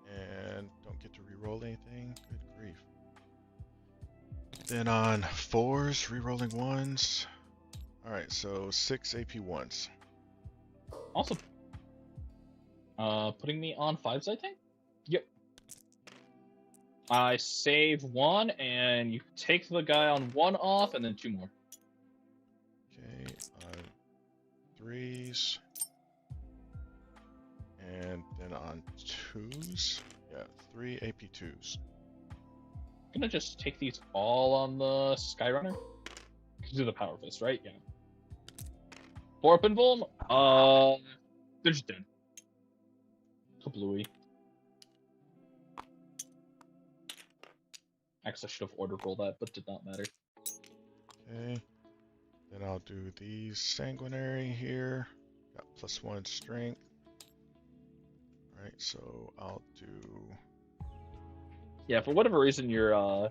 Speaker 1: and don't get to reroll anything. Good grief. Then on 4s, rerolling 1s. All right, so 6 AP 1s.
Speaker 2: Awesome. Putting me on 5s, I think? Yep. I save 1, and you take the guy on 1 off, and then 2 more.
Speaker 1: Okay, on 3s. And then on 2s, yeah, 3 AP 2s.
Speaker 2: I'm gonna just take these all on the Skyrunner. Do the Power Fist, right? Yeah. 4 up invuln. They're just dead. Kablooey. Actually, I should have ordered roll that, but did not matter.
Speaker 1: Okay. Then I'll do these sanguinary here. Got +1 strength. Alright, so I'll do.
Speaker 2: Yeah, for whatever reason, your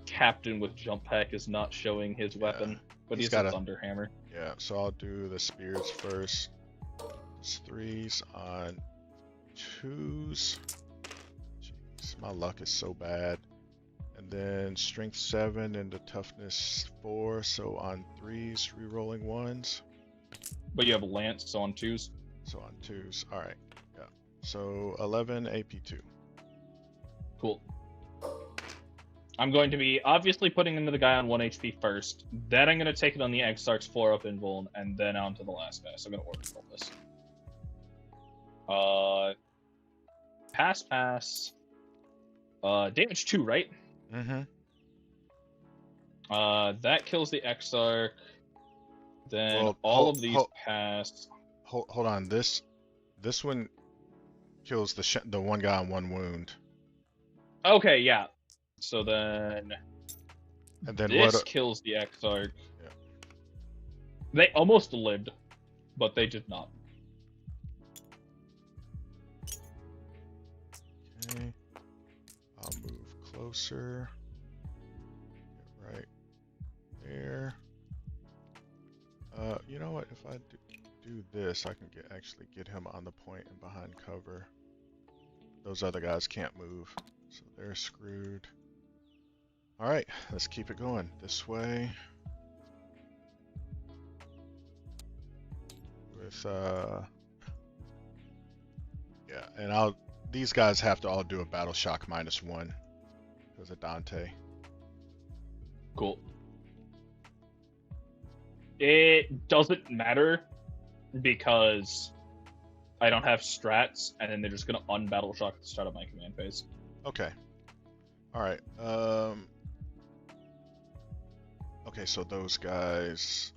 Speaker 2: captain with jump pack is not showing his weapon, but
Speaker 1: he's
Speaker 2: he's
Speaker 1: got
Speaker 2: a
Speaker 1: a-
Speaker 2: thunder hammer.
Speaker 1: Yeah, so I'll do the spears first. It's 3s on 2s. Jeez, my luck is so bad. And then strength 7 and the toughness 4. So on 3s, rerolling 1s.
Speaker 2: But you have a lance, so on 2s.
Speaker 1: So on 2s. Alright, yeah. So 11 AP2.
Speaker 2: Cool. I'm going to be obviously putting into the guy on 1 HP first. Then I'm going to take it on the Exarch's 4 up invuln, and then on to the last guy. So I'm going to order roll this. Pass. Damage 2, right?
Speaker 1: Mm-hmm.
Speaker 2: That kills the Exarch. Then
Speaker 1: Well,
Speaker 2: all of these pass.
Speaker 1: Hold on. This one kills the one guy on 1 wound.
Speaker 2: Okay, yeah. So then,
Speaker 1: And then
Speaker 2: this kills the Exarch.
Speaker 1: Yeah.
Speaker 2: They almost lived, but they did not.
Speaker 1: Okay. I'll move closer. Get right there. You know what? If I do this, I can actually get him on the point and behind cover. Those other guys can't move, so they're screwed. All right, let's keep it going this way. With yeah, and these guys have to all do a battle shock -1 because of Dante.
Speaker 2: Cool. It doesn't matter because I don't have strats, and then they're just gonna unbattle shock at the start of my command phase.
Speaker 1: Okay. All right. Okay, so those guys.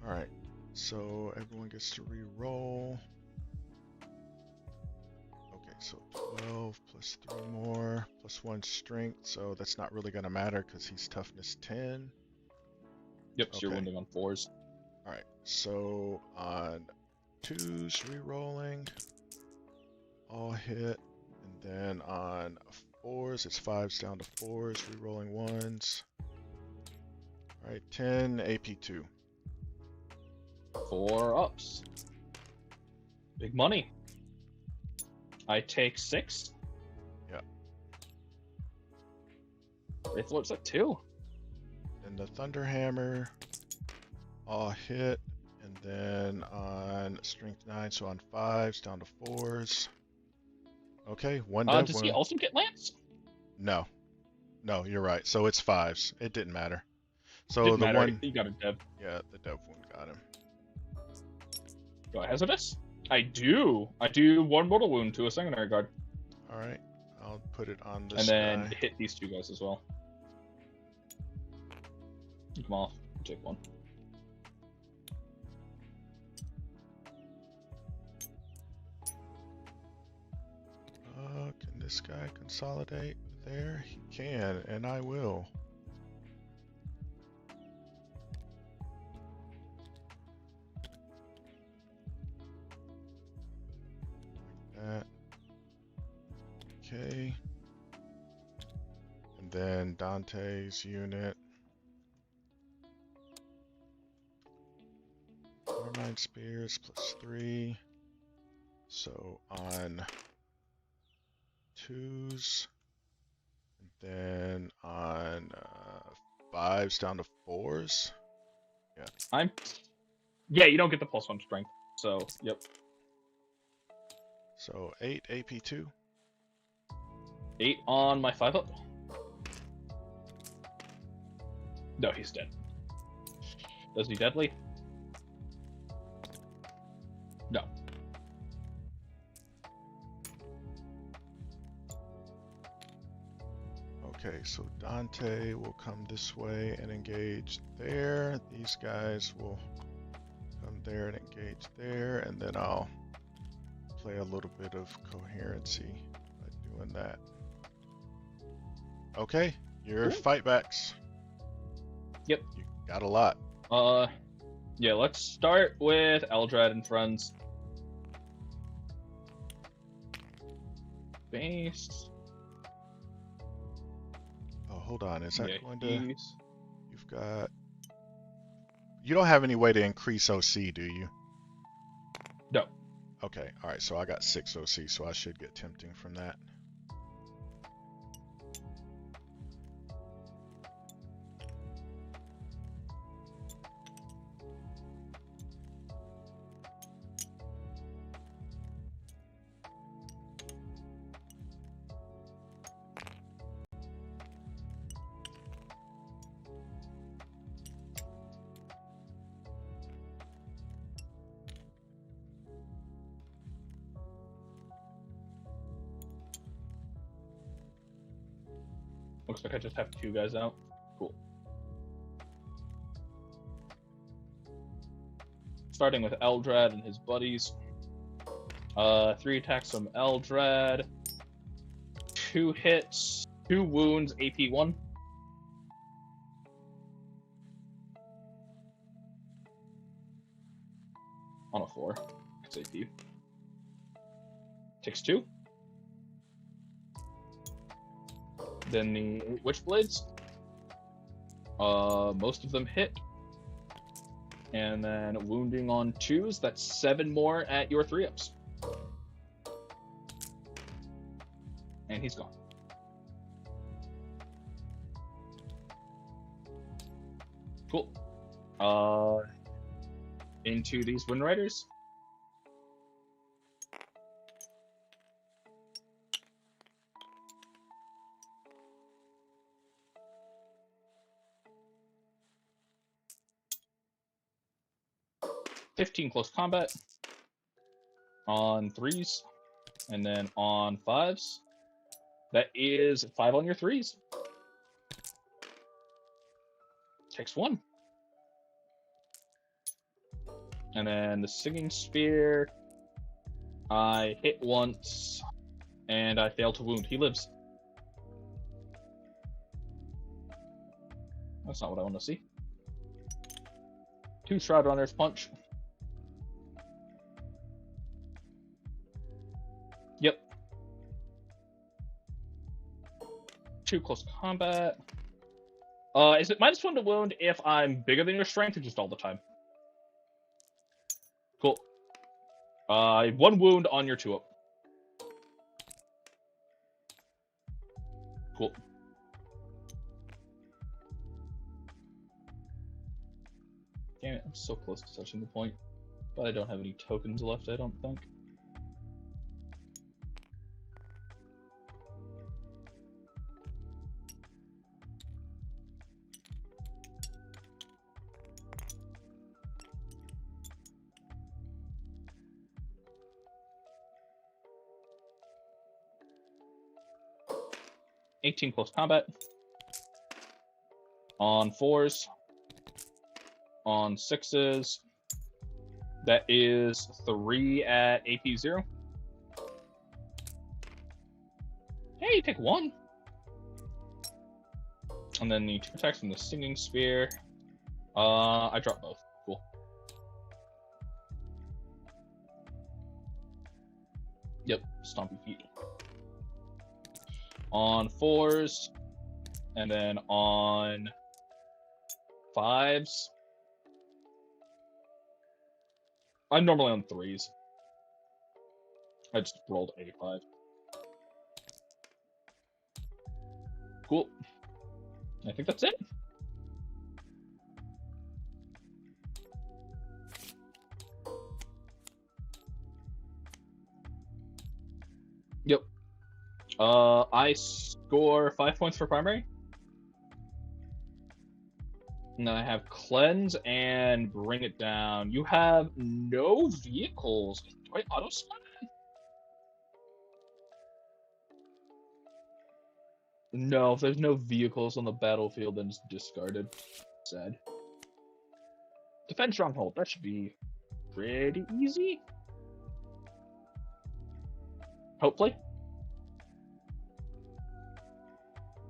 Speaker 1: All right. So everyone gets to re-roll. Okay, so 12 plus 3 more plus 1 strength. So that's not really gonna matter because he's toughness 10.
Speaker 2: Yep, so you're
Speaker 1: Okay.
Speaker 2: wounding on 4s.
Speaker 1: All right. So on 2s, re-rolling, all hit. And then on 4s, it's 5s down to 4s, re-rolling 1s. Alright, 10 AP2.
Speaker 2: 4 ups. Big money. I take 6.
Speaker 1: Yeah.
Speaker 2: Wraith Lord's at 2.
Speaker 1: And the Thunder Hammer, all hit. And then on strength 9, so on 5s, down to 4s. Okay, 1 dev
Speaker 2: Does
Speaker 1: wound.
Speaker 2: he also get lance?
Speaker 1: No. No, you're right. So it's 5s. It didn't matter. So
Speaker 2: Didn't
Speaker 1: the
Speaker 2: matter.
Speaker 1: one...
Speaker 2: He got a dev.
Speaker 1: Yeah, the dev wound got him.
Speaker 2: Do I hazardous? I do. I do 1 mortal wound to a sanguinary guard.
Speaker 1: Alright, I'll put it on this
Speaker 2: And then
Speaker 1: guy.
Speaker 2: hit these 2 guys as well. Come off. Take 1.
Speaker 1: Can this guy consolidate? There, he can, and I will. Like that. Okay. And then Dante's unit. 9 spears plus 3. So on 2s, and then on 5s down to 4s.
Speaker 2: Yeah, you don't get the +1 strength. So, yep.
Speaker 1: So 8 AP2.
Speaker 2: 8 on my 5 up. No, he's dead. Does he deadly? No.
Speaker 1: Okay, so Dante will come this way and engage there. These guys will come there and engage there, and then I'll play a little bit of coherency by doing that. Okay, your fight backs.
Speaker 2: Yep.
Speaker 1: You got a lot.
Speaker 2: Yeah, let's start with Eldrad and friends. Base.
Speaker 1: Oh, hold on. Is that
Speaker 2: Yeah,
Speaker 1: going to...
Speaker 2: he's-
Speaker 1: You've got... You don't have any way to increase OC, do you?
Speaker 2: No.
Speaker 1: Okay, alright, so I got 6 OC, so I should get tempting from that.
Speaker 2: Looks like I just have 2 guys out. Cool. Starting with Eldrad and his buddies. 3 attacks from Eldrad. 2 hits, 2 wounds, AP 1. On a 4. It's AP. Takes 2. Then the Witchblades. Most of them hit. And then wounding on 2s, that's 7 more at your 3-ups. And he's gone. Cool. Into these Wind Riders. $15 close combat on 3s, and then on 5s. That is 5 on your 3s. Takes 1. And then the Singing Spear. I hit once, and I fail to wound. He lives. That's not what I want to see. 2 Shroud Runners punch. Yep. 2 close combat. Is it -1 to wound if I'm bigger than your strength, or just all the time? Cool. 1 wound on your 2-up. Cool. Damn it, I'm so close to touching the point. But I don't have any tokens left, I don't think. $18 close combat. On 4s. On 6s. That is 3 at AP 0. Hey, you take 1. And then the 2 attacks from the Singing Spear. I drop both. Cool. Yep, Stompy Feet. On 4s. And then on 5s. I'm normally on 3s. I just rolled a 5. Cool. I think that's it. Yep. I score 5 points for primary. And then I have cleanse and bring it down. You have no vehicles. Do I auto spot it? No, if there's no vehicles on the battlefield, then it's discarded. Sad. Defend stronghold. That should be pretty easy. Hopefully.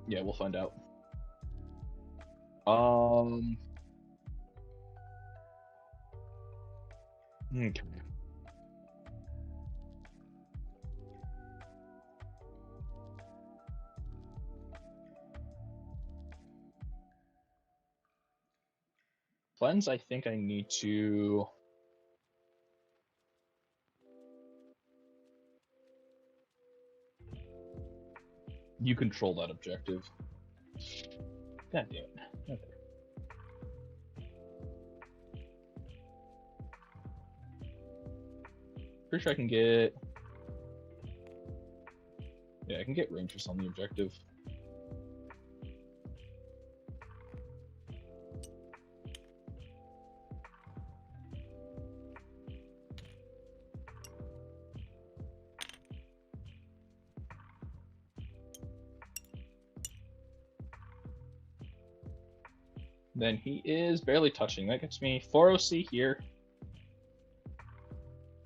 Speaker 2: Yeah, we'll find out. Okay. Cleanse, I think I need to... You control that objective. God damn it. Okay. Pretty sure I can get... Yeah, I can get Rangers on the objective. Then he is barely touching. That gets me 4 OC here.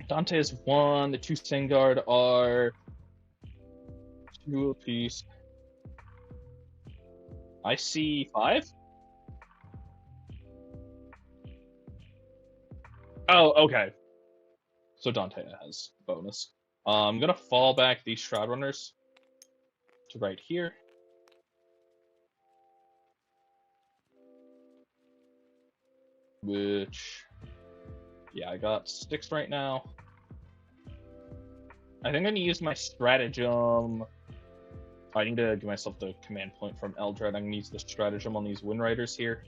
Speaker 2: Dante is 1. The 2 Sengard are 2 apiece. I see 5. Oh, okay. So Dante has bonus. I'm gonna fall back these Shroud Runners to right here. Which, yeah, I got 6 right now. I think I'm gonna use my stratagem. I need to give myself the command point from Eldred. I'm gonna use the stratagem on these Wind Riders here.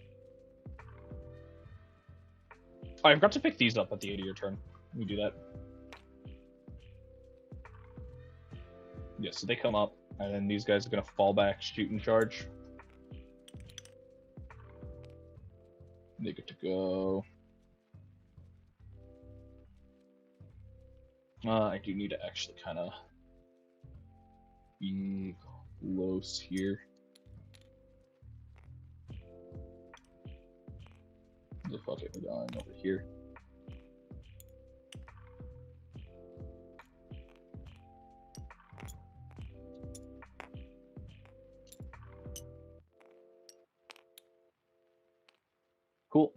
Speaker 2: Oh, I forgot to pick these up at the end of your turn. Let me do that. Yeah, so they come up, and then these guys are gonna fall back, shoot and charge. They get to go. I do need to actually kind of be close here. The fuck are going over here? Cool.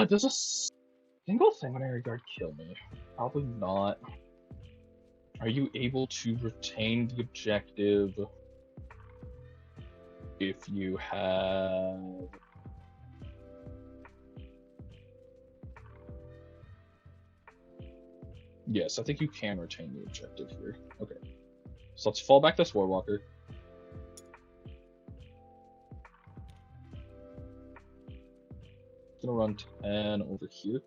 Speaker 2: Does a single Sanguinary Guard kill me? Probably not. Are you able to retain the objective if you have... Yes, I think you can retain the objective here. Okay. So let's fall back this Warwalker. Gonna run 10 over here.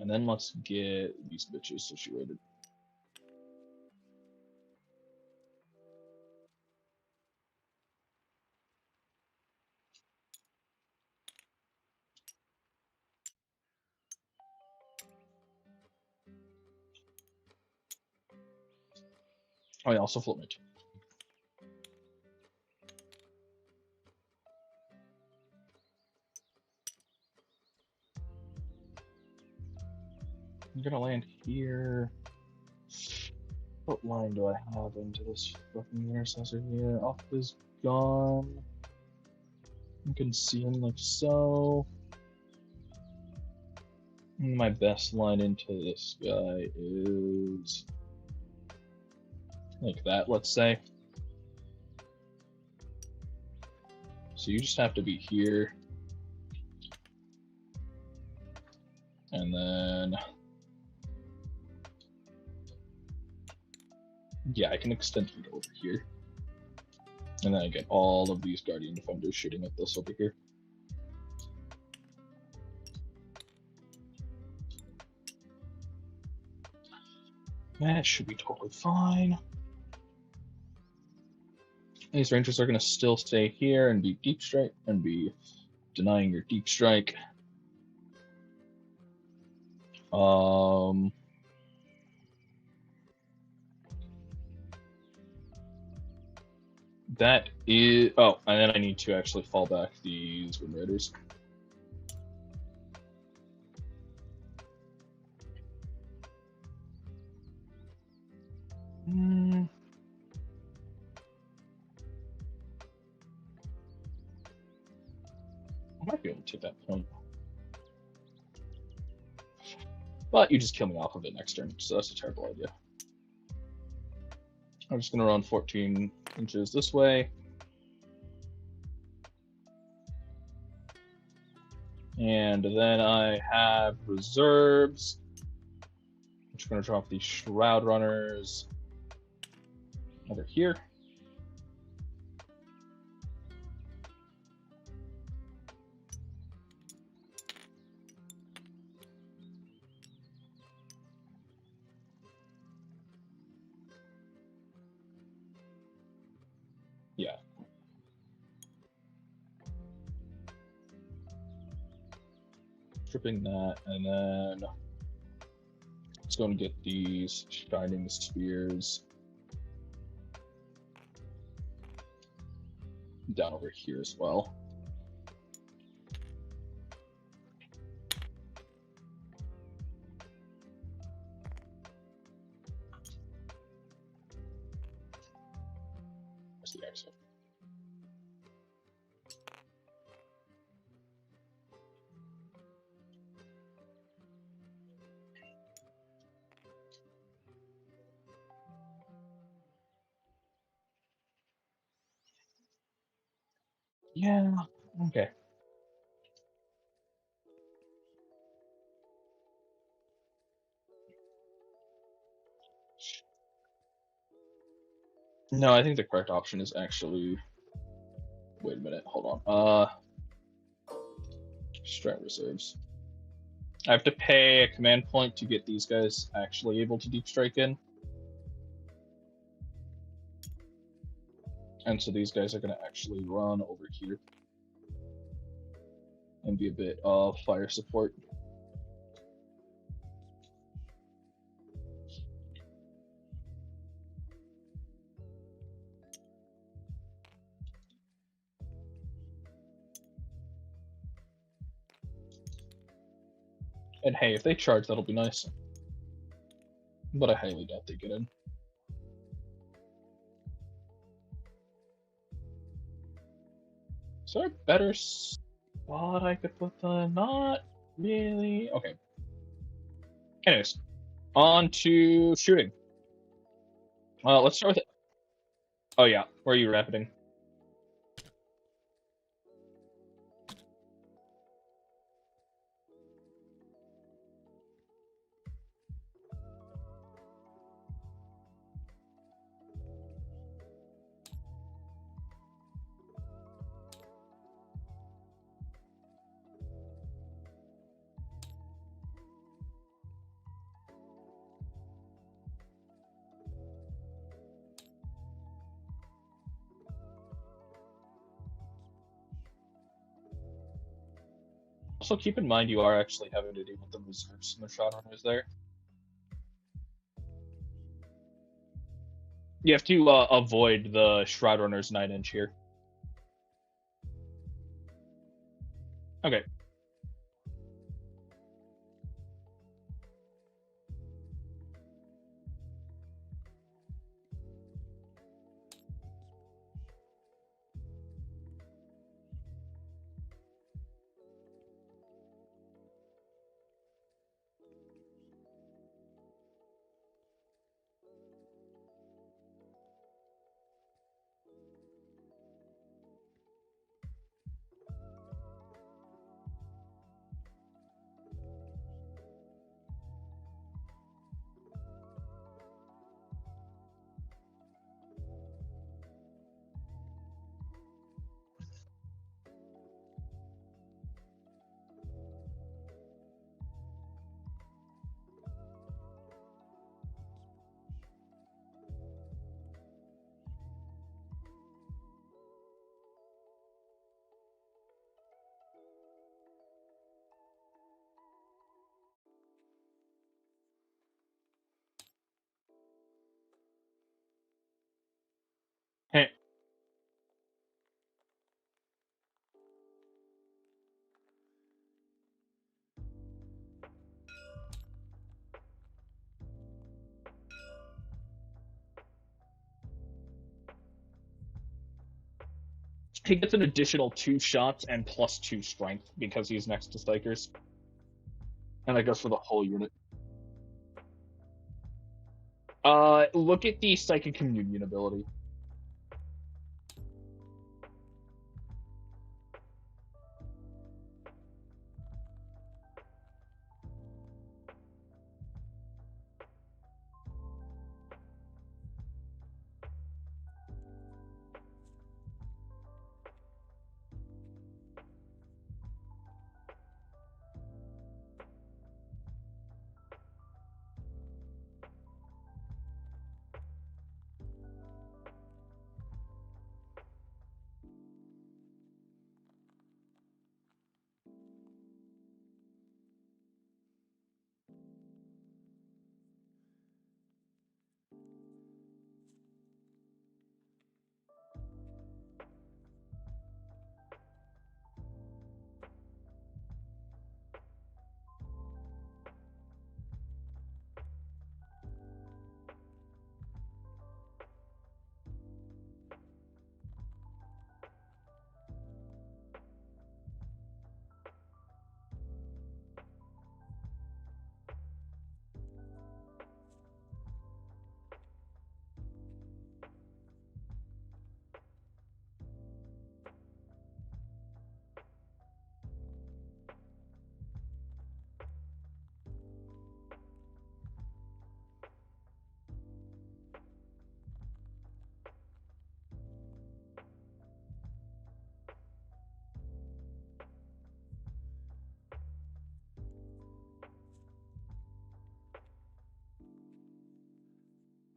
Speaker 2: And then let's get these bitches situated. Oh, yeah, also float it. I'm gonna land here. What line do I have into this fucking intercessor here? Off is gone. You can see him like so. And my best line into this guy is like that, let's say. So you just have to be here. And then yeah, I can extend it over here. And then I get all of these Guardian Defenders shooting at this over here. That should be totally fine. These Rangers are going to still stay here and be deep strike and be denying your deep strike. That is... Oh, and then I need to actually fall back these Wind Raiders. I might be able to take that point. But you just kill me off of it next turn, so that's a terrible idea. I'm just going to run 14 inches this way. And then I have reserves, which are going to drop these Shroud Runners over here. Yeah. Tripping that, and then let's go and get these Shining Spears down over here as well. Where's the exit? Yeah, okay. No, I think the correct option is actually... Wait a minute, hold on. Strat reserves. I have to pay a command point to get these guys actually able to deep strike in. And so these guys are going to actually run over here and be a bit of fire support. And hey, if they charge, that'll be nice. But I highly doubt they get in. Is there a better spot I could put them? Not really. Okay. Anyways, on to shooting. Let's start with it. Oh yeah, where are you rapiding? Also, keep in mind you are actually having to deal with the reserves and the shotrunners there. You have to avoid the Shroud Runner's 9-inch here. Okay. Hey. He gets an additional 2 shots and +2 strength because he's next to Strikers. And that goes for the whole unit. Look at the Psychic Communion ability.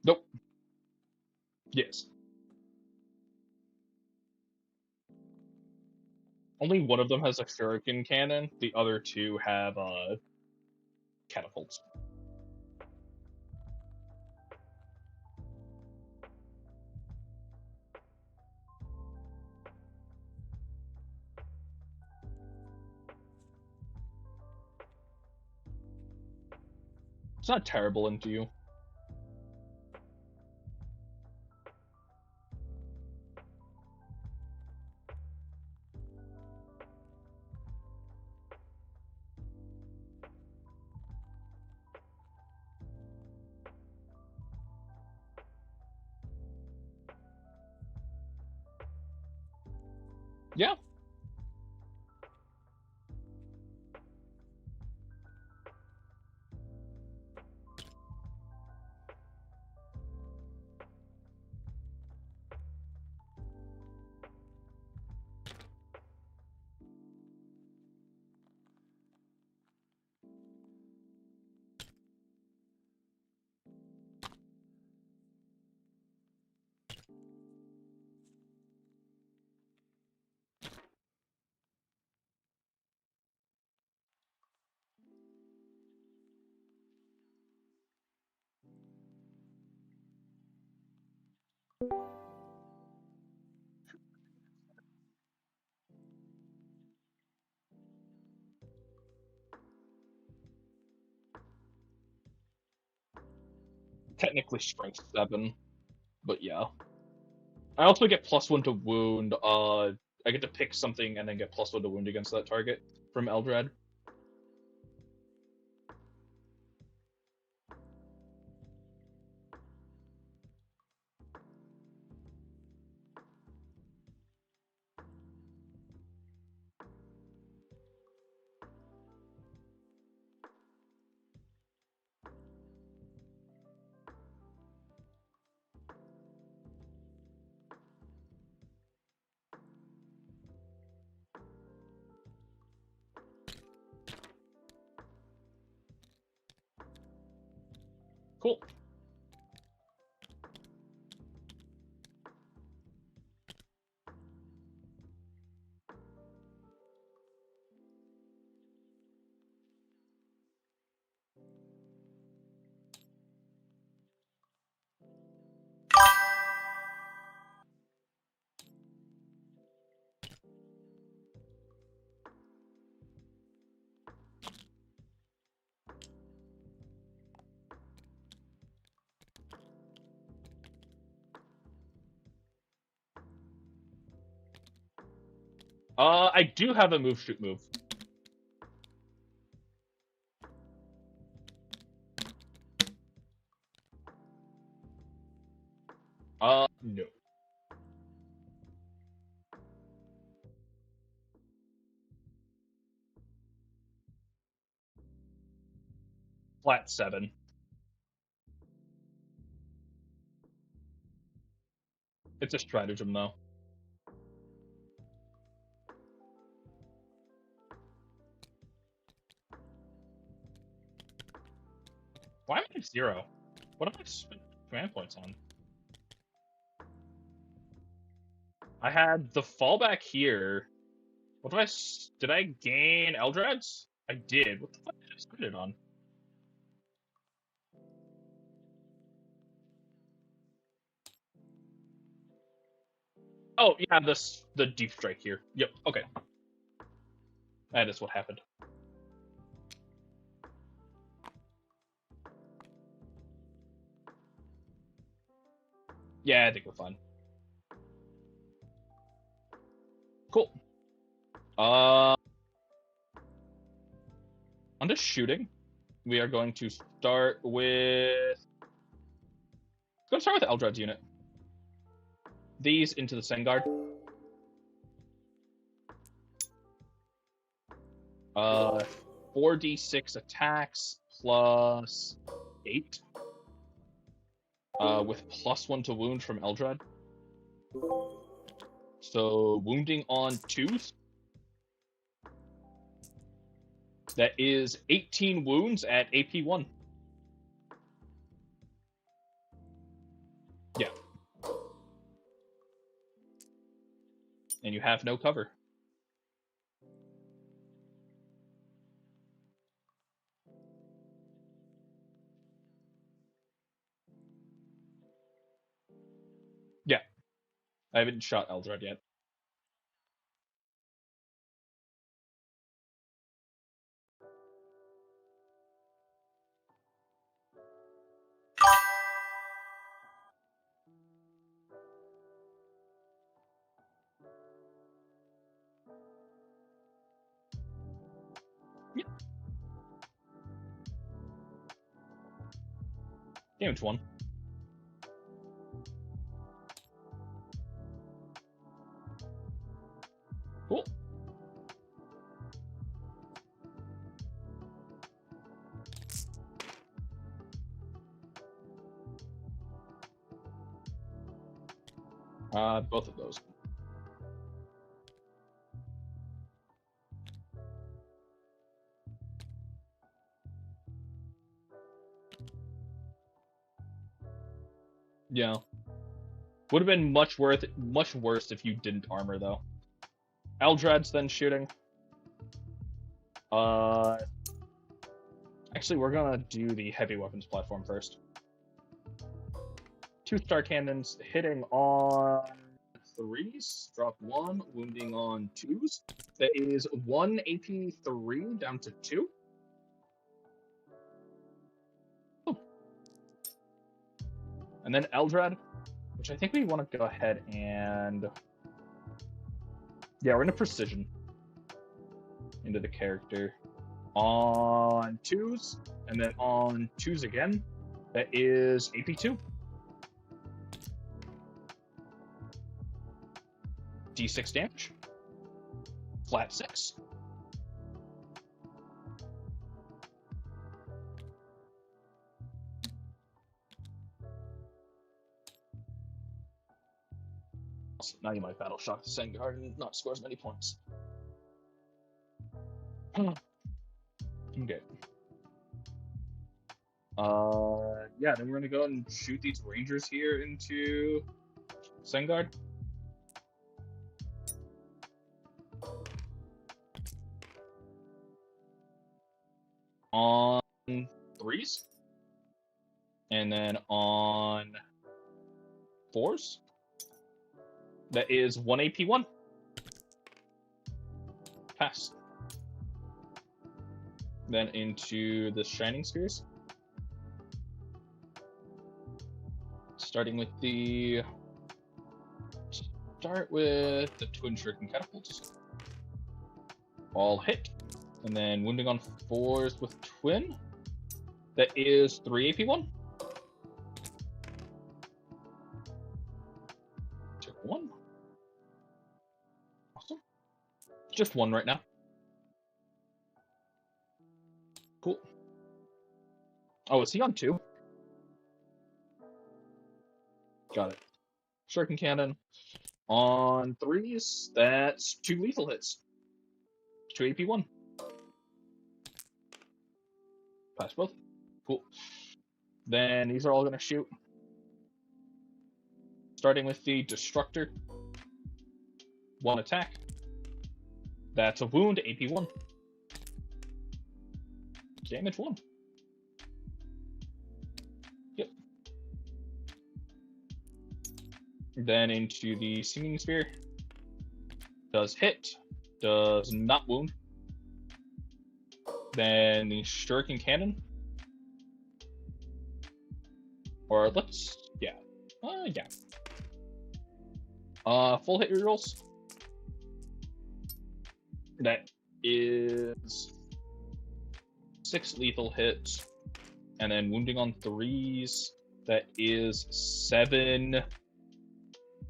Speaker 2: Nope. Yes. Only one of them has a shuriken cannon. The other 2 have catapults. It's not terrible into you. Yeah. technically strength 7, but yeah. I also get +1 to wound. I get to pick something and then get +1 to wound against that target from Eldrad. Cool. I do have a move shoot move. No. Flat 7. It's a stratagem, though. Why am I 0? What have I spent command points on? I had the fallback here. What did I gain Eldrads? I did. What the fuck did I spend it on? Oh, yeah, the deep strike here. Yep, okay. That is what happened. Yeah, I think we're fine. Cool. On the shooting, we are going to start with... Let's start with Eldrad's unit. These into the Sengard. 4d6 attacks plus 8. With +1 to wound from Eldrad. So wounding on 2s. That is 18 wounds at AP 1. Yeah. And you have no cover. Yeah. I haven't shot Eldrad yet. Yeah. Damage 1. Cool. Both of those. Yeah. Would have been much worse if you didn't armor, though. Eldrad's then shooting. Actually, we're gonna do the heavy weapons platform first. 2 star cannons hitting on 3s, drop 1, wounding on 2s. That is 1 AP 3 down to 2. Oh. And then Eldrad, which I think we want to go ahead and... Yeah, we're going to Precision into the character. On 2s, and then on 2s again, that is AP2. D6 damage. Flat 6. Now you might battle shock the Sengard and not score as many points. Okay. Yeah, then we're gonna go and shoot these Rangers here into Sengard. On 3s. And then on 4s. That is 1 AP1. Pass. Then into the Shining Spheres. Starting with the... Start with the Twin Shuriken Catapults. All hit. And then wounding on 4s with Twin. That is 3 AP1. Took 1. Awesome. Just 1 right now. Cool. Oh, is he on 2? Got it. Shuriken Cannon. On 3s, that's 2 lethal hits. 2 AP1. Pass both. Cool. Then these are all going to shoot. Starting with the Destructor. 1 attack. That's a wound, AP1. Damage 1. Yep. Then into the Singing Sphere. Does hit. Does not wound. Then the Shuriken Cannon. Or let's... Yeah. Yeah. Full hit rerolls. That is 6 lethal hits, and then wounding on 3s, that is 7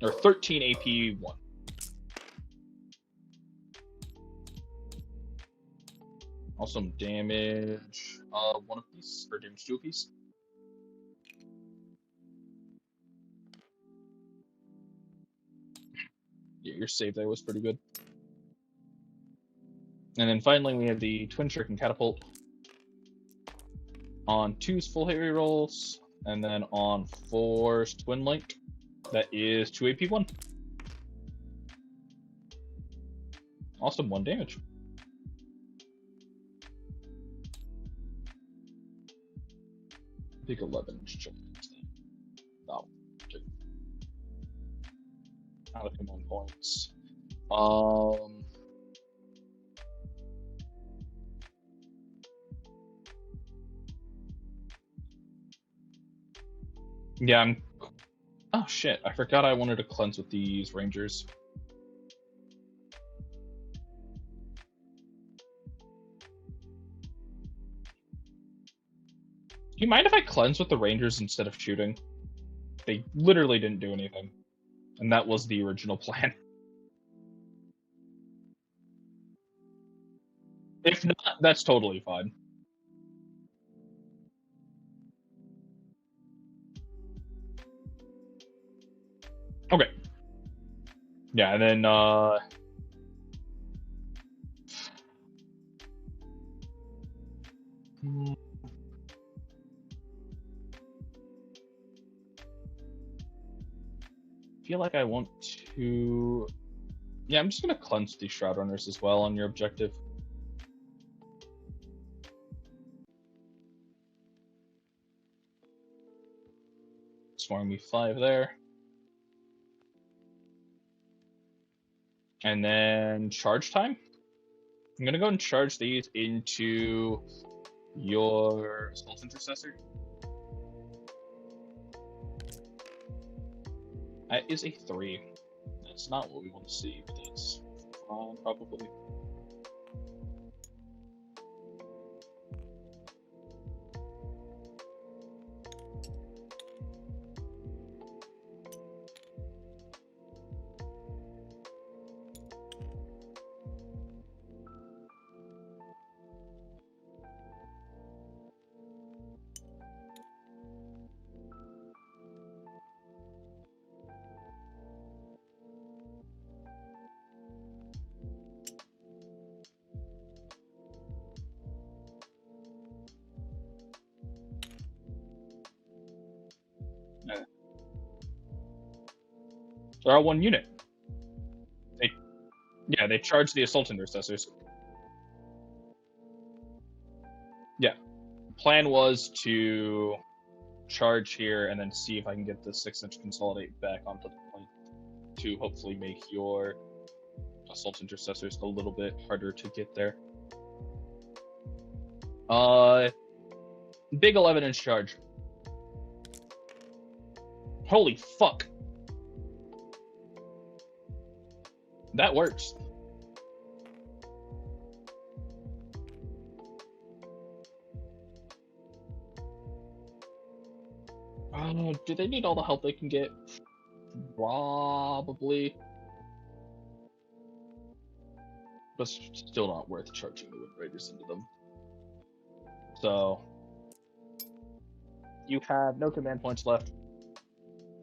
Speaker 2: or 13 AP1. Also damage 1 apiece, or damage 2 apiece. Yeah, your save there was pretty good. And then finally we have the Twin Shuriken Catapult. On 2s, full hit rerolls, and then on 4s, Twin Link. That is 2 AP1. Awesome, 1 damage. I think 11 is check. Oh, okay. Out of 1 points. Yeah, I'm... Oh shit, I forgot I wanted to cleanse with these Rangers. Do you mind if I cleanse with the Rangers instead of shooting? They literally didn't do anything. And that was the original plan. If not, that's totally fine. Okay. Yeah, and then feel like I want to... Yeah, I'm just gonna cleanse these Shroud Runners as well on your objective. Scoring me 5 there. And then charge time. I'm gonna go and charge these into your Assault Intercessor. That is a 3. That's not what we want to see, but that's fine, probably. They're all one unit. They charge the assault intercessors. Yeah. Plan was to charge here and then see if I can get the 6-inch consolidate back onto the point to hopefully make your assault intercessors a little bit harder to get there. Big 11-inch charge. Holy fuck. That works. Do they need all the help they can get? Probably. But still not worth charging the Wind Raiders into them. So, you have no command points left.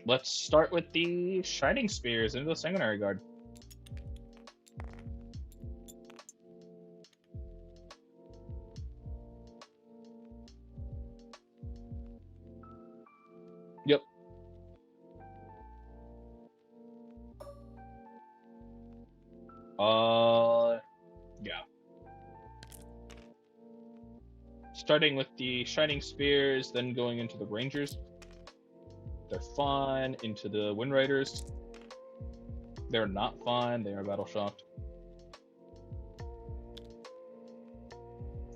Speaker 2: Let's start with the Shining Spears into the Sanguinary Guard. Yep. Yeah. Starting with the Shining Spears, then going into the Rangers. They're fine. Into the Wind Raiders. They're not fine. They are battle shocked.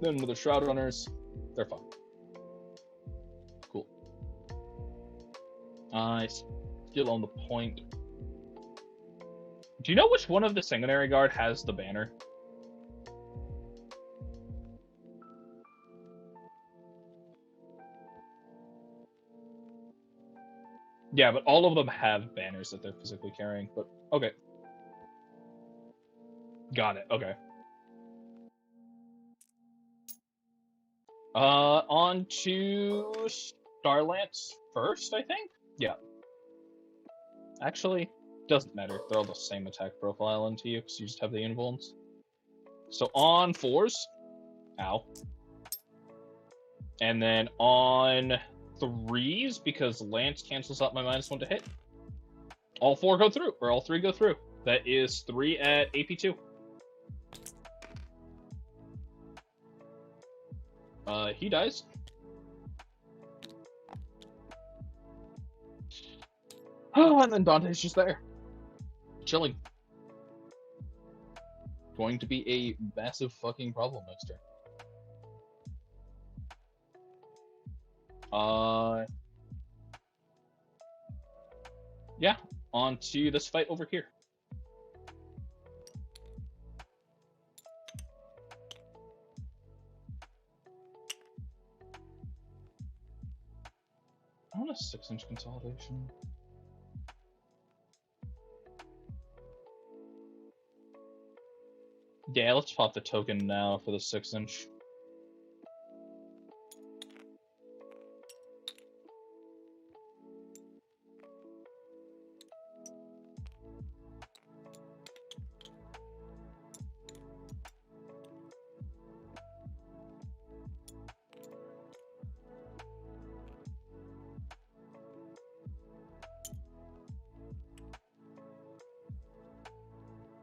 Speaker 2: Then with the Shroud Runners, they're fine. Cool. Still on the point. Do you know which one of the Sanguinary Guard has the banner? Yeah, but all of them have banners that they're physically carrying, but okay. Got it, okay. On to Starlance first, I think? Yeah. Actually, doesn't matter. They're all the same attack profile into you, because you just have the invulns. So on 4s. Ow. And then on 3s, because Lance cancels out my -1 to hit. All 4 go through, or all 3 go through. That is 3 at AP2. He dies. Oh, and then Dante's just there. Chilling. Going to be a massive fucking problem next turn. Yeah, on to this fight over here. I want a 6-inch consolidation. Yeah, let's pop the token now for the 6-inch.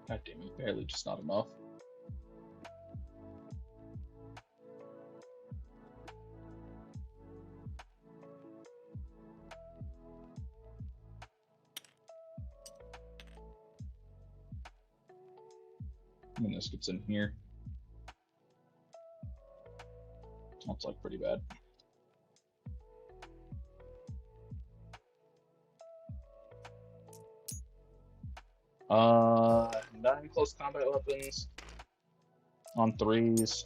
Speaker 2: God damn it, barely just not enough. And this gets in here. That's like pretty bad. 9 close combat weapons on 3s.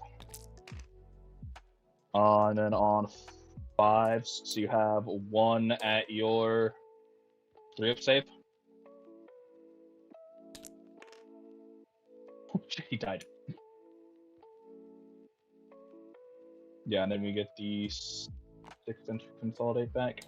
Speaker 2: And then on 5s, so you have 1 at your 3-up save. He died. Yeah, and then we get the 6th entry consolidate back.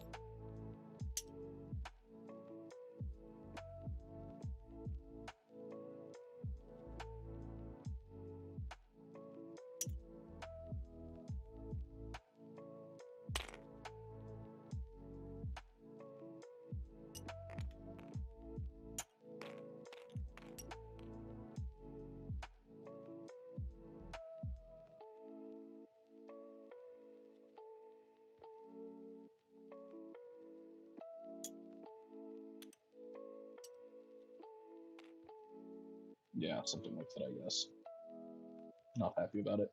Speaker 2: Yeah, something like that, I guess. Not happy about it.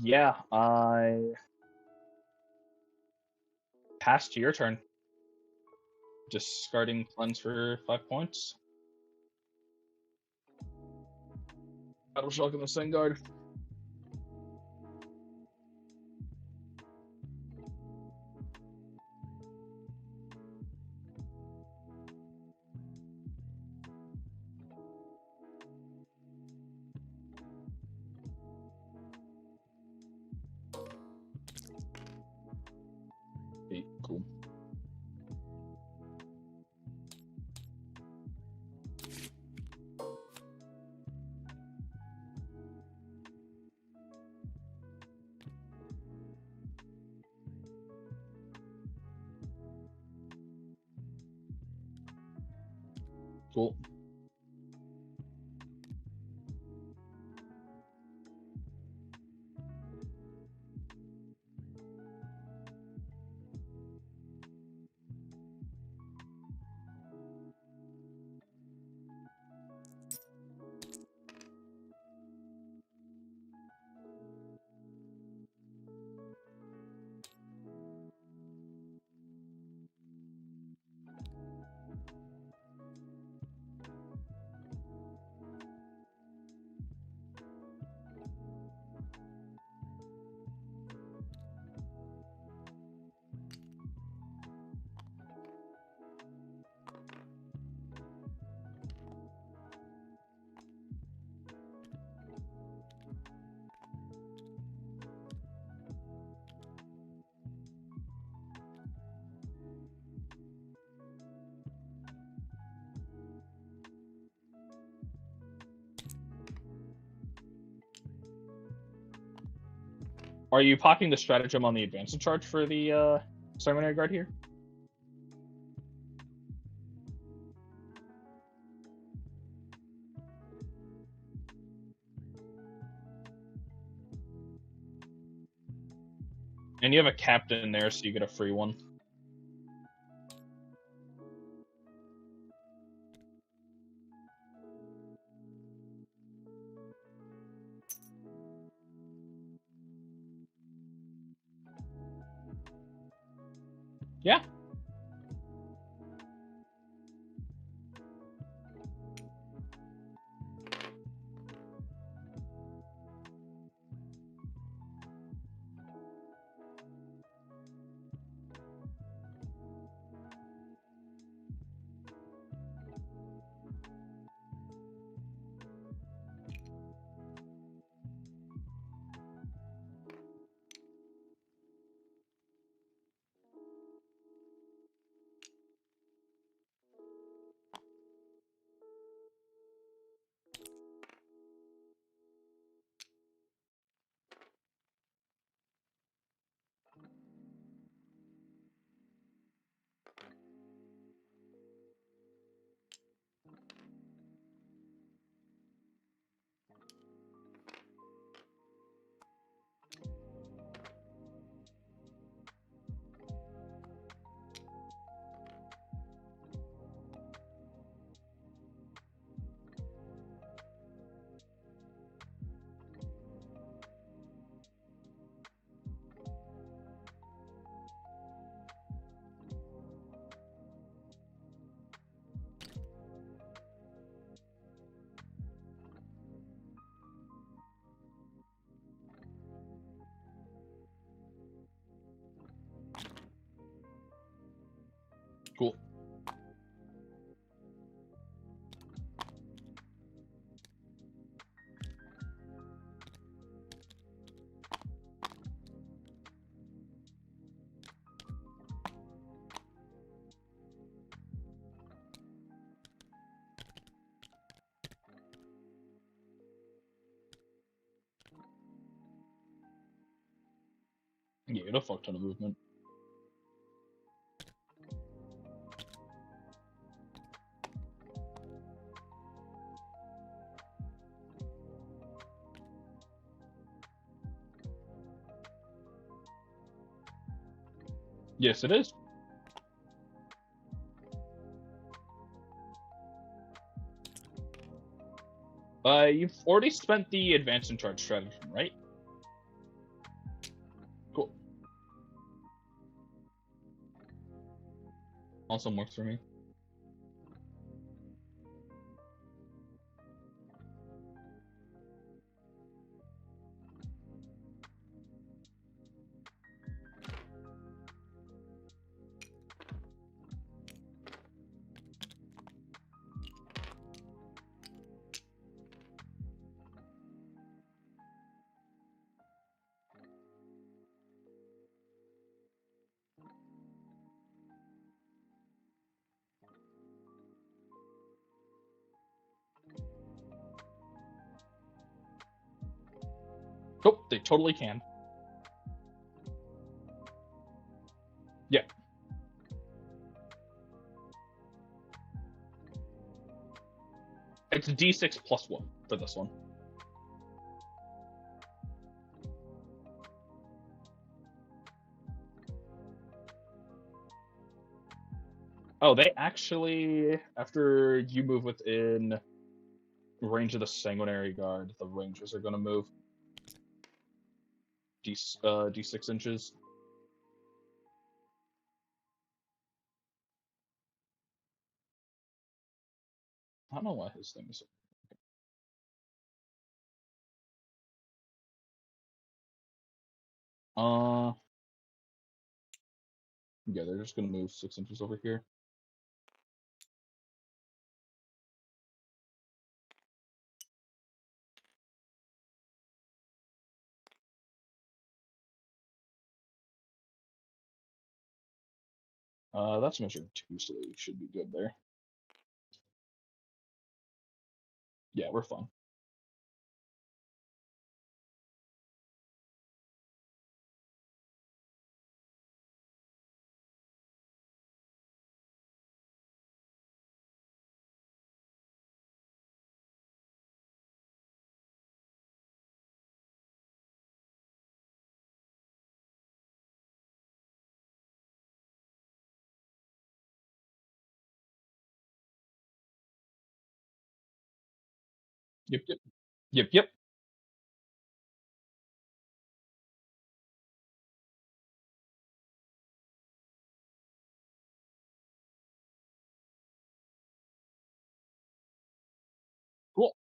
Speaker 2: Yeah, I passed to your turn. Discarding cleanse for 5 points. Battle Shock in the Sun Guard. Okay, cool. Cool. Are you pocketing the stratagem on the advanced charge for the Sanguinary Guard here? And you have a captain there, so you get a free one. Yeah. Yeah, you had a fuck ton of movement. Yes, it is. You've already spent the advance and charge stratagem, right? Cool. Also works for me. Nope, they totally can. Yeah. It's D6 plus 1 for this one. Oh, they actually, after you move within range of the Sanguinary Guard, the Rangers are going to move D6 inches. I don't know why his thing is. Yeah, they're just going to move 6 inches over here. That's measured 2, so they should be good there. Yeah, we're fine. Yep, yep. Yep, yep. Cool.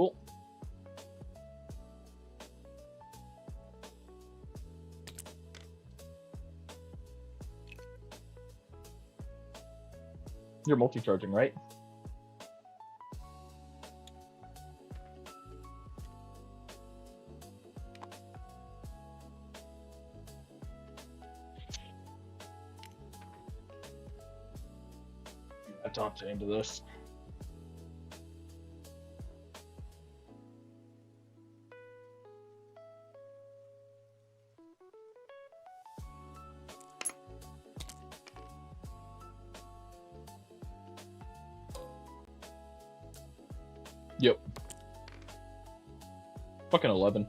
Speaker 2: Cool. You're multi-charging, right? I talked into this. Yep. Fucking 11.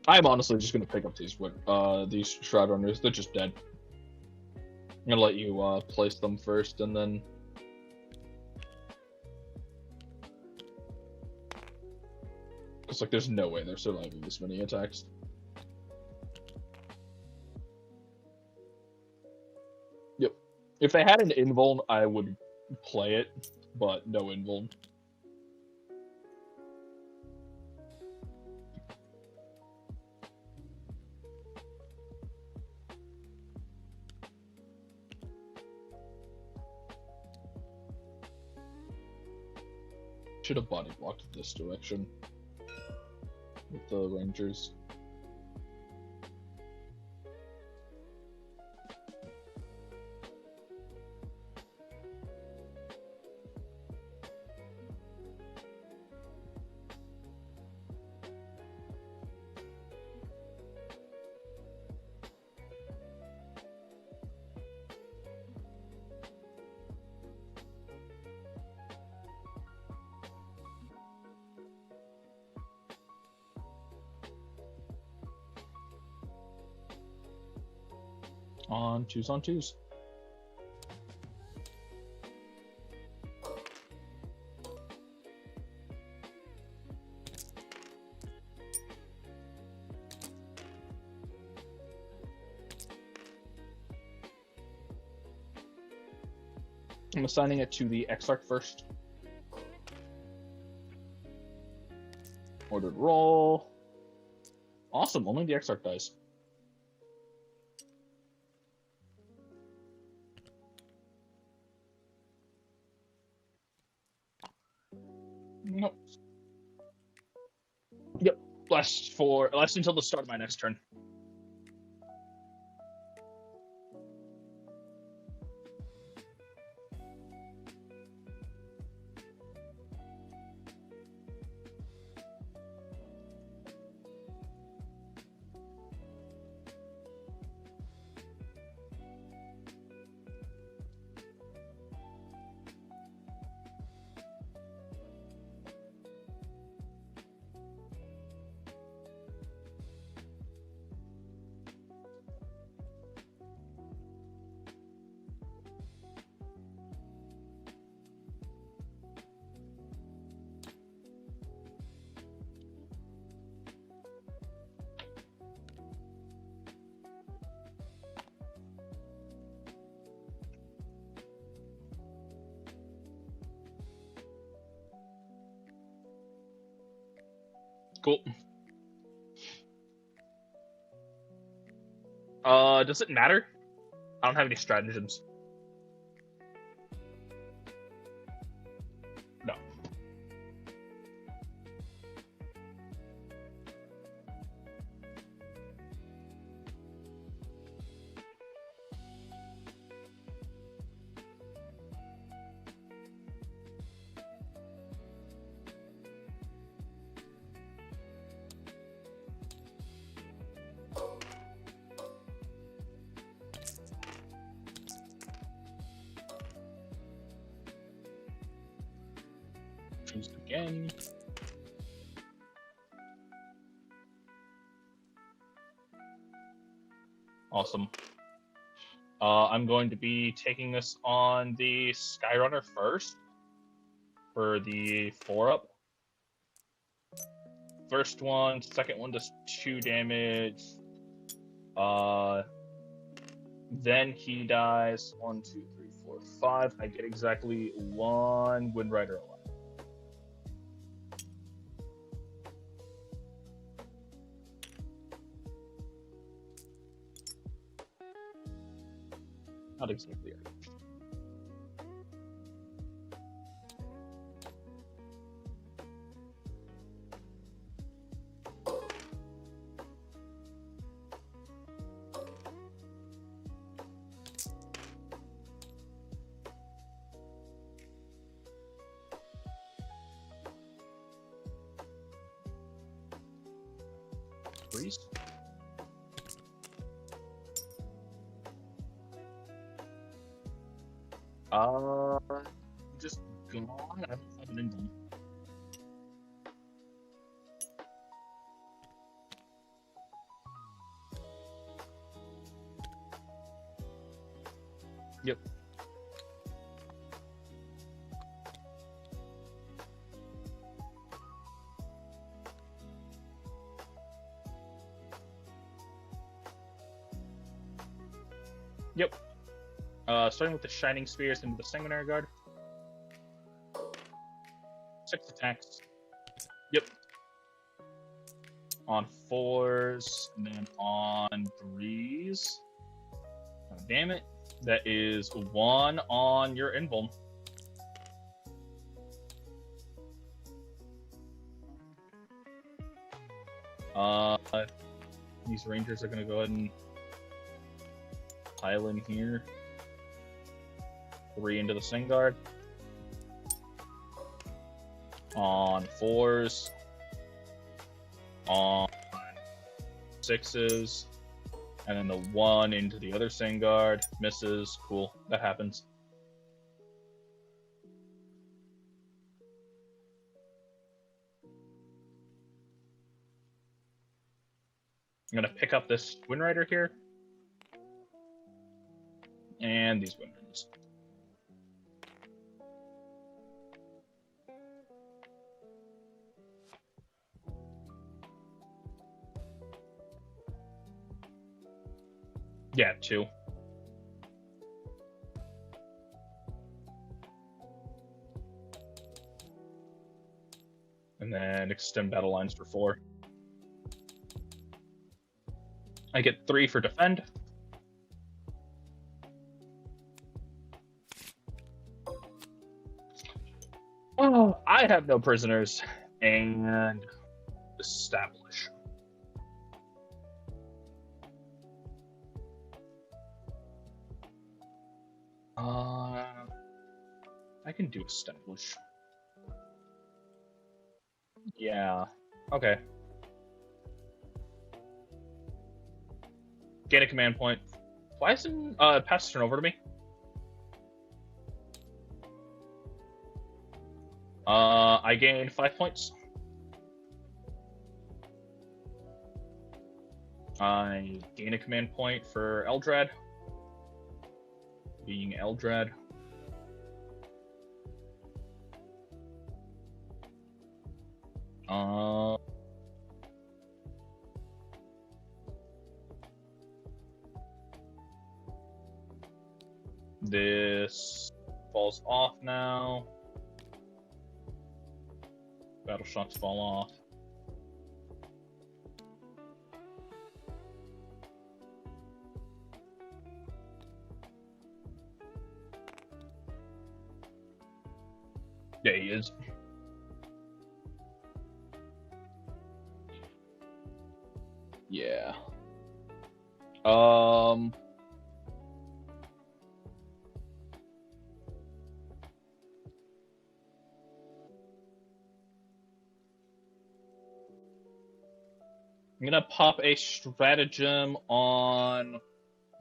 Speaker 2: I'm honestly just gonna pick up these Shroud Runners. They're just dead. I'm gonna let you place them first, and then. It's like there's no way they're surviving this many attacks. Yep. If they had an invuln, I would play it, but no invuln. Should have body blocked this direction with the Rangers. On twos. I'm assigning it to the Exarch first. Ordered roll. Awesome, only the Exarch dies. Nope. Yep. Last until the start of my next turn. Cool. Does it matter? I don't have any stratagems. No. Choose again. Awesome. I'm going to be taking this on the Skyrunner first for the 4-up. First one, second one does 2 damage. Then he dies. 1, 2, 3, 4, 5. I get exactly 1 Windrider alive. Not exactly. Please. Just gone. I don't have an invuln. Yep. Yep. Starting with the Shining Spears into the Sanguinary Guard. 6 attacks. Yep. On 4s, and then on 3s. Oh, damn it. That is 1 on your invuln. These Rangers are going to go ahead and pile in here. 3 into the Sin Guard. On 4s. On 6s. And then the 1 into the other Sin Guard. Misses. Cool. That happens. I'm going to pick up this Wind Rider here. And these Wind Riders. Yeah, 2. And then extend battle lines for 4. I get 3 for defend. Oh, I have no prisoners. And establish. I can do establish. Yeah. Okay. Gain a command point. Why isn't pass turn over to me? I gain 5 points. I gain a command point for Eldrad. Being Eldrad. This falls off now. Battle shocks fall off. Yeah, he is. Yeah. I'm gonna pop a stratagem on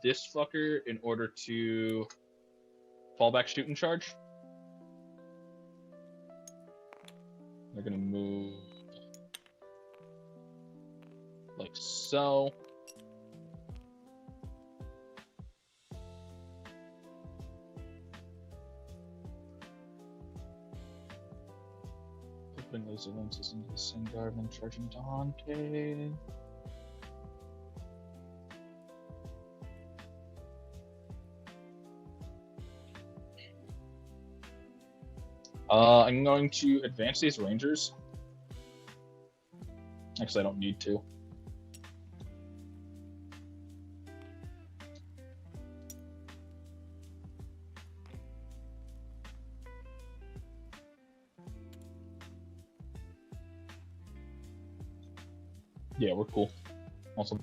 Speaker 2: this fucker in order to fall back, shoot, and charge. They're gonna move like so. Putting those lenses into the Sin Guard and charging Dante. I'm going to advance these Rangers. Actually, I don't need to. Yeah, we're cool. Awesome.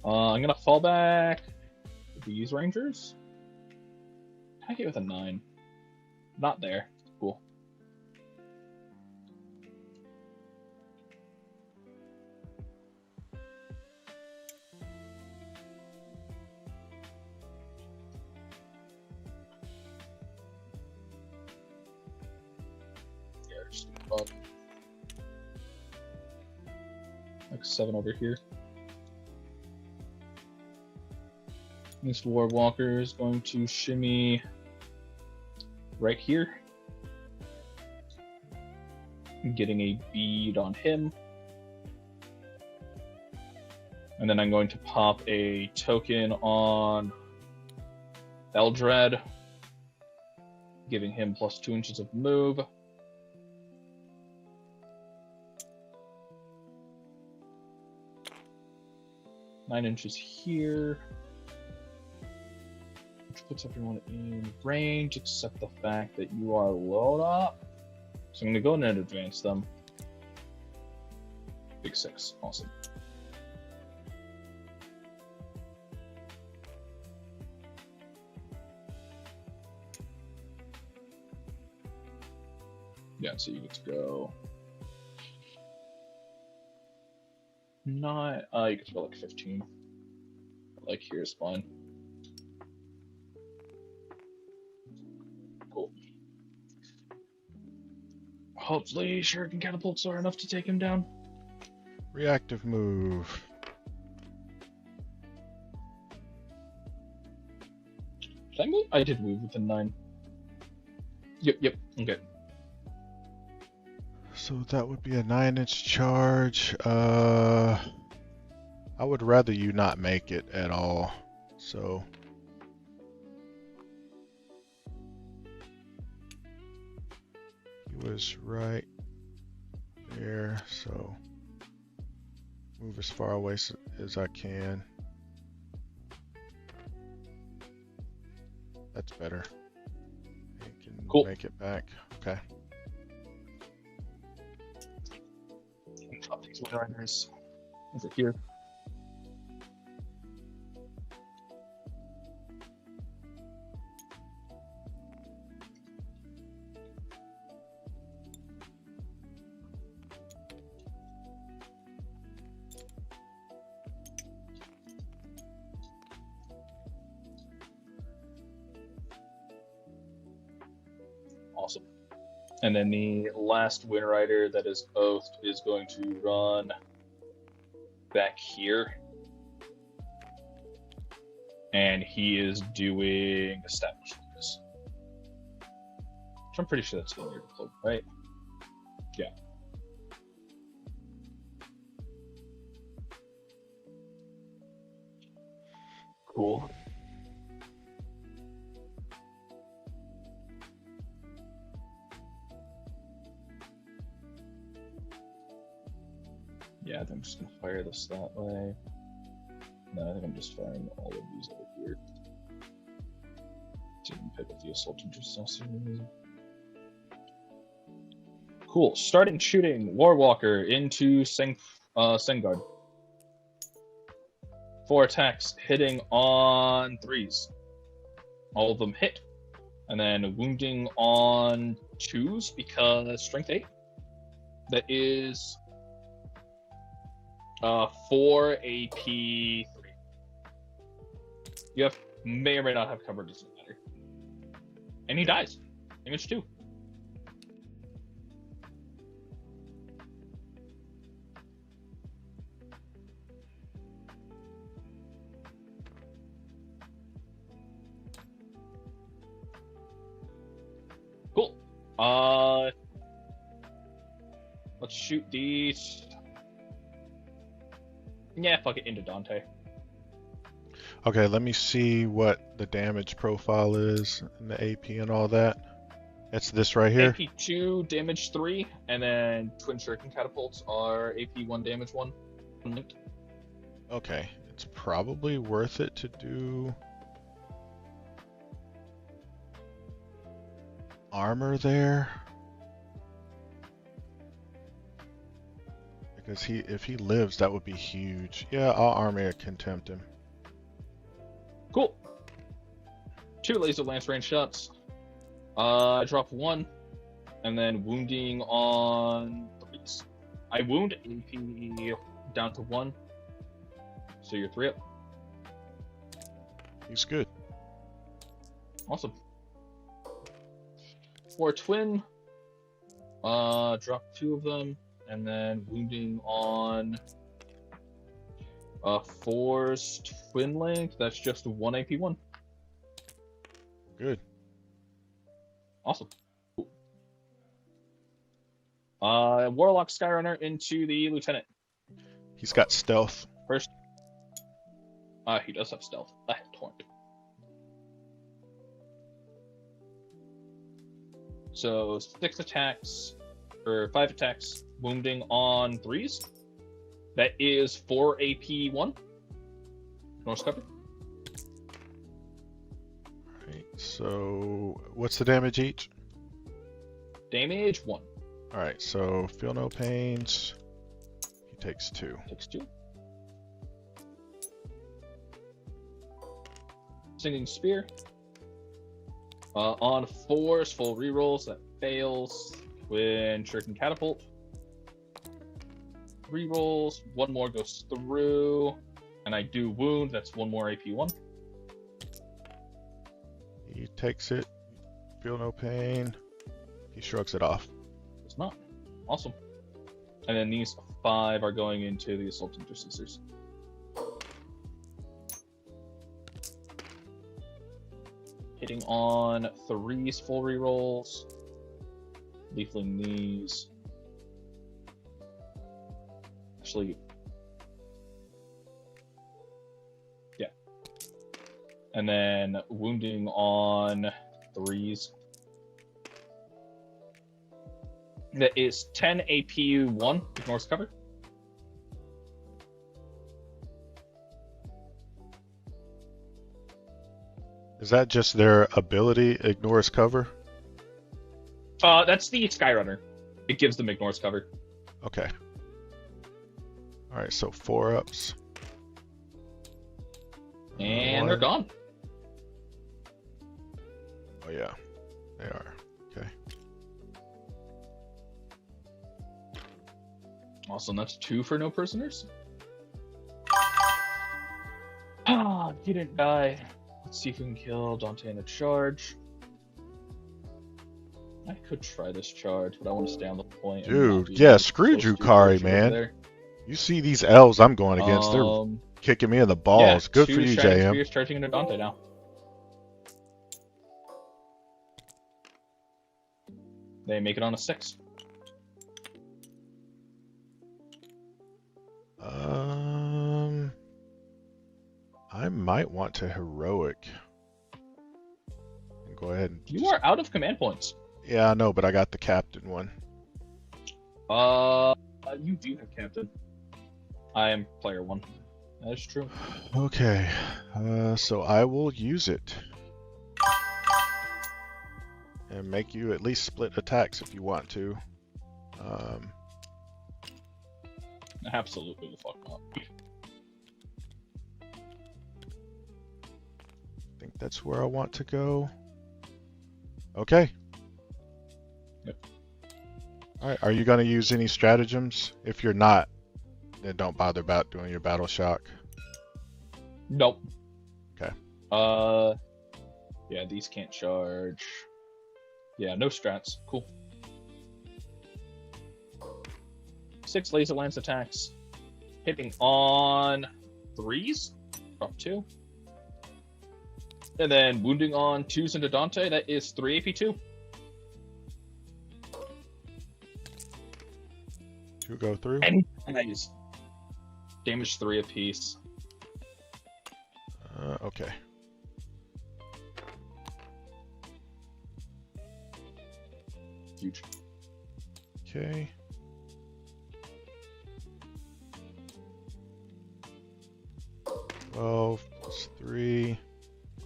Speaker 2: I'm gonna fall back these Rangers. I hit with a 9. Not there. Cool. Yeah, just above. Like 7 over here. This Warwalker is going to shimmy right here. Getting a bead on him. And then I'm going to pop a token on Eldred, giving him plus 2 inches of move. Nine inches here, which puts everyone in range except the fact that you are low up. So I'm going to go ahead and advance them. Big 6, awesome. Yeah, so you get to go. Not, you get to go like 15. Like here is fine. Cool. Hopefully, shuriken catapults are enough to take him down.
Speaker 1: Reactive move.
Speaker 2: Did I move? I did move within 9. Yep, okay.
Speaker 1: So that would be a 9-inch charge. I would rather you not make it at all. So he was right there. So move as far away as I can. That's better. I can
Speaker 2: Cool.
Speaker 1: make it back. Okay.
Speaker 2: Drop these riders over here. Awesome. And then the last Wind Rider that is oathed is going to run back here. And he is doing Established Focus. Which I'm pretty sure that's in your deployment, right? Yeah. Cool. Yeah, I think I'm just gonna fire this that way. No, I think I'm just firing all of these over here. Didn't pick up the assault intercessor. Cool. Starting shooting Warwalker into Sengard. 4 attacks hitting on 3s. All of them hit. And then wounding on 2s because strength 8. That is 4 AP 3. You may or may not have cover, doesn't matter. And he dies. Damage 2. Cool. Let's shoot these. Yeah, fuck it, into Dante.
Speaker 1: Okay, let me see what the damage profile is and the AP and all that. It's this right here.
Speaker 2: AP 2, damage 3, and then twin shuriken catapults are AP 1, damage 1.
Speaker 1: Okay, it's probably worth it to do armor there. Because if he lives, that would be huge. Yeah, I'll armor contempt him.
Speaker 2: Cool. 2 laser lance range shots. I drop 1, and then wounding on 3s. I wound AP down to 1, so you're 3 up.
Speaker 1: He's good.
Speaker 2: Awesome. 4 twin. Drop 2 of them, and then wounding on Four's twin link. That's just 1 AP1.
Speaker 1: Good.
Speaker 2: Awesome. Cool. Warlock Skyrunner into the Lieutenant.
Speaker 1: He's got stealth.
Speaker 2: First. He does have stealth. Torrent. So 6 attacks, or 5 attacks, wounding on 3s. That is 4 AP1. Norse cover.
Speaker 1: Alright, so what's the damage each?
Speaker 2: Damage 1.
Speaker 1: Alright, so feel no pains. He takes 2.
Speaker 2: Takes 2. Singing Spear. On 4s, full rerolls. That fails. When Shuriken Catapult. Rerolls. 1 more goes through. And I do wound. That's 1 more AP1.
Speaker 1: He takes it. Feel no pain. He shrugs it off.
Speaker 2: It's not. Awesome. And then these 5 are going into the Assault Intercessors. Hitting on 3s, full rerolls. Leafling these. Actually, yeah. And then wounding on 3s. That is 10 AP1. Ignores cover.
Speaker 1: Is that just their ability, ignores cover?
Speaker 2: That's the Skyrunner. It gives them ignores cover.
Speaker 1: Okay. Alright, so 4 ups.
Speaker 2: And they're gone.
Speaker 1: Oh yeah, they are. Okay.
Speaker 2: Awesome, that's 2 for no prisoners. Ah, you didn't die. Let's see if we can kill Dante in a charge. I could try this charge, but I want to stay on the point.
Speaker 1: Dude, yeah, screw Drukari, man. You see these elves I'm going against, they're kicking me in the balls.
Speaker 2: Yeah,
Speaker 1: good for you, JM.
Speaker 2: Spears charging into Dante now. They make it on a 6.
Speaker 1: I might want to heroic. And go ahead and
Speaker 2: You are out of command points.
Speaker 1: Yeah, I know, but I got the captain one.
Speaker 2: You do have captain. I am player 1. That is true.
Speaker 1: Okay, so I will use it. And make you at least split attacks if you want to.
Speaker 2: Absolutely the fuck not.
Speaker 1: I think that's where I want to go. Okay.
Speaker 2: Yep.
Speaker 1: Alright, are you going to use any stratagems? If you're not, then don't bother about doing your battle shock.
Speaker 2: Nope.
Speaker 1: Okay.
Speaker 2: Yeah, these can't charge. Yeah, no strats. Cool. 6 laser lance attacks. Hitting on 3s. Drop 2. And then wounding on 2s into Dante. That is 3 AP2.
Speaker 1: 2 go through.
Speaker 2: And nice. Damage 3 apiece.
Speaker 1: Okay.
Speaker 2: Huge.
Speaker 1: Okay. +3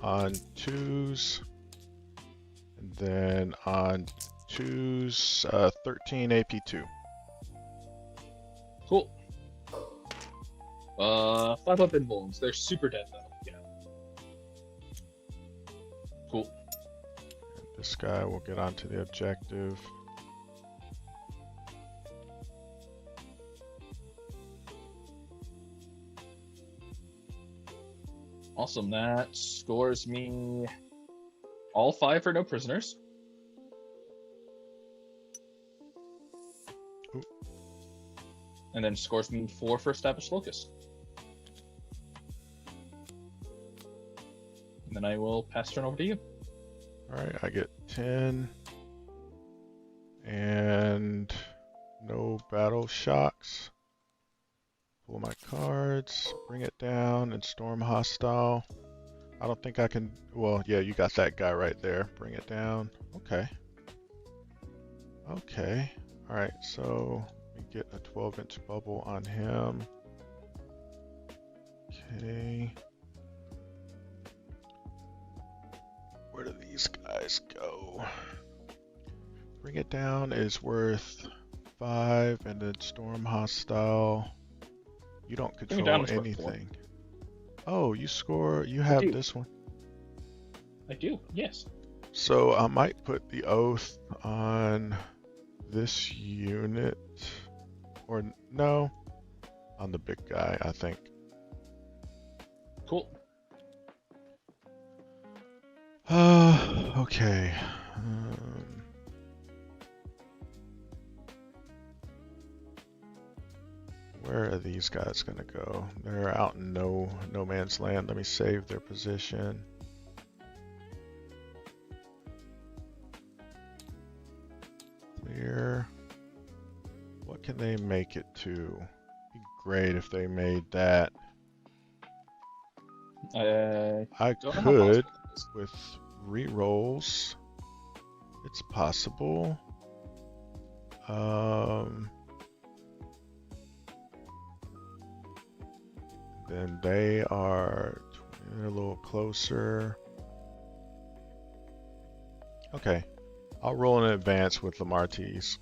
Speaker 1: on 2s, and then on 2s, 13 AP2.
Speaker 2: Cool. 5 up invulns. They're super dead though. Yeah. Cool.
Speaker 1: And this guy will get onto the objective.
Speaker 2: Awesome. That scores me all 5 for no prisoners.
Speaker 1: Ooh.
Speaker 2: And then scores me 4 for established locus. And then I will pass turn over to you.
Speaker 1: Alright, I get 10. And no battle shocks. Pull my cards, bring it down, and storm hostile. I don't think I can. Well, yeah, you got that guy right there. Bring it down. Okay. Okay. Alright, so we get a 12-inch bubble on him. Okay. Where do these guys go? Bring it down is worth 5, and then storm hostile. You don't control anything. Oh, you score. You have this one.
Speaker 2: I do, yes.
Speaker 1: So I might put the oath on this unit, or no, on the big guy, I think.
Speaker 2: Cool.
Speaker 1: Okay. Where are these guys gonna go? They're out in no man's land. Let me save their position. Clear. What can they make it to? Be great if they made that. I could with rerolls. It's possible. Then they are a little closer. Okay, I'll roll in advance with the Martis.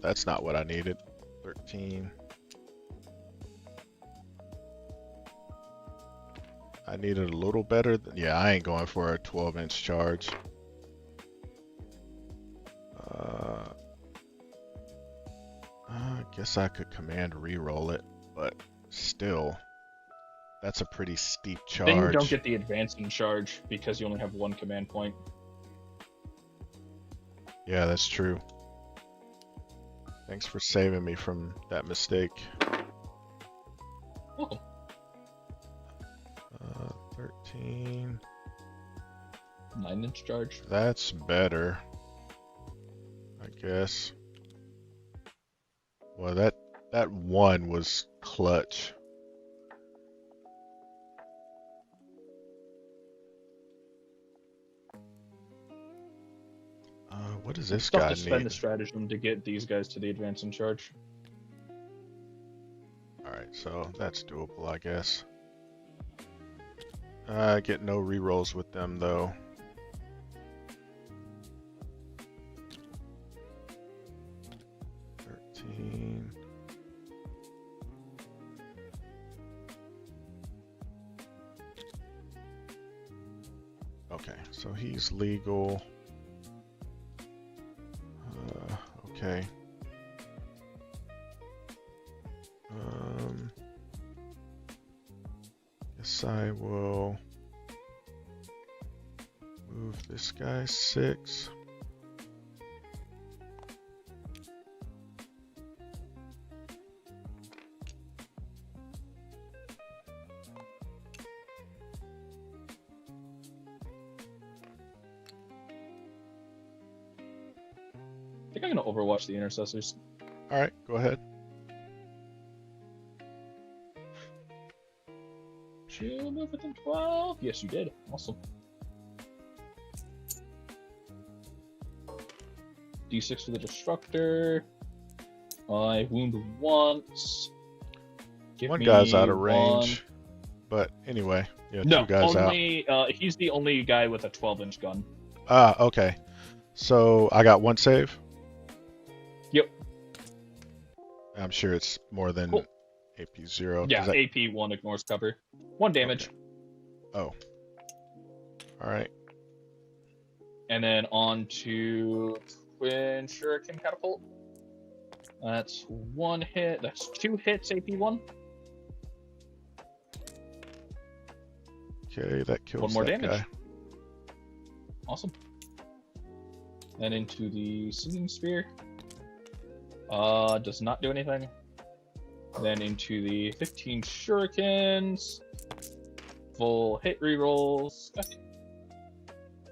Speaker 1: That's not what I needed. 13. I needed a little better. Yeah, I ain't going for a 12-inch charge. I guess I could command re-roll it, but still, that's a pretty steep charge.
Speaker 2: Then you don't get the advancing charge because you only have one command point.
Speaker 1: Yeah, that's true. Thanks for saving me from that mistake.
Speaker 2: Welcome.
Speaker 1: 13.
Speaker 2: 9-inch charge.
Speaker 1: That's better, I guess. Well, that one was clutch. What does this guy
Speaker 2: to spend
Speaker 1: need?
Speaker 2: the stratagem to get these guys to the advance in charge.
Speaker 1: Alright, so that's doable, I guess. I get no rerolls with them, though. Okay, so he's legal. Okay. Guess I will move this guy 6.
Speaker 2: I think I'm gonna overwatch the intercessors.
Speaker 1: Alright, go ahead.
Speaker 2: Did you move within 12? Yes, you did. Awesome. D6 for the destructor. I wound once.
Speaker 1: One guy's out of range. But anyway, yeah,
Speaker 2: no,
Speaker 1: two guys
Speaker 2: only, out. He's the only guy with a 12-inch gun.
Speaker 1: Ah, okay. So I got one save?
Speaker 2: Yep.
Speaker 1: I'm sure it's more than AP 0.
Speaker 2: Yeah, AP 1 ignores cover. 1 damage.
Speaker 1: Okay. Oh. Alright.
Speaker 2: And then on to Twin Shuriken Catapult. That's 1 hit. That's 2 hits, AP 1.
Speaker 1: Okay, that kills
Speaker 2: 1 more
Speaker 1: that
Speaker 2: damage.
Speaker 1: guy.
Speaker 2: Awesome. Then into the Singing Spear. Does not do anything. Then into the 15 Shurikens. full hit rerolls.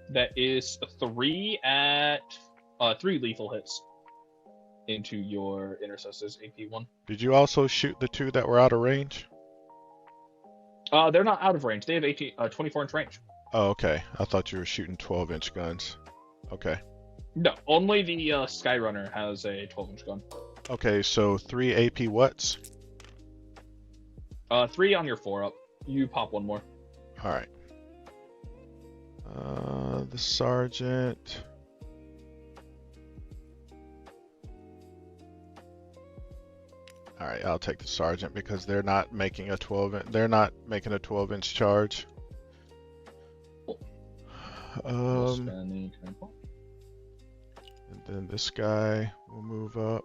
Speaker 2: That is 3 lethal hits into your Intercessor's AP1.
Speaker 1: Did you also shoot the 2 that were out of range?
Speaker 2: They're not out of range. They have 24-inch range.
Speaker 1: Oh, okay. I thought you were shooting 12-inch guns. Okay.
Speaker 2: No, only the Skyrunner has a 12-inch gun.
Speaker 1: Okay, so 3 AP what's?
Speaker 2: 3 on your 4-up. You pop 1 more.
Speaker 1: All right. The sergeant. All right, I'll take the sergeant because they're not making a 12-inch charge. And then this guy will move up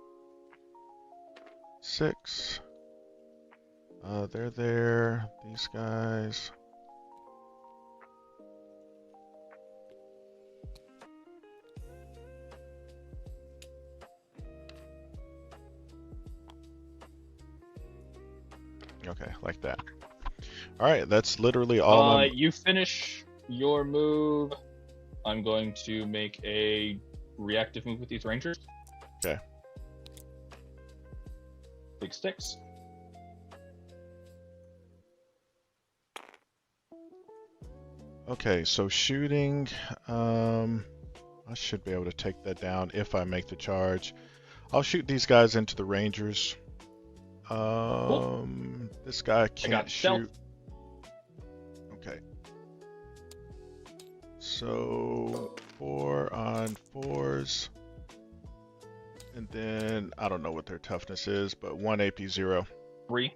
Speaker 1: 6. They're there. These guys. Okay, like that. All right, that's literally all.
Speaker 2: You finish your move. I'm going to make a reactive move with these rangers.
Speaker 1: Okay.
Speaker 2: Big sticks.
Speaker 1: Okay, so shooting. I should be able to take that down if I make the charge. I'll shoot these guys into the rangers.
Speaker 2: Cool.
Speaker 1: This guy can't shoot. Okay. So 4 on 4s. And then I don't know what their toughness is, but 1 AP 0.
Speaker 2: 3.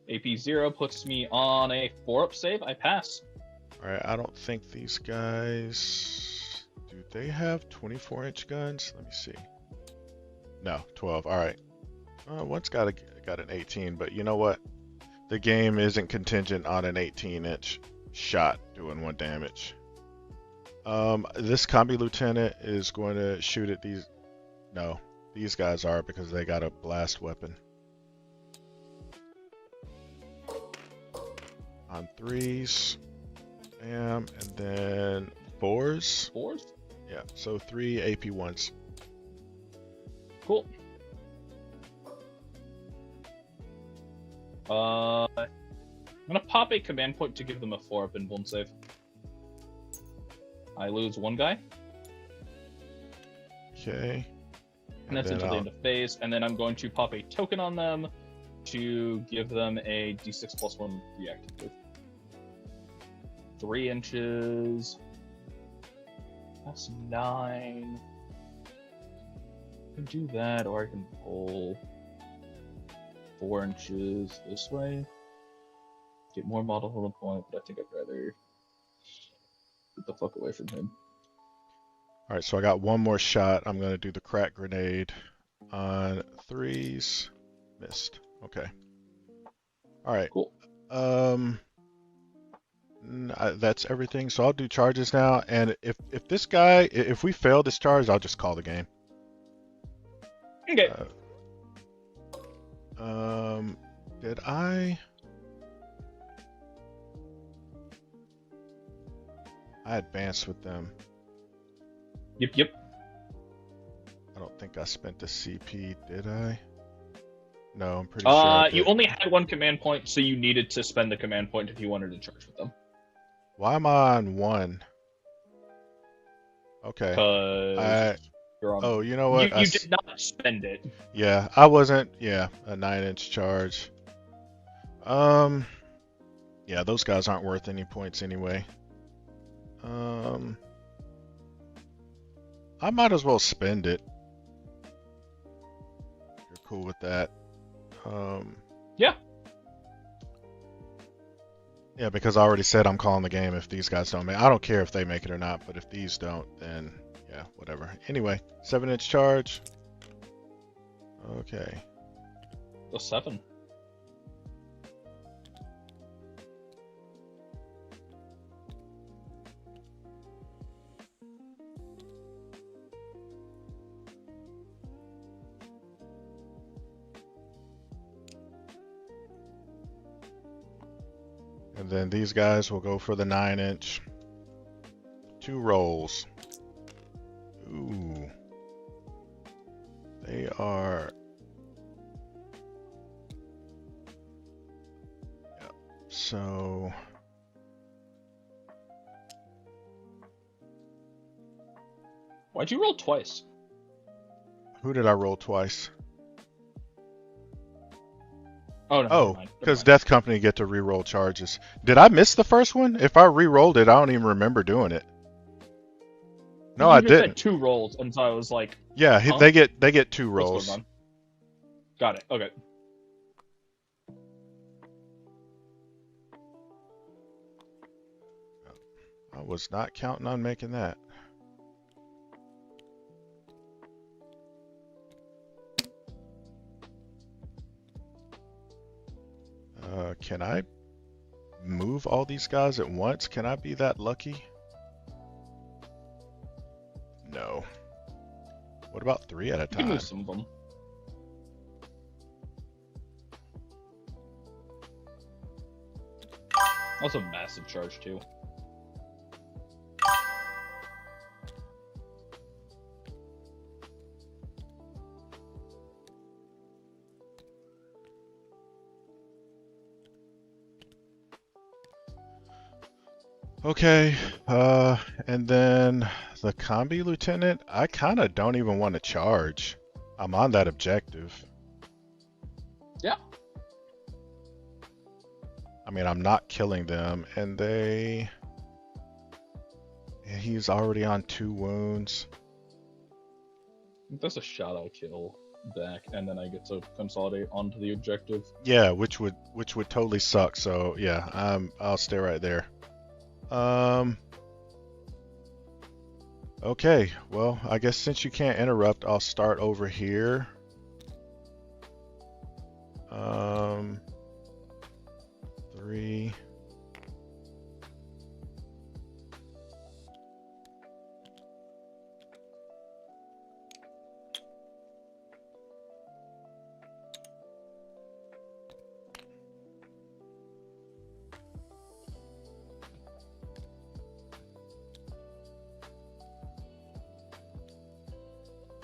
Speaker 2: AP 0 puts me on a 4-up save. I pass.
Speaker 1: Alright, I don't think these guys... Do they have 24-inch guns? Let me see. No, 12. Alright. One's got an 18, but you know what? The game isn't contingent on an 18-inch shot doing 1 damage. This combi lieutenant is going to shoot at these... No, these guys are because they got a blast weapon. On 3s. Bam, and then 4s.
Speaker 2: 4s?
Speaker 1: Yeah, so 3 AP 1s.
Speaker 2: Cool. I'm gonna pop a command point to give them a 4-up and won't save. I lose 1 guy.
Speaker 1: Okay.
Speaker 2: And that's until the end of phase. And then I'm going to pop a token on them to give them a d6 plus 1 reactive. 3 inches. That's 9. I can do that, or I can pull 4 inches this way. Get more model hold point, but I think I'd rather get the fuck away from him.
Speaker 1: Alright, so I got 1 more shot. I'm going to do the crack grenade on 3s. Missed. Okay. Alright.
Speaker 2: Cool.
Speaker 1: That's everything. So I'll do charges now. And if this guy, if we fail this charge, I'll just call the game.
Speaker 2: Okay.
Speaker 1: Did I advanced with them?
Speaker 2: Yep.
Speaker 1: I don't think I spent the CP, did I? No, I'm pretty sure.
Speaker 2: You only had 1 command point, so you needed to spend the command point if you wanted to charge with them.
Speaker 1: Why am I on 1? Okay.
Speaker 2: You're on...
Speaker 1: Oh, you know what?
Speaker 2: You did not spend it.
Speaker 1: Yeah, I wasn't. Yeah, a 9-inch charge. Yeah, those guys aren't worth any points anyway. I might as well spend it. You're cool with that.
Speaker 2: Yeah.
Speaker 1: Yeah, because I already said I'm calling the game if these guys don't make it. I don't care if they make it or not, but if these don't, then yeah, whatever. Anyway, 7-inch charge. Okay.
Speaker 2: The 7.
Speaker 1: And And then these guys will go for the 9-inch. 2 rolls. Ooh. They are... Yep. So...
Speaker 2: Why'd you roll twice?
Speaker 1: Who did I roll twice?
Speaker 2: Oh, no.
Speaker 1: Oh, because Death Company get to re-roll charges. Did I miss the first one? If I re-rolled it, I don't even remember doing it. No,
Speaker 2: you
Speaker 1: I
Speaker 2: just
Speaker 1: didn't.
Speaker 2: Said 2 rolls, and so I was like,
Speaker 1: yeah,
Speaker 2: huh?
Speaker 1: they get 2
Speaker 2: What's
Speaker 1: rolls.
Speaker 2: going on? Got it. Okay.
Speaker 1: I was not counting on making that. Can I move all these guys at once? Can I be that lucky? No. What about 3 at a
Speaker 2: You can
Speaker 1: time?
Speaker 2: move some of them. That's a massive charge, too.
Speaker 1: Okay, and then the combi lieutenant, I kind of don't even want to charge. I'm on that objective.
Speaker 2: Yeah.
Speaker 1: I mean, I'm not killing them, and they... Yeah, he's already on 2 wounds.
Speaker 2: That's a shot I'll kill back, and then I get to consolidate onto the objective.
Speaker 1: Yeah, which would totally suck. So yeah, I'll stay right there. Okay, well, I guess since you can't interrupt, I'll start over here. 3.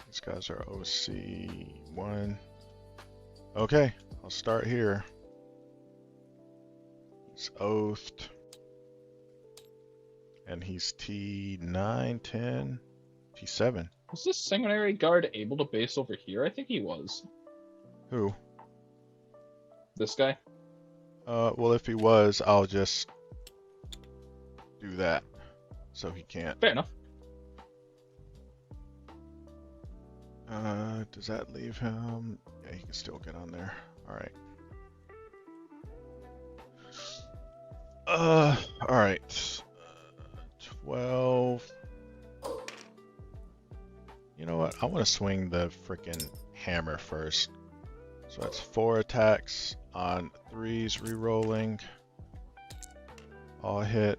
Speaker 1: These guys are OC1. Okay, I'll start here. He's oathed. And he's T9, 10, T7.
Speaker 2: Was this sanguinary guard able to base over here? I think he was.
Speaker 1: Who?
Speaker 2: This guy?
Speaker 1: Well, if he was, I'll just do that. So he can't.
Speaker 2: Fair enough.
Speaker 1: Does that leave him? Yeah, he can still get on there. Alright. Alright. 12. You know what? I want to swing the frickin' hammer first. So that's 4 attacks on 3s, re-rolling. All hit.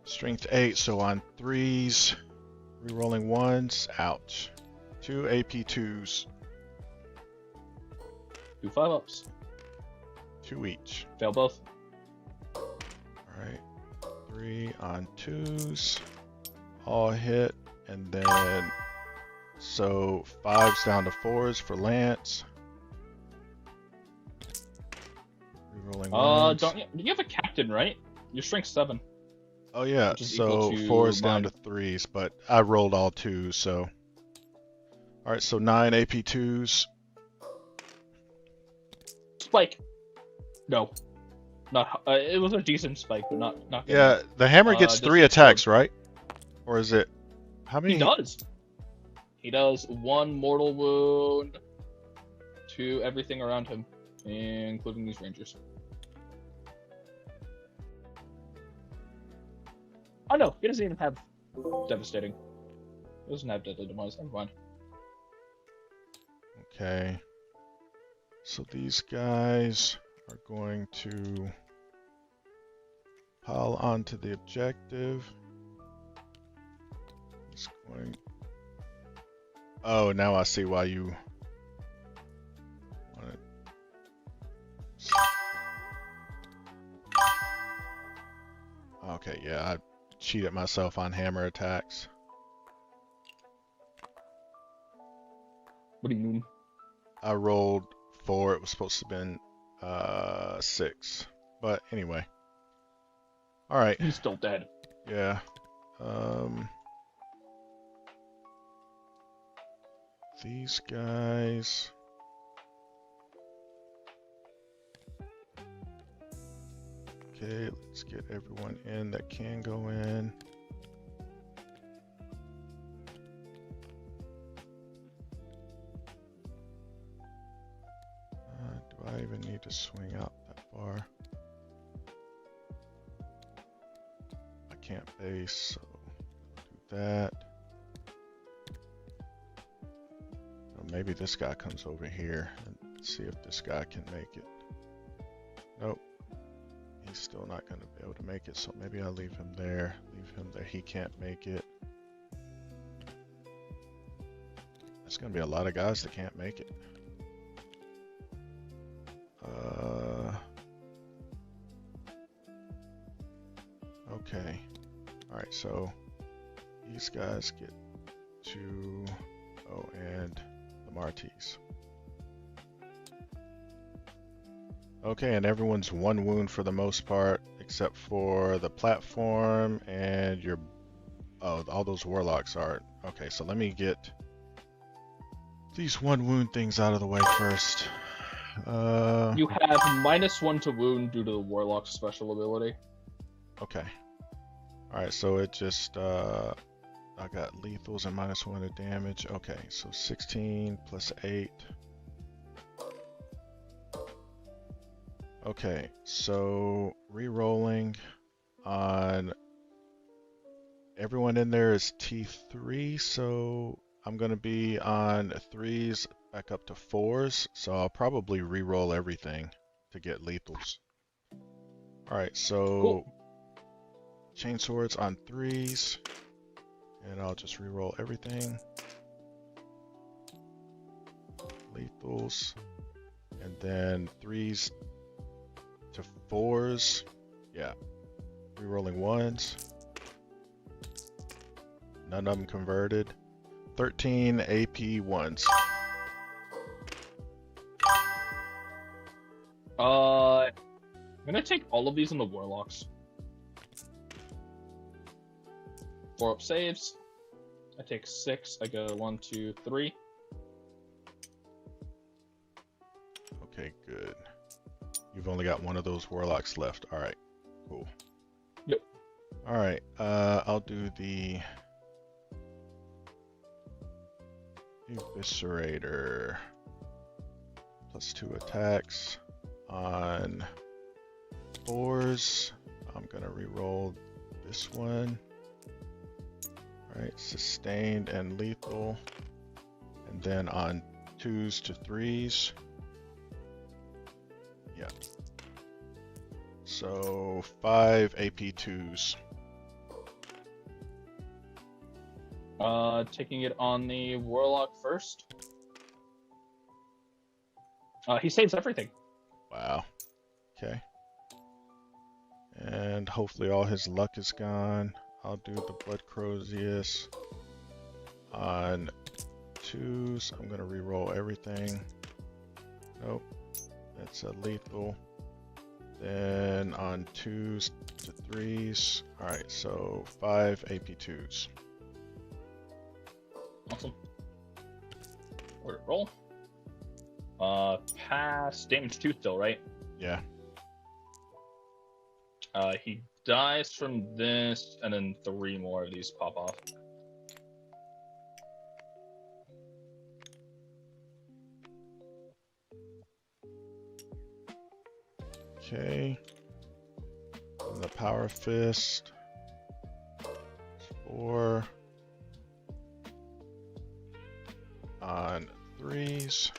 Speaker 1: Strength 8, so on 3s, re-rolling 1s, ouch. 2 AP2s.
Speaker 2: 2 5-ups.
Speaker 1: 2 each.
Speaker 2: Fail both.
Speaker 1: Alright. 3 on 2s. All hit. And then... So 5s down to 4s for Lance. Rerolling 1s.
Speaker 2: Don't you have a captain, right? Your strength 7.
Speaker 1: Oh yeah,
Speaker 2: Which is
Speaker 1: so
Speaker 2: equal to
Speaker 1: 4s down
Speaker 2: mine.
Speaker 1: to 3s, but I rolled all 2s, so... Alright, so 9 AP2s.
Speaker 2: Spike. No. Not. It was a decent spike, but not. Good
Speaker 1: Yeah,
Speaker 2: enough.
Speaker 1: the hammer gets
Speaker 2: this
Speaker 1: 3
Speaker 2: is
Speaker 1: attacks, right? Or is it... How many?
Speaker 2: He does. He does 1 mortal wound to everything around him, including these rangers. Oh no, he doesn't even have devastating. He doesn't have deadly demise. Never mind.
Speaker 1: Okay. So these guys are going to pile onto the objective. He's going... Oh, now I see why you want it. Okay, yeah, I cheated myself on hammer attacks.
Speaker 2: What do you mean?
Speaker 1: I rolled 4. It was supposed to have been 6. But anyway. All right.
Speaker 2: He's still dead.
Speaker 1: Yeah. These guys. Okay, let's get everyone in that can go in. Do I even need to swing out that far? I can't base, so do that. Or maybe this guy comes over here and see if this guy can make it. Nope. He's still not going to be able to make it, so maybe I'll leave him there. Leave him there. He can't make it. There's going to be a lot of guys that can't make it. Okay. Alright, so these guys get 2. Oh, and the Martis. Okay, and everyone's 1 wound for the most part, except for the platform and your... Oh, all those warlocks are... Okay, so let me get these 1 wound things out of the way first.
Speaker 2: You have -1 to wound due to the warlock's special ability.
Speaker 1: Okay. Alright, so it just... I got lethals and -1 to damage. Okay, so 16 plus 8... Okay, so re-rolling on everyone in there is T3, so I'm going to be on 3s back up to 4s, so I'll probably re-roll everything to get lethals. Alright, so
Speaker 2: cool.
Speaker 1: Chainswords on 3s, and I'll just re-roll everything. Lethals, and then 3s to 4s, yeah, re-rolling 1s, none of them converted, 13 AP 1s.
Speaker 2: I'm gonna take all of these in the warlocks. 4 up saves. I take 6. I go 1, 2, 3.
Speaker 1: Okay, good. You've only got 1 of those warlocks left. All right, cool.
Speaker 2: Yep.
Speaker 1: All right, I'll do the Eviscerator. +2 attacks on 4s. I'm gonna re-roll this one. All right, sustained and lethal. And then on 2s to 3s. Yeah. So 5 AP 2s.
Speaker 2: Taking it on the warlock first. He saves everything.
Speaker 1: Wow. Okay. And hopefully all his luck is gone. I'll do the Blood Crozius on 2s. I'm gonna re-roll everything. Nope. That's a lethal. Then on 2s to 3s. Alright, so 5 AP 2s.
Speaker 2: Awesome. Order roll. Pass damage 2 still, right?
Speaker 1: Yeah.
Speaker 2: He dies from this, and then 3 more of these pop off.
Speaker 1: Okay. And the Power Fist. 4. On 3s.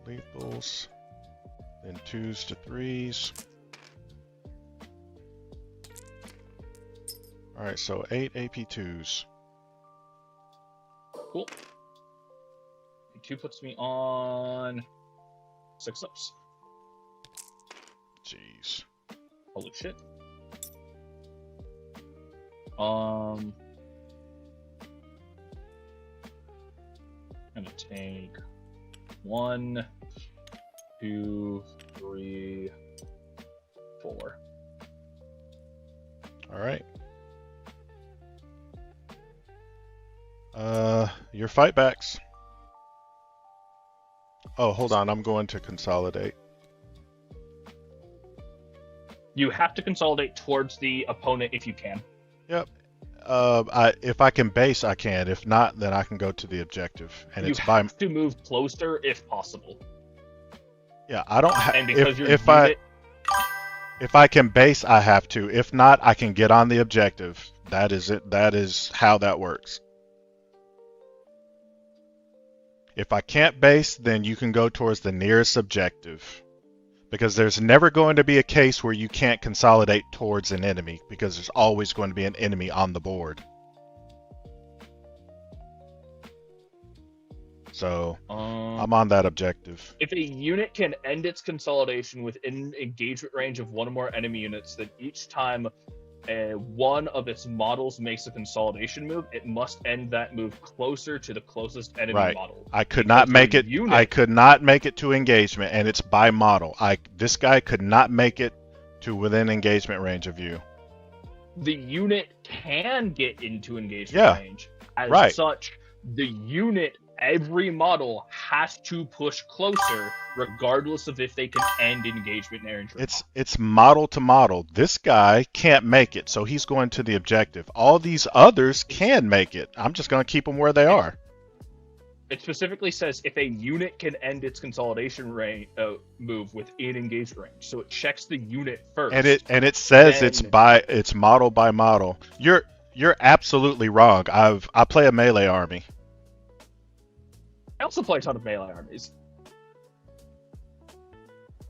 Speaker 1: Lethals. Then 2s to 3s. Alright, so 8 AP 2s.
Speaker 2: Cool. 2 puts me on 6 ups.
Speaker 1: Jeez.
Speaker 2: Holy shit. I'm gonna take 1, 2, 3, 4.
Speaker 1: All right. Your fight backs. Oh, hold on. I'm going to consolidate.
Speaker 2: You have to consolidate towards the opponent if you can.
Speaker 1: Yep. If I can base, I can. If not, then I can go to the objective, and
Speaker 2: You
Speaker 1: it's by.
Speaker 2: have to move closer if possible.
Speaker 1: Yeah, I don't have.
Speaker 2: And because your
Speaker 1: If I can base, I have to. If not, I can get on the objective. That is it. That is how that works. If I can't base, then you can go towards the nearest objective. Because there's never going to be a case where you can't consolidate towards an enemy, because there's always going to be an enemy on the board. So, I'm on that objective.
Speaker 2: If a unit can end its consolidation within engagement range of one or more enemy units, then each time one of its models makes a consolidation move, it must end that move closer to the closest enemy model.
Speaker 1: I could not make it. I could not make it to engagement, and it's by model. This guy could not make it to within engagement range of you.
Speaker 2: The unit can get into engagement range. As such, the unit, every model has to push closer, regardless of if they can end engagement range.
Speaker 1: It's model to model. This guy can't make it, so he's going to the objective. All these others can make it. I'm just going to keep them where they are.
Speaker 2: It specifically says if a unit can end its consolidation move within engagement range, so it checks the unit first.
Speaker 1: And it says it's model by model. You're absolutely wrong. I play a melee army.
Speaker 2: I also play a ton of melee armies.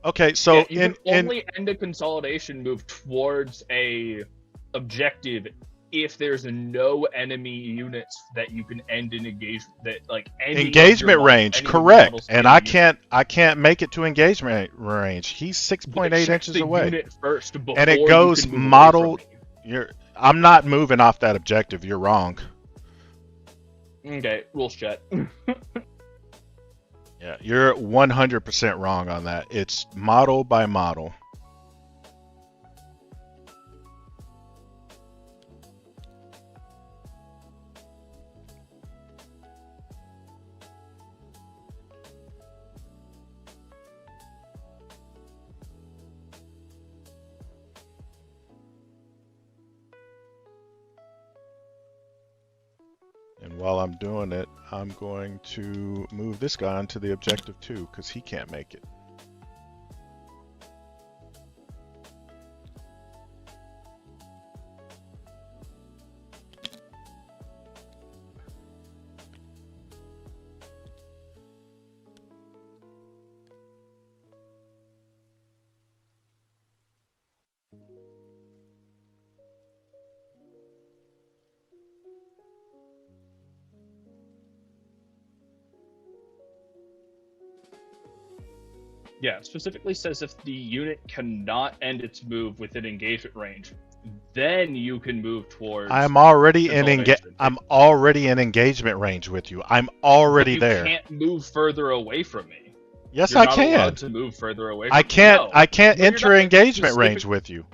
Speaker 1: Okay, so
Speaker 2: you can only end a consolidation move towards a objective if there's no enemy units that you can end in engagement. That like
Speaker 1: engagement range, correct? And I can't make it to engagement range. He's 6.8 inches away.
Speaker 2: Unit first
Speaker 1: and it goes model. I'm not moving off that objective. You're wrong.
Speaker 2: Okay, rules chat.
Speaker 1: Yeah, you're 100% wrong on that. It's model by model. And while I'm doing it, I'm going to move this guy onto the objective too, because he can't make it.
Speaker 2: Yeah, it specifically says if the unit cannot end its move within engagement range, then you can move towards.
Speaker 1: I'm already in engagement range with you. I'm already there.
Speaker 2: You can't move further away from me.
Speaker 1: Yes,
Speaker 2: You're
Speaker 1: I
Speaker 2: not
Speaker 1: can.
Speaker 2: allowed to move further away. From
Speaker 1: I can't.
Speaker 2: Me.
Speaker 1: I can't enter engagement range with you.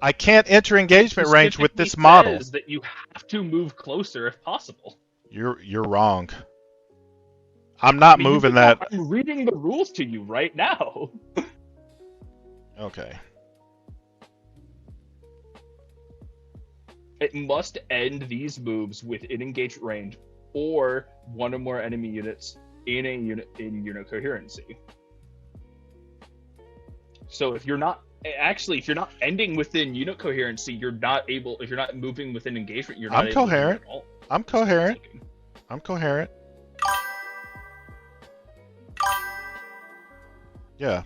Speaker 1: I can't enter engagement range with this model.
Speaker 2: Says that you have to move closer if possible.
Speaker 1: You're wrong. I'm not moving that.
Speaker 2: I'm reading the rules to you right now.
Speaker 1: Okay.
Speaker 2: It must end these moves within engagement range, or one or more enemy units in unit coherency. So if you're not ending within unit coherency, you're not able. If you're not moving within engagement, you're not able to move at all.
Speaker 1: I'm coherent. I'm coherent. Yeah.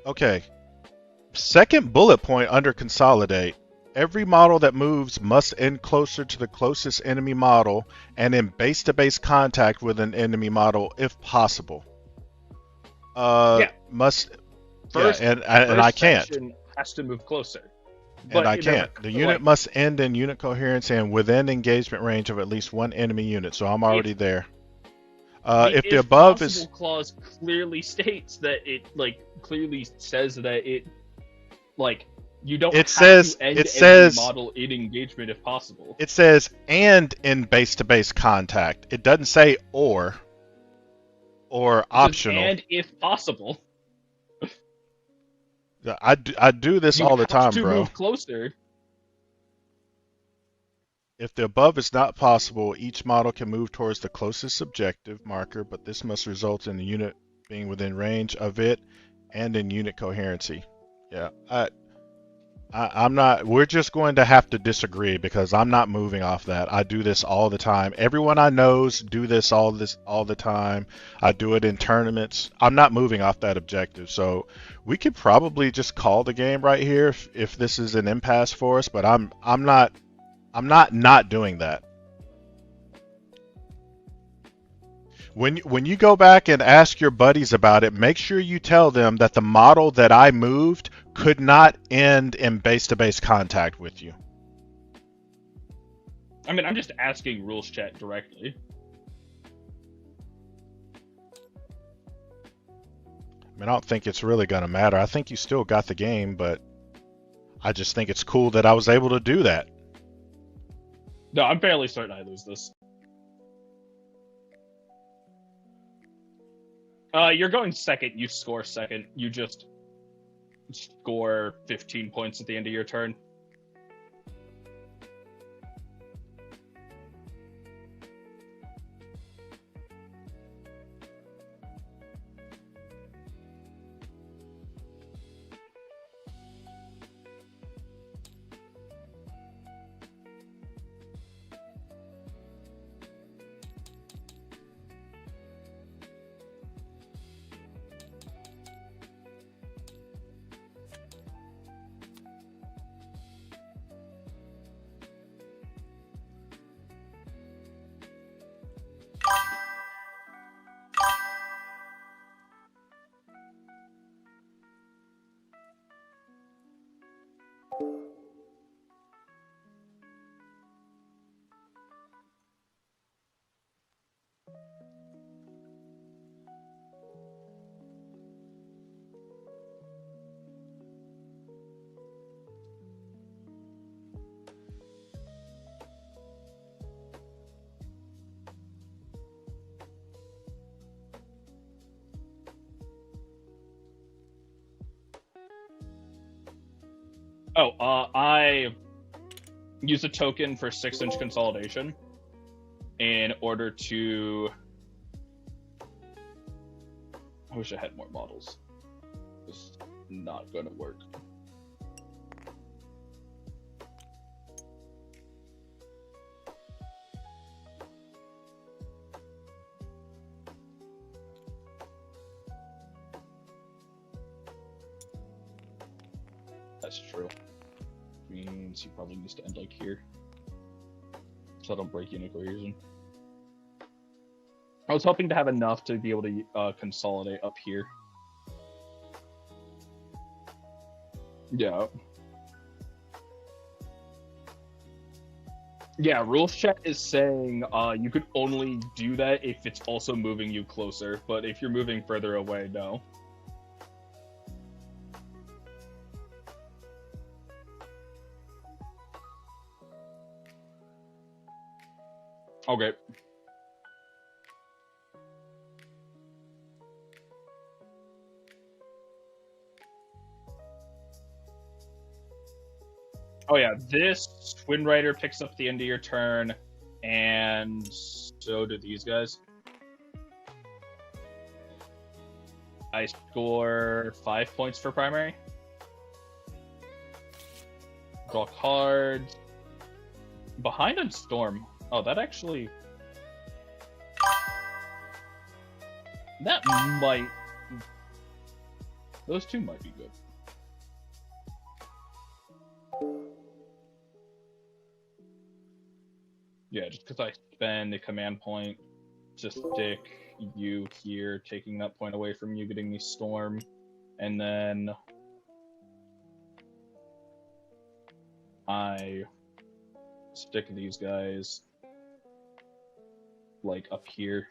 Speaker 1: Okay. Second bullet point under consolidate. Every model that moves must end closer to the closest enemy model and in base-to-base contact with an enemy model if possible.
Speaker 2: Yeah.
Speaker 1: Must.
Speaker 2: First,
Speaker 1: yeah, and I can't.
Speaker 2: section has to move closer.
Speaker 1: And I
Speaker 2: they're
Speaker 1: can't. The unit must end in unit coherence and within engagement range of at least one enemy unit. So I'm already there. If the above is
Speaker 2: clause clearly states that it clearly says that it you don't
Speaker 1: It
Speaker 2: have
Speaker 1: says-
Speaker 2: to end
Speaker 1: it
Speaker 2: every
Speaker 1: says-
Speaker 2: model in engagement if possible.
Speaker 1: it says and in base-to-base contact. It doesn't say or
Speaker 2: It says,
Speaker 1: optional.
Speaker 2: and if possible.
Speaker 1: I do this
Speaker 2: You
Speaker 1: all the
Speaker 2: have
Speaker 1: time,
Speaker 2: to
Speaker 1: bro.
Speaker 2: move closer.
Speaker 1: If the above is not possible, each model can move towards the closest objective marker, but this must result in the unit being within range of it and in unit coherency. Yeah, I'm not. We're just going to have to disagree because I'm not moving off that. I do this all the time. Everyone I knows do this all the time. I do it in tournaments. I'm not moving off that objective. So we could probably just call the game right here if this is an impasse for us. But I'm not doing that. When you go back and ask your buddies about it, make sure you tell them that the model that I moved could not end in base-to-base contact with you.
Speaker 2: I mean, I'm just asking rules chat directly.
Speaker 1: I mean, I don't think it's really going to matter. I think you still got the game, but I just think it's cool that I was able to do that.
Speaker 2: No, I'm fairly certain I lose this. You're going second. You score second. You just score 15 points at the end of your turn. I use a token for 6-inch consolidation in order to... I wish I had more models. This is not going to work. That's true. Means he probably needs to end like here. So I don't break unit cohesion. I was hoping to have enough to be able to consolidate up here. Yeah. Yeah, rules chat is saying you could only do that if it's also moving you closer, but if you're moving further away, no. Okay. Oh yeah, this Twin Rider picks up the end of your turn, and so do these guys. I score 5 points for primary. Draw cards. Behind on Storm. Oh, that actually... That might... Those two might be good. Yeah, just because I spend a command point to stick you here, taking that point away from you getting the storm, and then I stick these guys like up here.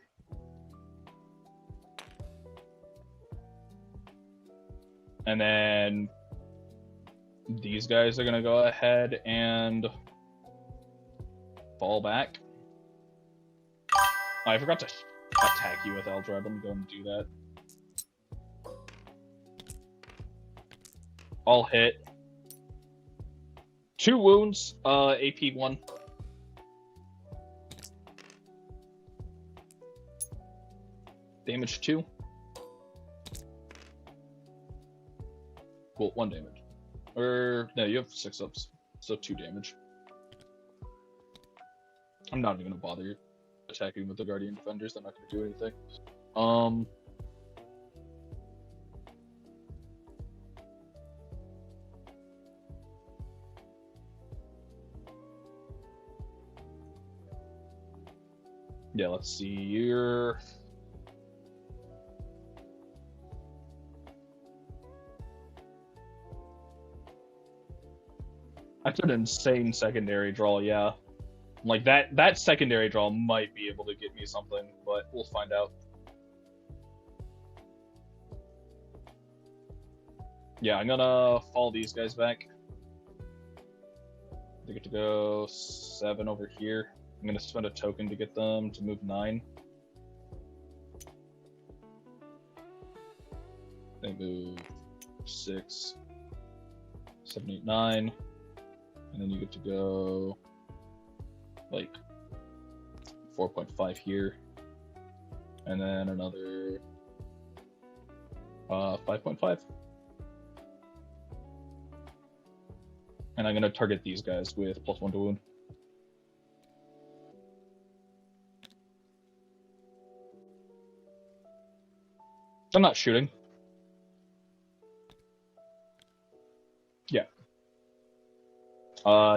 Speaker 2: And then these guys are gonna go ahead and fall back. I forgot to attack you with Eldar. Let me go and do that. All hit. 2 wounds, AP 1. Damage 2. Cool, 1 damage. Or, no, you have 6 ups, so 2 damage. I'm not even gonna bother attacking with the Guardian Defenders, they're not gonna do anything. Yeah, let's see, you're... That's an insane secondary draw, yeah. Like, that secondary draw might be able to get me something, but we'll find out. Yeah, I'm gonna fall these guys back. They get to go 7 over here. I'm gonna spend a token to get them to move 9. They move 6, 7, 8, 9. And then you get to go like 4.5 here. And then another 5.5. And I'm gonna target these guys with +1 to wound. I'm not shooting. Yeah.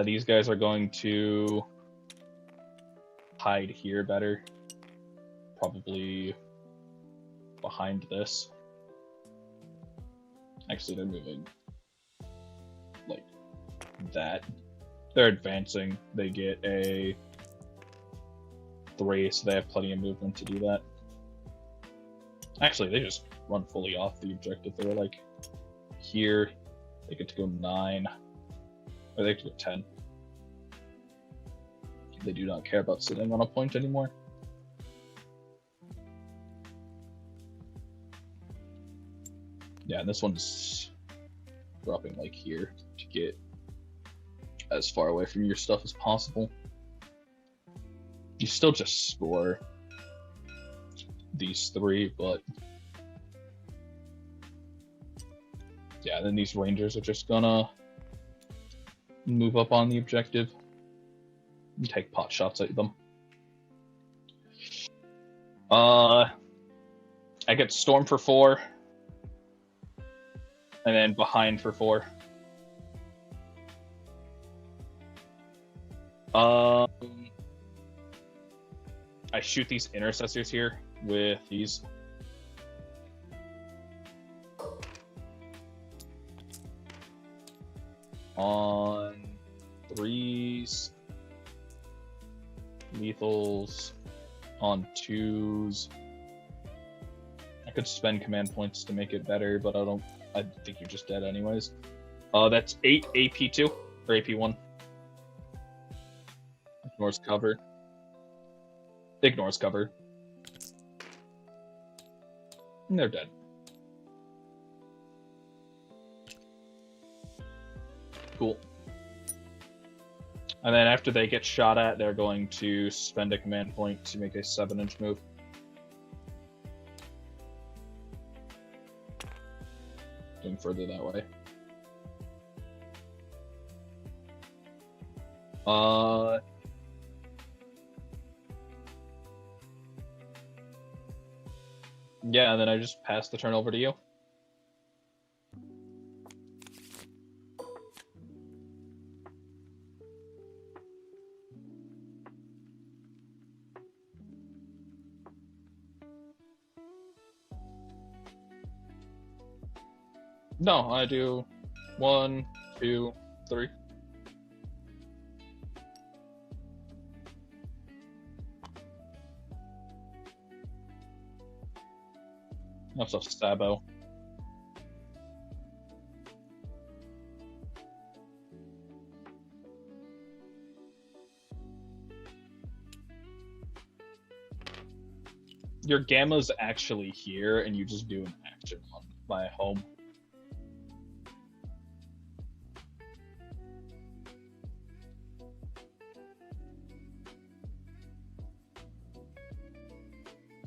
Speaker 2: These guys are going to hide here better. Probably behind this. Actually, they're moving like that. They're advancing. They get a 3, so they have plenty of movement to do that. Actually, they just run fully off the objective. They're like here. They get to go 9. Or they get to go 10. They do not care about sitting on a point anymore. Yeah, and this one's dropping like here to get as far away from your stuff as possible. You still just score these 3, but yeah, then these Rangers are just gonna move up on the objective and take pot shots at them. I get Storm for 4, and then behind for 4. I shoot these intercessors here with these. On 3s, lethals, on 2s. I could spend command points to make it better, but I think you're just dead anyways. That's 8 AP2, or AP1. Ignores cover. Ignores cover. And they're dead. Cool. And then after they get shot at, they're going to spend a command point to make a 7-inch move. Going further that way. Yeah, and then I just pass the turn over to you. No, I do 1, 2, 3. That's a Sabo. Your Gamma's actually here, and you just do an action on my home.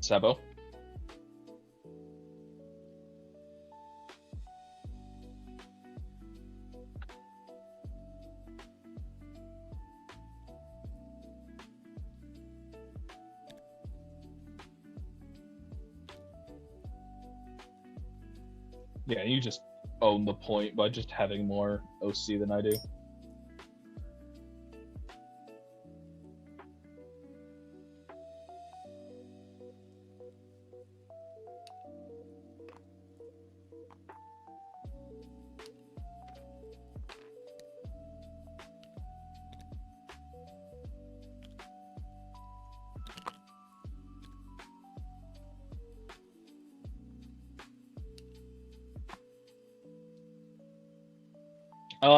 Speaker 2: Sabo. Yeah, you just own the point by just having more OC than I do.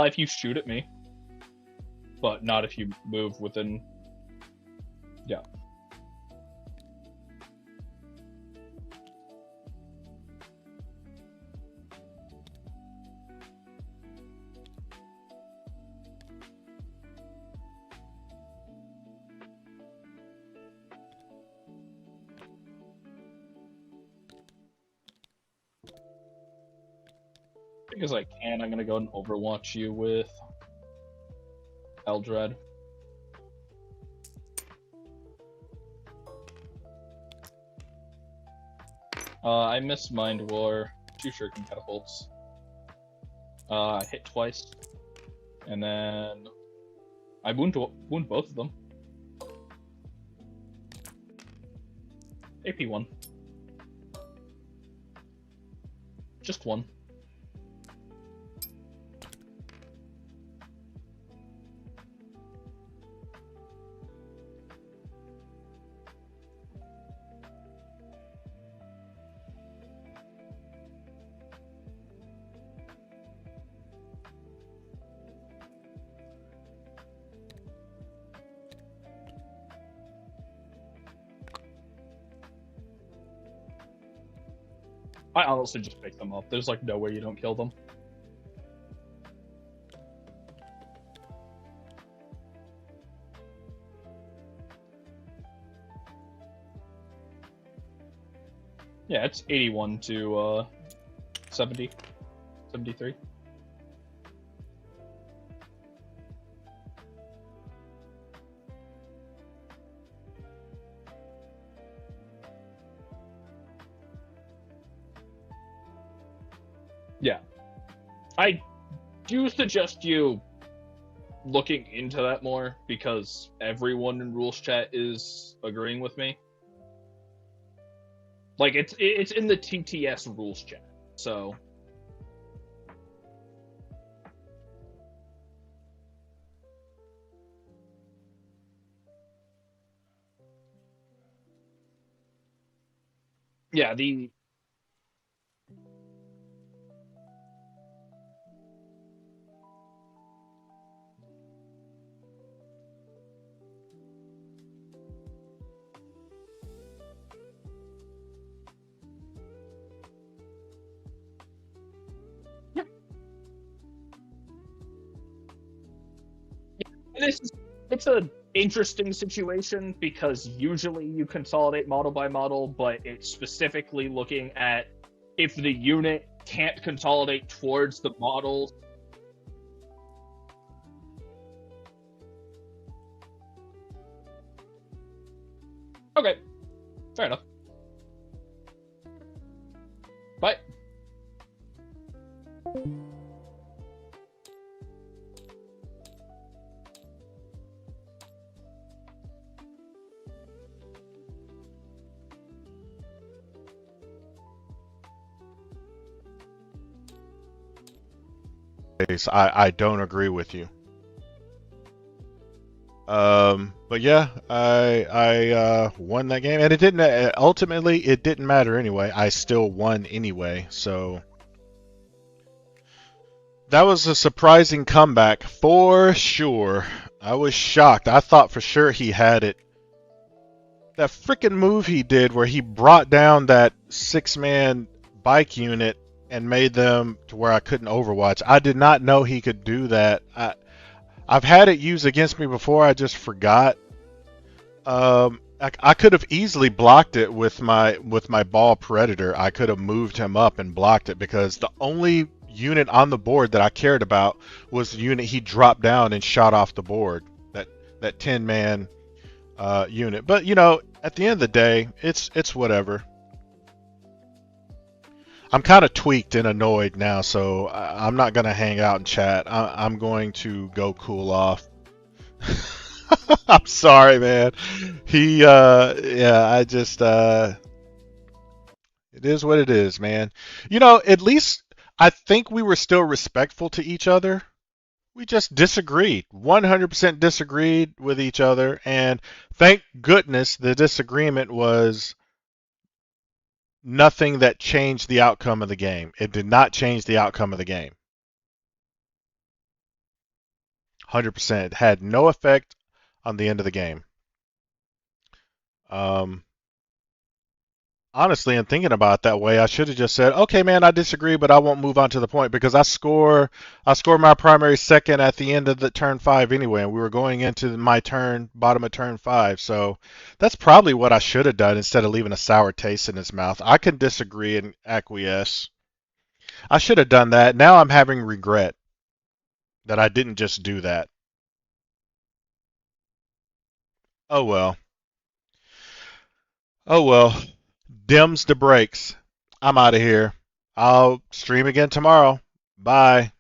Speaker 2: If you shoot at me, but not if you move within. Yeah. Because I can, I'm gonna go and overwatch you with Eldred. I miss Mind War, 2 Shuriken Catapults. I hit twice, and then I wound both of them. AP 1. Just 1. I honestly just pick them up. There's like no way you don't kill them. Yeah, it's 81 to 70, 73. Yeah. I do suggest you looking into that more, because everyone in rules chat is agreeing with me. Like, it's in the TTS rules chat, so... Yeah, the... It's an interesting situation, because usually you consolidate model by model, but it's specifically looking at if the unit can't consolidate towards the models. Okay, fair enough. Bye.
Speaker 1: case. I don't agree with you. But yeah, I won that game, and it didn't ultimately it didn't matter anyway. I still won anyway, so that was a surprising comeback for sure. I was shocked. I thought for sure he had it. That freaking move he did where he brought down that 6-man bike unit and made them to where I couldn't overwatch. I did not know he could do that. I've had it used against me before. I just forgot. I could have easily blocked it with my ball predator. I could have moved him up and blocked it because the only unit on the board that I cared about was the unit he dropped down and shot off the board. That 10-man unit. But you know, at the end of the day, it's whatever. I'm kind of tweaked and annoyed now, so I'm not gonna hang out and chat. I'm going to go cool off. I'm sorry, man. Yeah, I just, it is what it is, man. You know, at least I think we were still respectful to each other. We just disagreed, 100% disagreed with each other, and thank goodness the disagreement was nothing that changed the outcome of the game. It did not change the outcome of the game. 100%. It had no effect on the end of the game. Honestly, and thinking about it that way, I should have just said, "Okay, man, I disagree, but I won't move on to the point because I score my primary second at the end of the turn 5 anyway, and we were going into my turn, bottom of turn 5. So that's probably what I should have done instead of leaving a sour taste in his mouth. I can disagree and acquiesce. I should have done that. Now I'm having regret that I didn't just do that. Oh well. Oh well. Dims the brakes. I'm out of here. I'll stream again tomorrow. Bye.